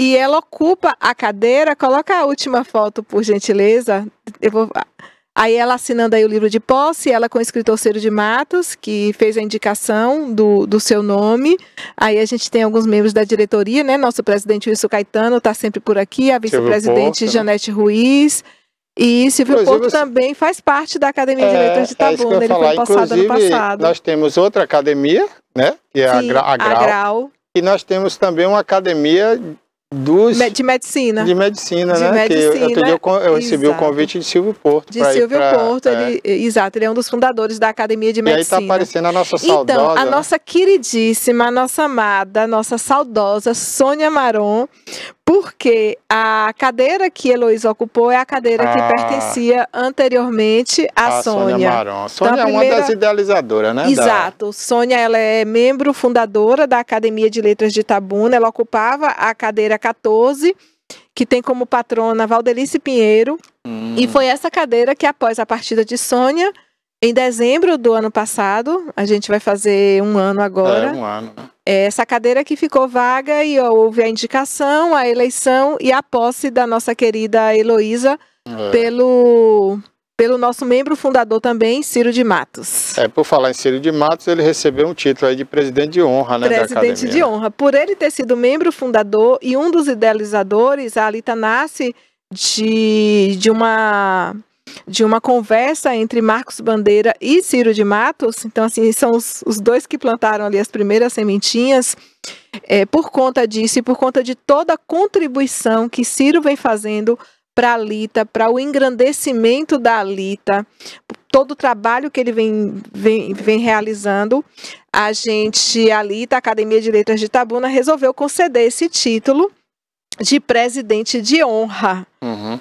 e ela ocupa a cadeira, coloca a última foto, por gentileza, Aí ela assinando aí o livro de posse, ela com o escritor Ciro de Matos, que fez a indicação do seu nome. Aí a gente tem alguns membros da diretoria, né? Nosso presidente Wilson Caetano está sempre por aqui, a vice-presidente Janete Ruiz. E Silvio Porto também faz parte da Academia de Letras de Itabuna. Ele foi empossado ano passado. Nós temos outra academia, né? Que é a Grau. E nós temos também uma academia de medicina. De medicina, né? Que eu recebi o convite de Silvio Porto. De Silvio Porto, exato, ele é um dos fundadores da Academia de Medicina. E aí está aparecendo a nossa saudosa. Então, a nossa queridíssima, a nossa amada, a nossa saudosa Sônia Maron, porque a cadeira que Heloísa ocupou é a cadeira que pertencia anteriormente à Sônia. Maron. Sônia então, é uma das idealizadoras, né? Exato. Sônia, ela é membro fundadora da Academia de Letras de Itabuna, ela ocupava a cadeira 14, que tem como patrona Valdelice Pinheiro, e foi essa cadeira que, após a partida de Sônia, em dezembro do ano passado, a gente vai fazer um ano agora. Um ano, né? Essa cadeira que ficou vaga e houve a indicação, a eleição e a posse da nossa querida Heloísa pelo nosso membro fundador também, Ciro de Matos. Por falar em Ciro de Matos, ele recebeu um título aí de presidente de honra, né? Presidente de honra. Por ele ter sido membro fundador e um dos idealizadores, a Alita nasce de uma conversa entre Marcos Bandeira e Ciro de Matos. Então, assim, são os dois que plantaram ali as primeiras sementinhas. Por conta disso e por conta de toda a contribuição que Ciro vem fazendo para a Alita, para o engrandecimento da Alita, todo o trabalho que ele vem realizando, a Alita, a Academia de Letras de Itabuna, resolveu conceder esse título de presidente de honra,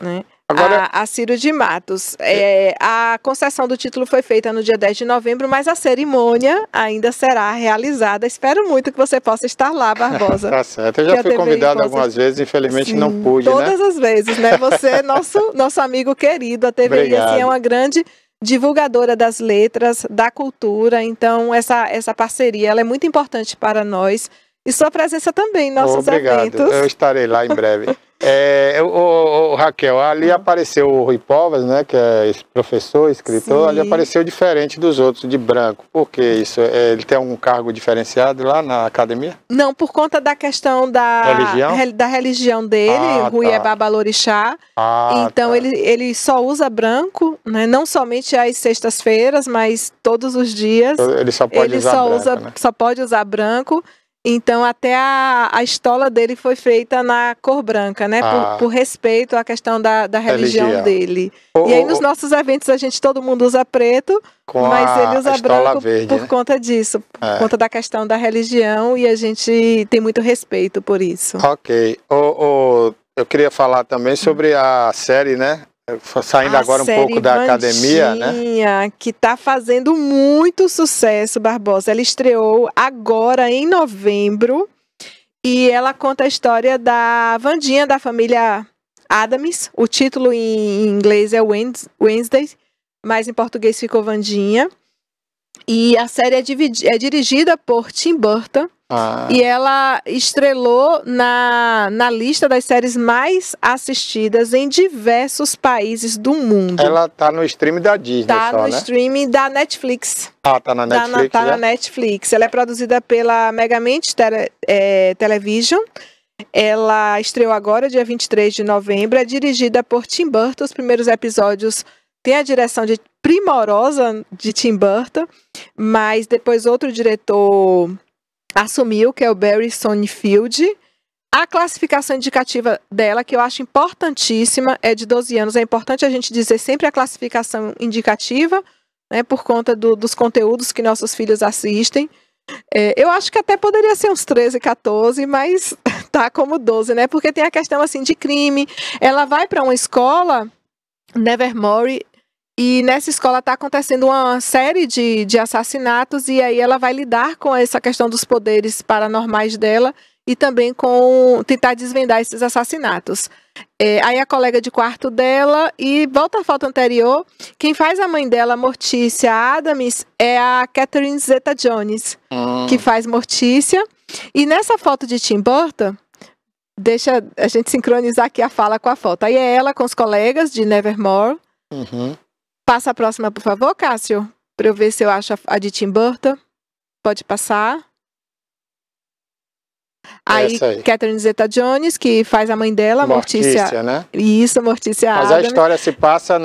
né? Agora, a Ciro de Matos. A concessão do título foi feita no dia 10 de novembro, mas a cerimônia ainda será realizada. Espero muito que você possa estar lá, Barbosa. Tá certo. Eu já fui convidado algumas vezes, infelizmente não pude, todas as vezes, né? Você é nosso amigo querido. A TVI assim, é uma grande divulgadora das letras, da cultura. Então, essa parceria ela é muito importante para nós. E sua presença também em nossos eventos. Eu estarei lá em breve. Raquel, ali apareceu o Rui Povas, né, que é professor, escritor. Ali apareceu diferente dos outros, de branco. Por que isso? Ele tem algum cargo diferenciado lá na academia? Não, por conta da questão da religião dele. Rui é babalorixá. Então ele só usa branco, né, não somente às sextas-feiras, mas todos os dias. Ele só pode usar branco, né? Só pode usar branco. Então, até a estola dele foi feita na cor branca, né? Por respeito à questão da religião dele. E aí, nos nossos eventos, todo mundo usa preto, mas ele usa branco verde, por conta disso. Por conta da questão da religião, e a gente tem muito respeito por isso. Ok. Eu queria falar também sobre a série, né? Saindo agora um pouco da academia, né? Que está fazendo muito sucesso, Barbosa. Ela estreou agora em novembro e ela conta a história da Wandinha, da família Addams. O título em inglês é Wednesday, mas em português ficou Wandinha. E a série é dirigida por Tim Burton. E ela estrelou na lista das séries mais assistidas em diversos países do mundo. Ela tá no stream da Disney, no streaming da Netflix. Tá na Netflix. Tá na Netflix. Ela é produzida pela Megamente Television. Ela estreou agora, dia 23 de novembro. É dirigida por Tim Burton. Os primeiros episódios têm a direção de primorosa de Tim Burton, mas depois outro diretor assumiu, que é o Barry Sonnenfeld. A classificação indicativa dela, que eu acho importantíssima, é de 12 anos. É importante a gente dizer sempre a classificação indicativa, né, por conta dos conteúdos que nossos filhos assistem. Eu acho que até poderia ser uns 13, 14, mas tá como 12, né? Porque tem a questão assim de crime. Ela vai para uma escola, Nevermore, e nessa escola está acontecendo uma série de assassinatos, e aí ela vai lidar com essa questão dos poderes paranormais dela e também com tentar desvendar esses assassinatos. Aí a colega de quarto dela, e volta à foto anterior, quem faz a mãe dela, Mortícia Adams, é a Catherine Zeta-Jones, que faz Mortícia. E nessa foto de Tim Burton, deixa a gente sincronizar aqui a fala com a foto. Aí é ela com os colegas de Nevermore. Passa a próxima, por favor, Cássio, para eu ver se eu acho a de Tim Burton. Pode passar. Aí, Catherine Zeta-Jones, que faz a mãe dela, Mortícia, né? Isso, Mortícia Adams. Mas a história se passa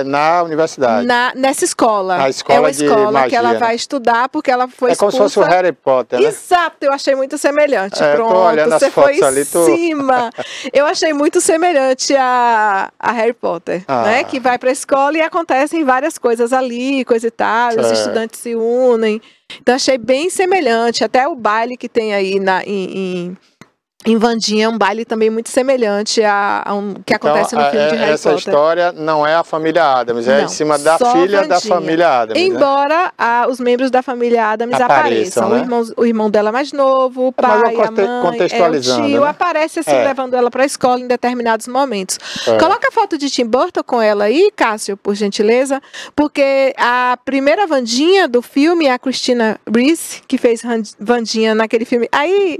na universidade. Nessa escola. A escola é uma escola magia, que ela vai né? estudar, porque ela foi expulsa. É como se fosse o Harry Potter, né? Exato, eu achei muito semelhante. Pronto, tô olhando você as fotos foi ali, em cima. Eu achei muito semelhante a Harry Potter, né? Que vai para a escola e acontecem várias coisas ali, coisa e tal, os estudantes se unem. Então achei bem semelhante, até o baile que tem aí em Wandinha é um baile também muito semelhante a um que acontece no filme de Harry Potter. Essa história não é a família Adams, é em cima da filha da família Adams. Embora os membros da família Adams apareçam, né? O irmão dela mais novo, o pai, a mãe, o tio, aparece assim, levando ela para a escola em determinados momentos. Coloca a foto de Tim Burton com ela aí, Cássio, por gentileza, porque a primeira Wandinha do filme é a Christina Ricci, que fez Wandinha naquele filme. Aí,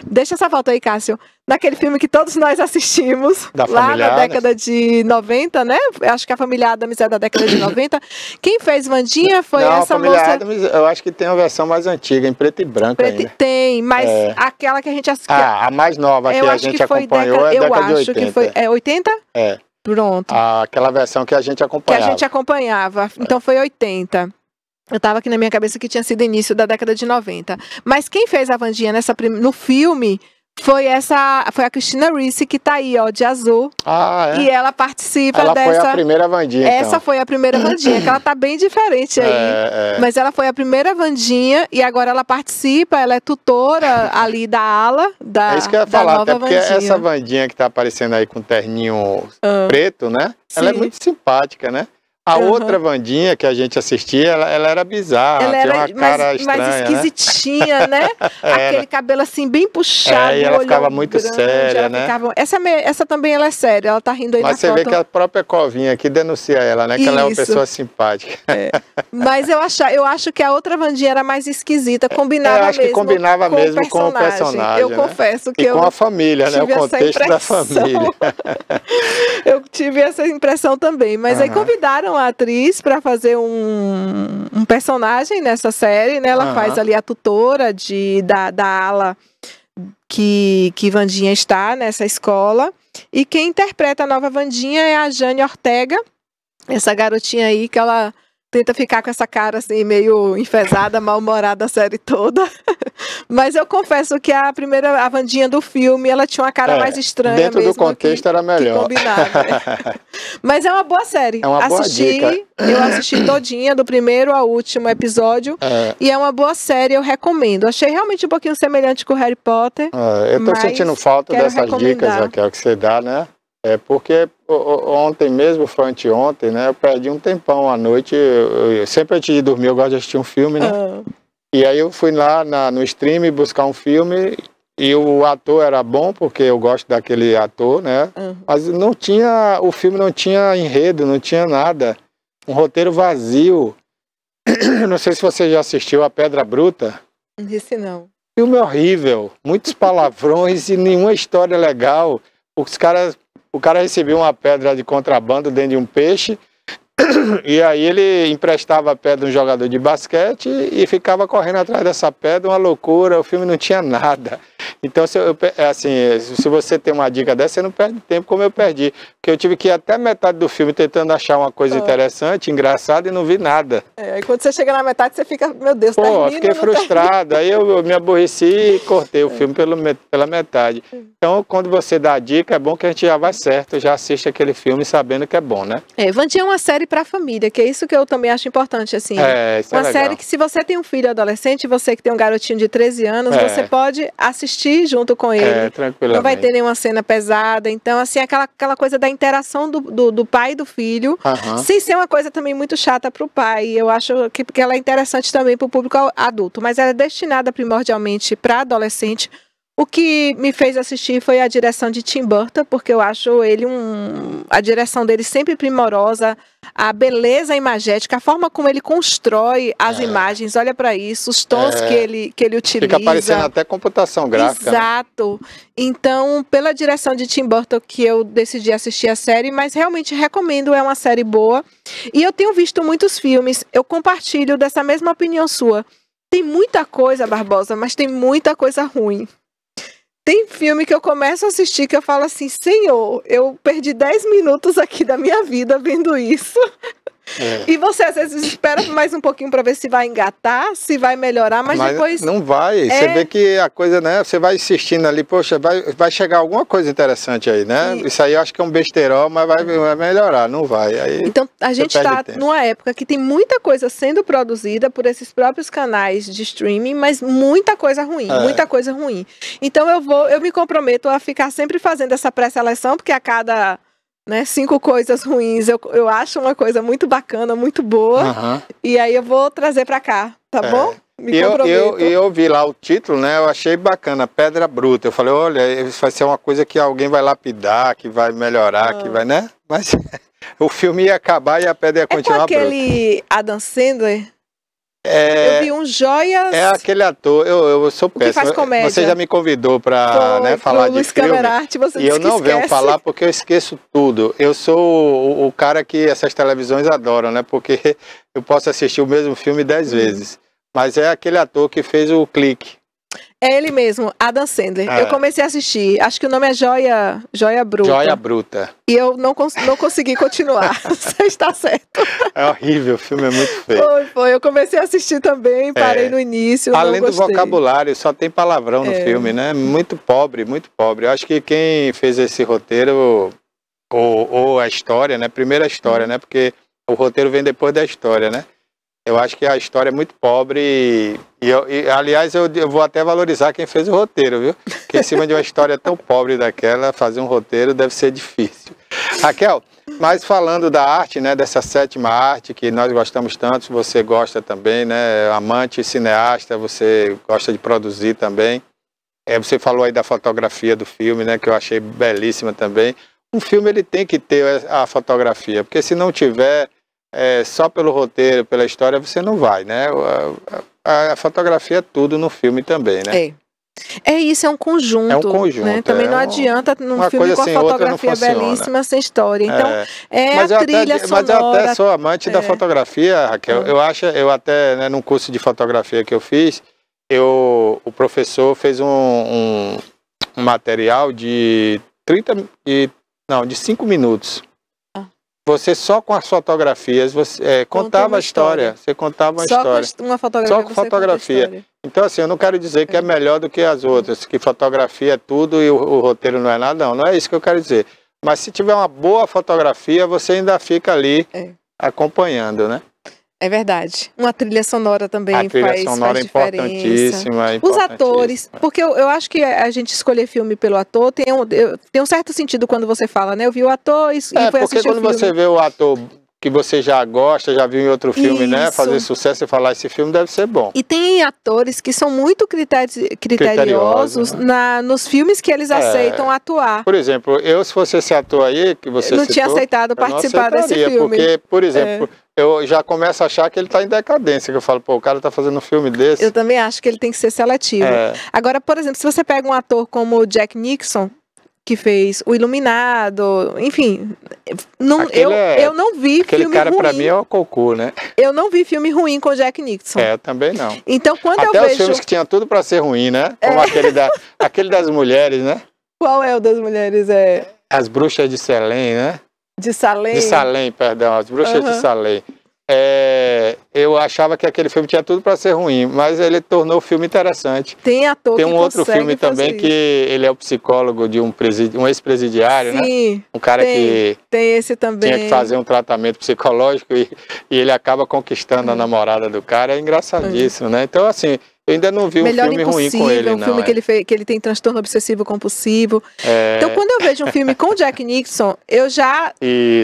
deixa essa foto aí, Cássio, naquele filme que todos nós assistimos, lá na década de 90, né? Acho que a família Adams é da década de 90. Quem fez Wandinha foi essa moça... a família Adams, eu acho que tem uma versão mais antiga, em preto e branco ainda. Tem, mas aquela que a gente assistiu... a mais nova que a gente acompanhou é a década de 80. Que foi, 80? É. Pronto. Aquela versão que a gente acompanhava. Que a gente acompanhava, então foi 80. Eu tava aqui na minha cabeça que tinha sido início da década de 90. Mas quem fez a Wandinha no filme... Foi a Christina Ricci, que tá aí, ó, de azul. E ela participa dessa... Ela foi a primeira Wandinha, Essa foi a primeira Wandinha, que ela tá bem diferente aí. Mas ela foi a primeira Wandinha e agora ela participa, ela é tutora ali da ala da É isso que eu ia falar, até porque Wandinha. essa Wandinha que tá aparecendo aí com terninho preto, né? Sim. Ela é muito simpática, né? A outra Wandinha que a gente assistia, ela era bizarra, tinha uma cara estranha, mais esquisitinha, né? Aquele cabelo assim, bem puxado. E ela ficava muito séria, né? Essa também ela é séria, ela tá rindo aí na foto. Mas você vê que a própria Covinha aqui denuncia ela, né? Que ela é uma pessoa simpática. Mas eu acho que a outra Wandinha era mais esquisita, combinava mesmo. Eu acho que combinava mesmo com o personagem. Eu confesso que com a família, né? O contexto da família. Eu tive essa impressão também, mas aí convidaram a atriz para fazer um personagem nessa série, né? Ela faz ali a tutora da ala que Wandinha está nessa escola. E quem interpreta a nova Wandinha é a Jane Ortega, essa garotinha aí que ela tenta ficar com essa cara assim meio enfesada, mal-humorada a série toda. Mas eu confesso que a Wandinha do filme, ela tinha uma cara mais estranha. Dentro do contexto era melhor. Combinava. Mas é uma boa série. É uma boa dica. Eu assisti todinha, do primeiro ao último episódio. E é uma boa série, eu recomendo. Achei realmente um pouquinho semelhante com o Harry Potter. Eu tô sentindo falta dessas dicas, Raquel, que você dá, né? Porque ontem mesmo, foi anteontem, né? Eu perdi um tempão à noite. Sempre antes de dormir, eu gosto de assistir um filme, né? E aí eu fui lá no stream buscar um filme e o ator era bom, porque eu gosto daquele ator, né? Mas o filme não tinha enredo, não tinha nada. Um roteiro vazio. Não sei se você já assistiu A Pedra Bruta. Não disse não. Filme horrível, muitos palavrões e nenhuma história legal. O cara recebia uma pedra de contrabando dentro de um peixe e aí ele emprestava a pedra a um jogador de basquete e ficava correndo atrás dessa pedra, uma loucura, o filme não tinha nada. Então, se você tem uma dica dessa, você não perde tempo como eu perdi. Porque eu tive que ir até metade do filme tentando achar uma coisa interessante, engraçada e não vi nada. Aí quando você chega na metade, você fica, meu Deus, termina, fiquei frustrado. Aí eu me aborreci e cortei o filme pela metade. Então, quando você dá a dica, é bom que a gente já vai certo, já assiste aquele filme sabendo que é bom, né? Vandinha é uma série pra família, que é isso que eu também acho importante, assim. Isso uma é legal. série que, se você tem um filho adolescente, você que tem um garotinho de 13 anos, você pode assistir junto com ele. Tranquilamente. Não vai ter nenhuma cena pesada. Então, assim, aquela coisa da interação do pai e do filho, sem ser uma coisa também muito chata pro pai. Eu acho que ela é interessante também pro público adulto, mas ela é destinada primordialmente para adolescente. O que me fez assistir foi a direção de Tim Burton, porque eu acho ele a direção dele sempre primorosa, a beleza imagética, a forma como ele constrói as imagens, olha para isso, os tons que ele utiliza. Fica parecendo até computação gráfica. Exato. Né? Então, pela direção de Tim Burton que eu decidi assistir a série, mas realmente recomendo, é uma série boa. E eu tenho visto muitos filmes, eu compartilho dessa mesma opinião sua. Tem muita coisa, Barbosa, mas tem muita coisa ruim. Tem filme que eu começo a assistir que eu falo assim, Senhor, eu perdi 10 minutos aqui da minha vida vendo isso. E você às vezes espera mais um pouquinho para ver se vai engatar, se vai melhorar, mas depois... Não vai, você vê que a coisa, né, você vai assistindo ali, poxa, vai chegar alguma coisa interessante aí, né? Isso aí eu acho que é um besteirol, mas vai melhorar, não vai. Aí então a gente está numa época que tem muita coisa sendo produzida por esses próprios canais de streaming, mas muita coisa ruim, muita coisa ruim. Então eu me comprometo a ficar sempre fazendo essa pré-seleção, porque a cada... 5 coisas ruins, eu acho uma coisa muito bacana, muito boa, e aí eu vou trazer pra cá, tá bom? Me comprometo. Eu vi lá o título, né, eu achei bacana, Pedra Bruta, eu falei, olha, isso vai ser uma coisa que alguém vai lapidar, que vai melhorar, que vai, né, mas o filme ia acabar e a pedra ia continuar bruta. É com aquele Adam Sandler? Eu vi um Joias... É aquele ator, eu sou péssimo. Que faz comédia. Você já me convidou para falar de filme. E eu não venho falar porque eu esqueço tudo. Eu sou o cara que essas televisões adoram, né? Porque eu posso assistir o mesmo filme 10 vezes. Mas é aquele ator que fez o Clique. É ele mesmo, Adam Sandler. Eu comecei a assistir, acho que o nome é Joia Bruta. Joia Bruta. E eu não consegui continuar. Você está certo. É horrível, o filme é muito feio. Foi. Eu comecei a assistir também, parei no início. Além do vocabulário, só tem palavrão no filme, né? Muito pobre, muito pobre. Eu acho que quem fez esse roteiro, ou a história, né? Primeiro a história, né? Porque o roteiro vem depois da história, né? Eu acho que a história é muito pobre e aliás, eu vou até valorizar quem fez o roteiro, viu? Porque em cima de uma história tão pobre daquela, fazer um roteiro deve ser difícil. Raquel, mas falando da arte, né, dessa 7ª arte que nós gostamos tanto, você gosta também, né, amante cineasta, você gosta de produzir também. Você falou aí da fotografia do filme, né, que eu achei belíssima também. Um filme ele tem que ter a fotografia, porque se não tiver... só pelo roteiro, pela história, você não vai, né? A fotografia é tudo no filme também, né? Isso, é um conjunto. É um conjunto. Né? Também não adianta num filme com a fotografia belíssima sem história. Então, a trilha sonora. Mas eu até sou amante da fotografia, Raquel. Eu até, né, num curso de fotografia que eu fiz, o professor fez um material de 5 minutos. Você só com as fotografias, você contava a história. Você contava uma história. Com uma fotografia. Só com fotografia. Então, assim, eu não quero dizer que é melhor do que as outras, que fotografia é tudo e o roteiro não é nada, não é isso que eu quero dizer. Mas se tiver uma boa fotografia, você ainda fica ali acompanhando, né? É verdade. Uma trilha sonora também faz diferença. A trilha sonora é importantíssima. Os atores, porque eu acho que a gente escolher filme pelo ator tem um certo sentido quando você fala, né? Eu vi o ator e foi assistir o filme. Porque quando você vê o ator que você já gosta, já viu em outro filme, né? Fazer sucesso e falar, esse filme deve ser bom. E tem atores que são muito criteriosos, né? Nos filmes que eles aceitam atuar. Por exemplo, se fosse esse ator aí, que você não tinha aceitado participar desse filme. Porque, por exemplo... Eu já começo a achar que ele está em decadência, que eu falo, o cara está fazendo um filme desse. Eu também acho que ele tem que ser seletivo. Agora, por exemplo, se você pega um ator como o Jack Nicholson, que fez O Iluminado, enfim. Eu não vi aquele filme cara ruim. Pra mim é o cocô, né? Eu não vi filme ruim com Jack Nicholson. Eu também não. Então, quando Até eu vejo... os filmes que tinham tudo pra ser ruim, né? Como aquele das mulheres, né? Qual é o das mulheres? As Bruxas de Salem, né? De Salem? De Salem, perdão. As Bruxas de Salem. Eu achava que aquele filme tinha tudo para ser ruim, mas ele tornou o filme interessante. Tem ator Tem um que outro filme também isso. que ele é o psicólogo de um ex-presidiário, né? Um cara que tem esse também. Tinha que fazer um tratamento psicológico e ele acaba conquistando a namorada do cara. É engraçadíssimo, né? Então, assim, eu ainda não vi um filme ruim com ele, não. Filme que ele tem transtorno obsessivo compulsivo. Então, quando eu vejo um filme com Jack Nicholson, eu já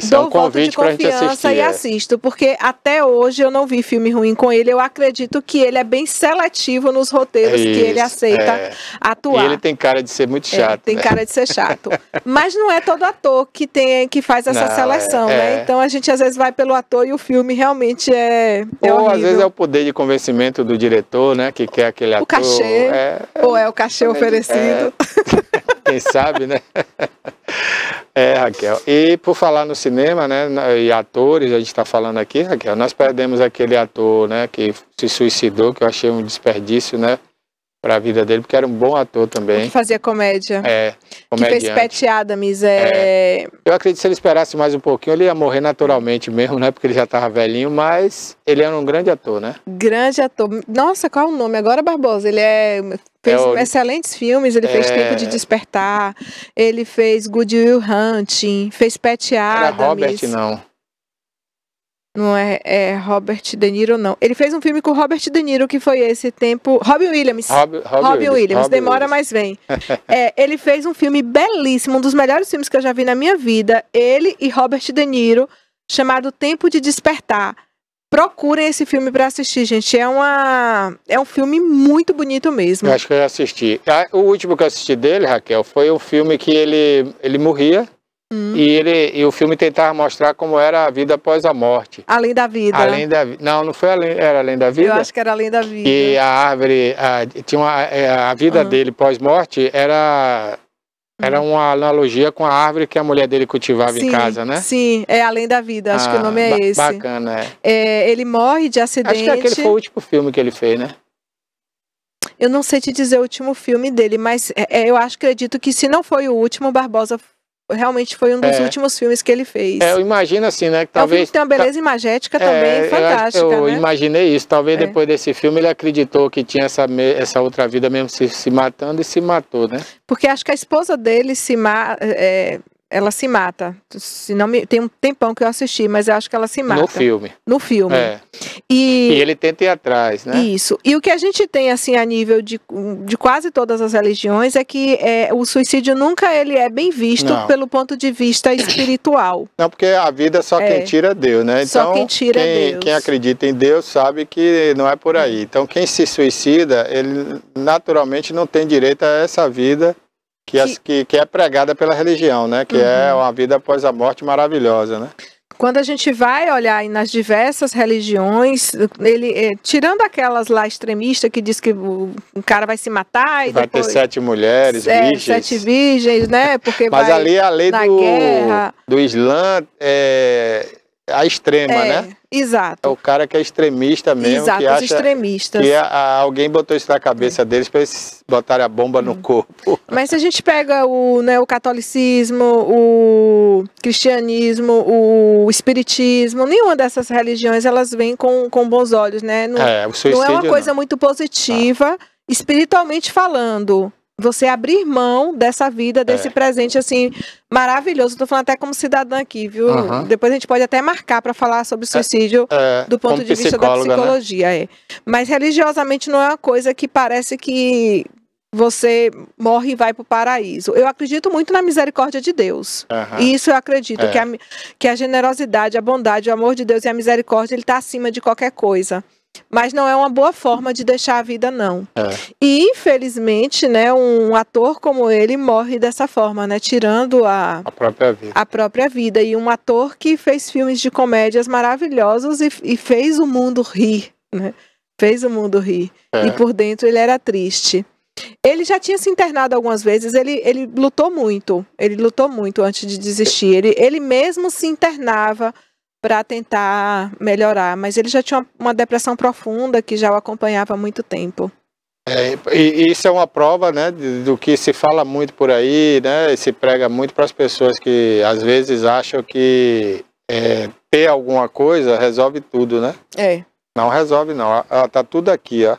dou voto de confiança e assisto, porque até hoje eu não vi filme ruim com ele. Eu acredito que ele é bem seletivo nos roteiros que ele aceita atuar. E ele tem cara de ser muito chato. Tem cara de ser chato. Mas não é todo ator que faz essa seleção, né? Então a gente às vezes vai pelo ator e o filme realmente é Ou horrível. Às vezes é o poder de convencimento do diretor, né? Que quer aquele ator. O cachê, ou é o cachê oferecido. Quem sabe, né? Raquel. E por falar no cinema, né? E atores, a gente está falando aqui, Raquel, nós perdemos aquele ator, né? Que se suicidou, que eu achei um desperdício, né? Para a vida dele, porque era um bom ator também. Que fazia comédia. Que fez Pat Adams. Eu acredito que se ele esperasse mais um pouquinho, ele ia morrer naturalmente mesmo, né? Porque ele já estava velhinho, mas ele era um grande ator, né? Grande ator. Nossa, qual é o nome? Agora, Barbosa. Ele fez excelentes filmes, ele fez Tempo de Despertar, ele fez Good Will Hunting, fez Pat Adams. Era Robert, não. Não é Robert De Niro, não. Ele fez um filme com o Robert De Niro, que foi esse tempo... Robin Williams. Robin Williams. Demora, mas vem. Ele fez um filme belíssimo, um dos melhores filmes que eu já vi na minha vida. Ele e Robert De Niro, chamado Tempo de Despertar. Procurem esse filme para assistir, gente. É um filme muito bonito mesmo. Eu acho que eu já assisti. O último que eu assisti dele, Raquel, foi um filme que ele morria. E o filme tentava mostrar como era a vida após a morte. Além da vida. Além da vida. Não foi era além da vida? Eu acho que era além da vida. E a árvore, a vida dele pós-morte era uma analogia com a árvore que a mulher dele cultivava em casa, né? Sim, é Além da Vida, acho que o nome é esse. Bacana, ele morre de acidente. Acho que aquele foi o último filme que ele fez, né? Eu não sei te dizer o último filme dele, mas eu acredito que se não foi o último, Barbosa realmente foi um dos últimos filmes que ele fez. Eu imagino assim, né? Que talvez tem uma beleza imagética também fantástica, eu né? imaginei isso. Talvez depois desse filme ele acreditou que tinha essa outra vida mesmo se matando e se matou, né? Porque acho que a esposa dele ela se mata. Se não tem um tempão que eu assisti, mas eu acho que ela se mata. No filme. E ele tenta ir atrás, né? Isso. E o que a gente tem, assim, a nível de quase todas as religiões é que o suicídio nunca ele é bem visto pelo ponto de vista espiritual. Não, porque a vida só quem tira é Deus, né? Então, só quem tira é Deus. Quem acredita em Deus sabe que não é por aí. Então, quem se suicida, ele naturalmente não tem direito a essa vida que é pregada pela religião, né? Que é uma vida após a morte maravilhosa, né? Quando a gente vai olhar nas diversas religiões, tirando aquelas lá extremistas que diz que o cara vai se matar e vai depois, ter 7 mulheres, virgens. 7 virgens, né? Porque mas vai ali a lei guerra. do Islã é a extrema, né? Exato. É o cara que é extremista mesmo. Exato, que acha extremistas. Que alguém botou isso na cabeça deles para eles botarem a bomba no corpo. Mas se a gente pega o catolicismo, o cristianismo, o espiritismo, nenhuma dessas religiões elas vêm com bons olhos, né? Não é uma coisa muito positiva, espiritualmente falando. Você abrir mão dessa vida, desse presente, assim, maravilhoso. Estou falando até como cidadã aqui, viu? Depois a gente pode até marcar para falar sobre suicídio do ponto de vista da psicologia. Né? Mas religiosamente não é uma coisa que parece que você morre e vai para o paraíso. Eu acredito muito na misericórdia de Deus. E isso eu acredito, que a generosidade, a bondade, o amor de Deus e a misericórdia, ele está acima de qualquer coisa. Mas não é uma boa forma de deixar a vida, não. E, infelizmente, né, um ator como ele morre dessa forma, né? Tirando a própria vida. E um ator que fez filmes de comédias maravilhosos e fez o mundo rir, né? Fez o mundo rir. E por dentro ele era triste. Ele já tinha se internado algumas vezes, ele lutou muito antes de desistir. Ele mesmo se internava para tentar melhorar, mas ele já tinha uma depressão profunda que já o acompanhava há muito tempo. E isso é uma prova, né, do que se fala muito por aí, né, e se prega muito para as pessoas que às vezes acham que ter alguma coisa resolve tudo, né? Não resolve não, tá tudo aqui, ó.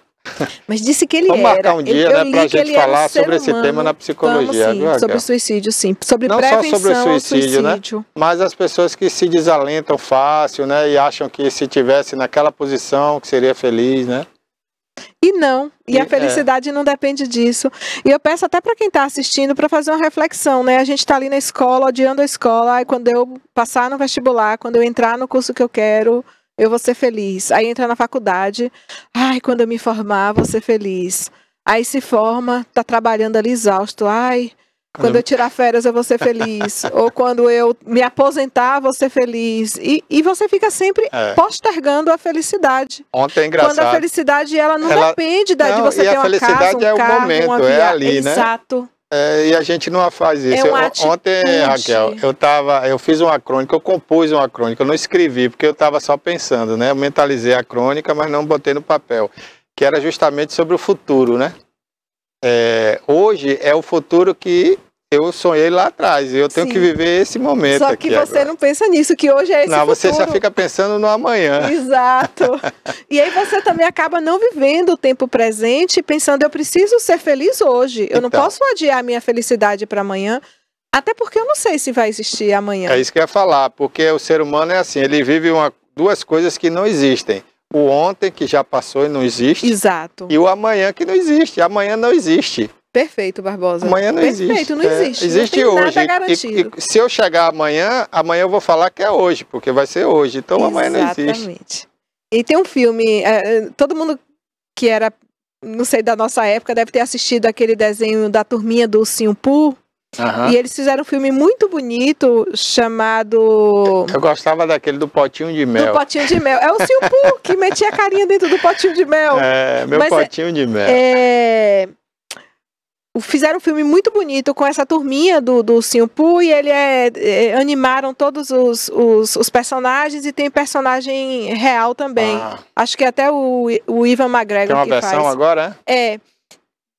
Mas disse que ele Vamos marcar um dia, né, pra gente falar sobre esse tema na psicologia. Vamos, sim, sobre o suicídio, sim. Sobre não prevenção só sobre o suicídio, ao né? suicídio. Mas as pessoas que se desalentam fácil, né? E acham que se tivesse naquela posição que seria feliz, né? E não. E a felicidade não depende disso. E eu peço até para quem está assistindo para fazer uma reflexão, né? A gente está ali na escola, odiando a escola. Aí quando eu passar no vestibular, quando eu entrar no curso que eu quero, eu vou ser feliz. Aí entra na faculdade, ai, quando eu me formar, vou ser feliz. Aí se forma, tá trabalhando ali exausto, ai, quando eu tirar férias eu vou ser feliz. Ou quando eu me aposentar, vou ser feliz. E você fica sempre postergando a felicidade. Ontem é engraçado. Quando a felicidade, ela não depende de você ter uma casa, um carro, momento, uma viagem. Ali, né? Exato. E a gente não faz isso. Ontem, Raquel, eu fiz uma crônica, eu compus uma crônica, eu não escrevi, porque eu estava só pensando, né? Eu mentalizei a crônica, mas não botei no papel. Que era justamente sobre o futuro, né? Hoje é o futuro que eu sonhei lá atrás, e eu tenho que viver esse momento. Só que você agora não pensa nisso, que hoje é esse futuro. Não, você só fica pensando no amanhã. Exato. E aí você também acaba não vivendo o tempo presente, pensando, eu preciso ser feliz hoje. Eu não posso adiar a minha felicidade para amanhã, até porque eu não sei se vai existir amanhã. É isso que eu ia falar, porque o ser humano é assim, ele vive duas coisas que não existem. O ontem, que já passou e não existe. Exato. E o amanhã, que não existe. Amanhã não existe. Perfeito, Barbosa. Amanhã não existe. Perfeito, não existe. Existe não tem hoje. Nada garantido. E se eu chegar amanhã eu vou falar que é hoje, porque vai ser hoje. Então amanhã não existe. Exatamente. E tem um filme, todo mundo que era, não sei, da nossa época, deve ter assistido aquele desenho da turminha do Ursinho Pooh. E eles fizeram um filme muito bonito chamado... Eu gostava daquele do potinho de mel. Do potinho de mel. É o Ursinho Pooh que metia a carinha dentro do potinho de mel. Meu potinho de mel. Fizeram um filme muito bonito com essa turminha do Ursinho Pooh, e ele animaram todos os personagens, e tem personagem real também. Acho que até o Ivan McGregor que faz. Tem uma versão agora,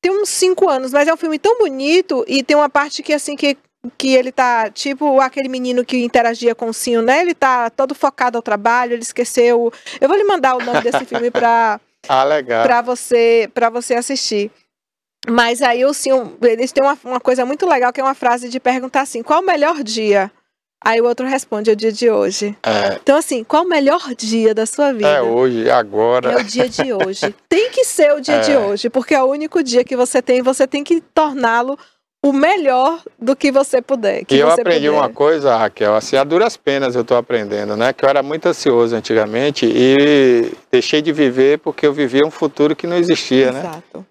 tem uns 5 anos, mas é um filme tão bonito, e tem uma parte que assim que ele tá, tipo aquele menino que interagia com o ursinho, né? Ele tá todo focado ao trabalho, ele esqueceu. Eu vou lhe mandar o nome desse filme pra você assistir. Mas aí o ursinho, eles têm uma coisa muito legal, que é uma frase de perguntar assim, qual o melhor dia? Aí o outro responde, é o dia de hoje. Então assim, qual o melhor dia da sua vida? É hoje, agora. É o dia de hoje. Tem que ser o dia de hoje, porque é o único dia que você tem que torná-lo o melhor do que você puder. E eu aprendi uma coisa, Raquel, assim, a duras penas eu estou aprendendo, né? Que eu era muito ansioso antigamente e deixei de viver porque eu vivia um futuro que não existia, né? Exato.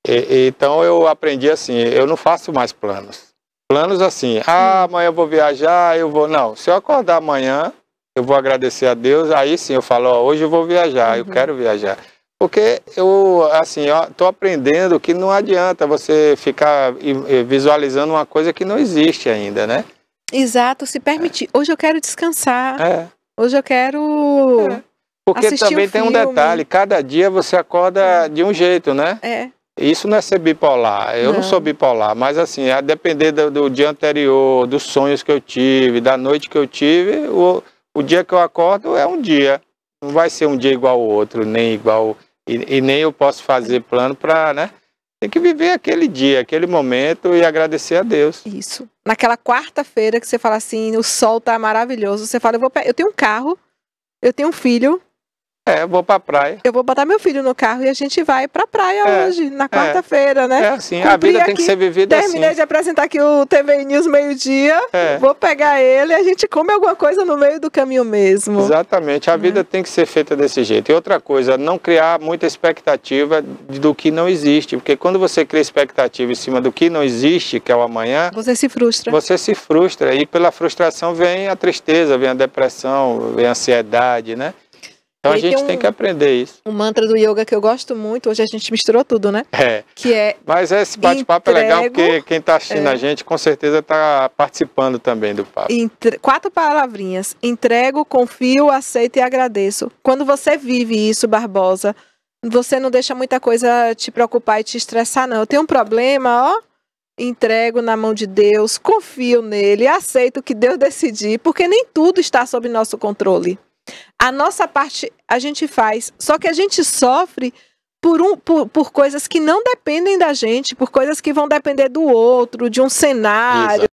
Então eu aprendi assim, eu não faço mais planos. Planos assim, amanhã eu vou viajar, não, se eu acordar amanhã, eu vou agradecer a Deus, aí sim eu falo, hoje eu vou viajar, eu quero viajar. Porque eu, assim, tô aprendendo que não adianta você ficar visualizando uma coisa que não existe ainda, né? Exato, se permitir. Hoje eu quero descansar, hoje eu quero Porque também tem um detalhe, cada dia você acorda de um jeito, né? Isso não é ser bipolar, eu não sou bipolar, mas assim, a depender do dia anterior, dos sonhos que eu tive, da noite que eu tive, o dia que eu acordo é um dia. Não vai ser um dia igual ao outro, nem igual, e nem eu posso fazer plano para, né? Tem que viver aquele dia, aquele momento e agradecer a Deus. Isso. Naquela quarta-feira que você fala assim, o sol tá maravilhoso, você fala, eu tenho um carro, eu tenho um filho. Eu vou pra praia. Eu vou botar meu filho no carro e a gente vai pra praia hoje, na quarta-feira, né? Assim, a vida tem que ser vivida assim. Terminei de apresentar aqui o TV News meio-dia, vou pegar ele e a gente come alguma coisa no meio do caminho mesmo. Exatamente, a vida tem que ser feita desse jeito. E outra coisa, não criar muita expectativa do que não existe, porque quando você cria expectativa em cima do que não existe, que é o amanhã... Você se frustra. Você se frustra, e pela frustração vem a tristeza, vem a depressão, vem a ansiedade, né? Então a gente tem que aprender isso. Um mantra do yoga que eu gosto muito, hoje a gente misturou tudo, né? Que é... Mas esse bate-papo é legal porque quem está assistindo a gente com certeza está participando também do papo. 4 palavrinhas. Entrego, confio, aceito e agradeço. Quando você vive isso, Barbosa, você não deixa muita coisa te preocupar e te estressar, não. Eu tenho um problema, ó. Entrego na mão de Deus, confio nele, aceito o que Deus decidir, porque nem tudo está sob nosso controle. A nossa parte a gente faz, só que a gente sofre por coisas que não dependem da gente, por coisas que vão depender do outro, de um cenário,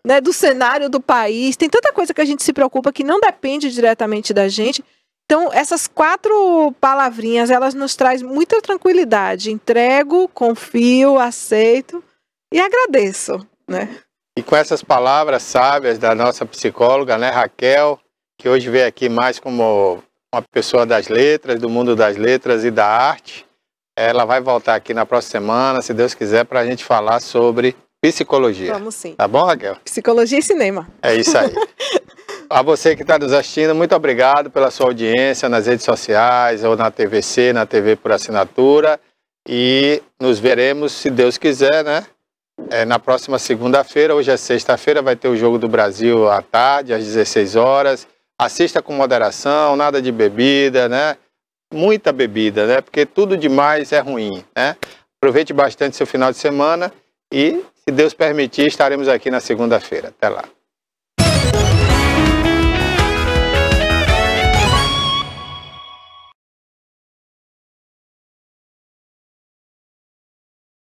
né, do cenário do país. Tem tanta coisa que a gente se preocupa que não depende diretamente da gente. Então, essas 4 palavrinhas, elas nos trazem muita tranquilidade. Entrego, confio, aceito e agradeço, né? E com essas palavras sábias da nossa psicóloga, né, Raquel, que hoje veio aqui mais como uma pessoa das letras, do mundo das letras e da arte. Ela vai voltar aqui na próxima semana, se Deus quiser, para a gente falar sobre psicologia. Vamos sim. Tá bom, Raquel? Psicologia e cinema. É isso aí. A você que está nos assistindo, muito obrigado pela sua audiência nas redes sociais, ou na TVC, na TV por assinatura. E nos veremos, se Deus quiser, né? Na próxima segunda-feira. Hoje é sexta-feira, vai ter o Jogo do Brasil à tarde, às 16 horas. Assista com moderação, nada de bebida, né? Muita bebida, né? Porque tudo demais é ruim, né? Aproveite bastante seu final de semana e, se Deus permitir, estaremos aqui na segunda-feira. Até lá.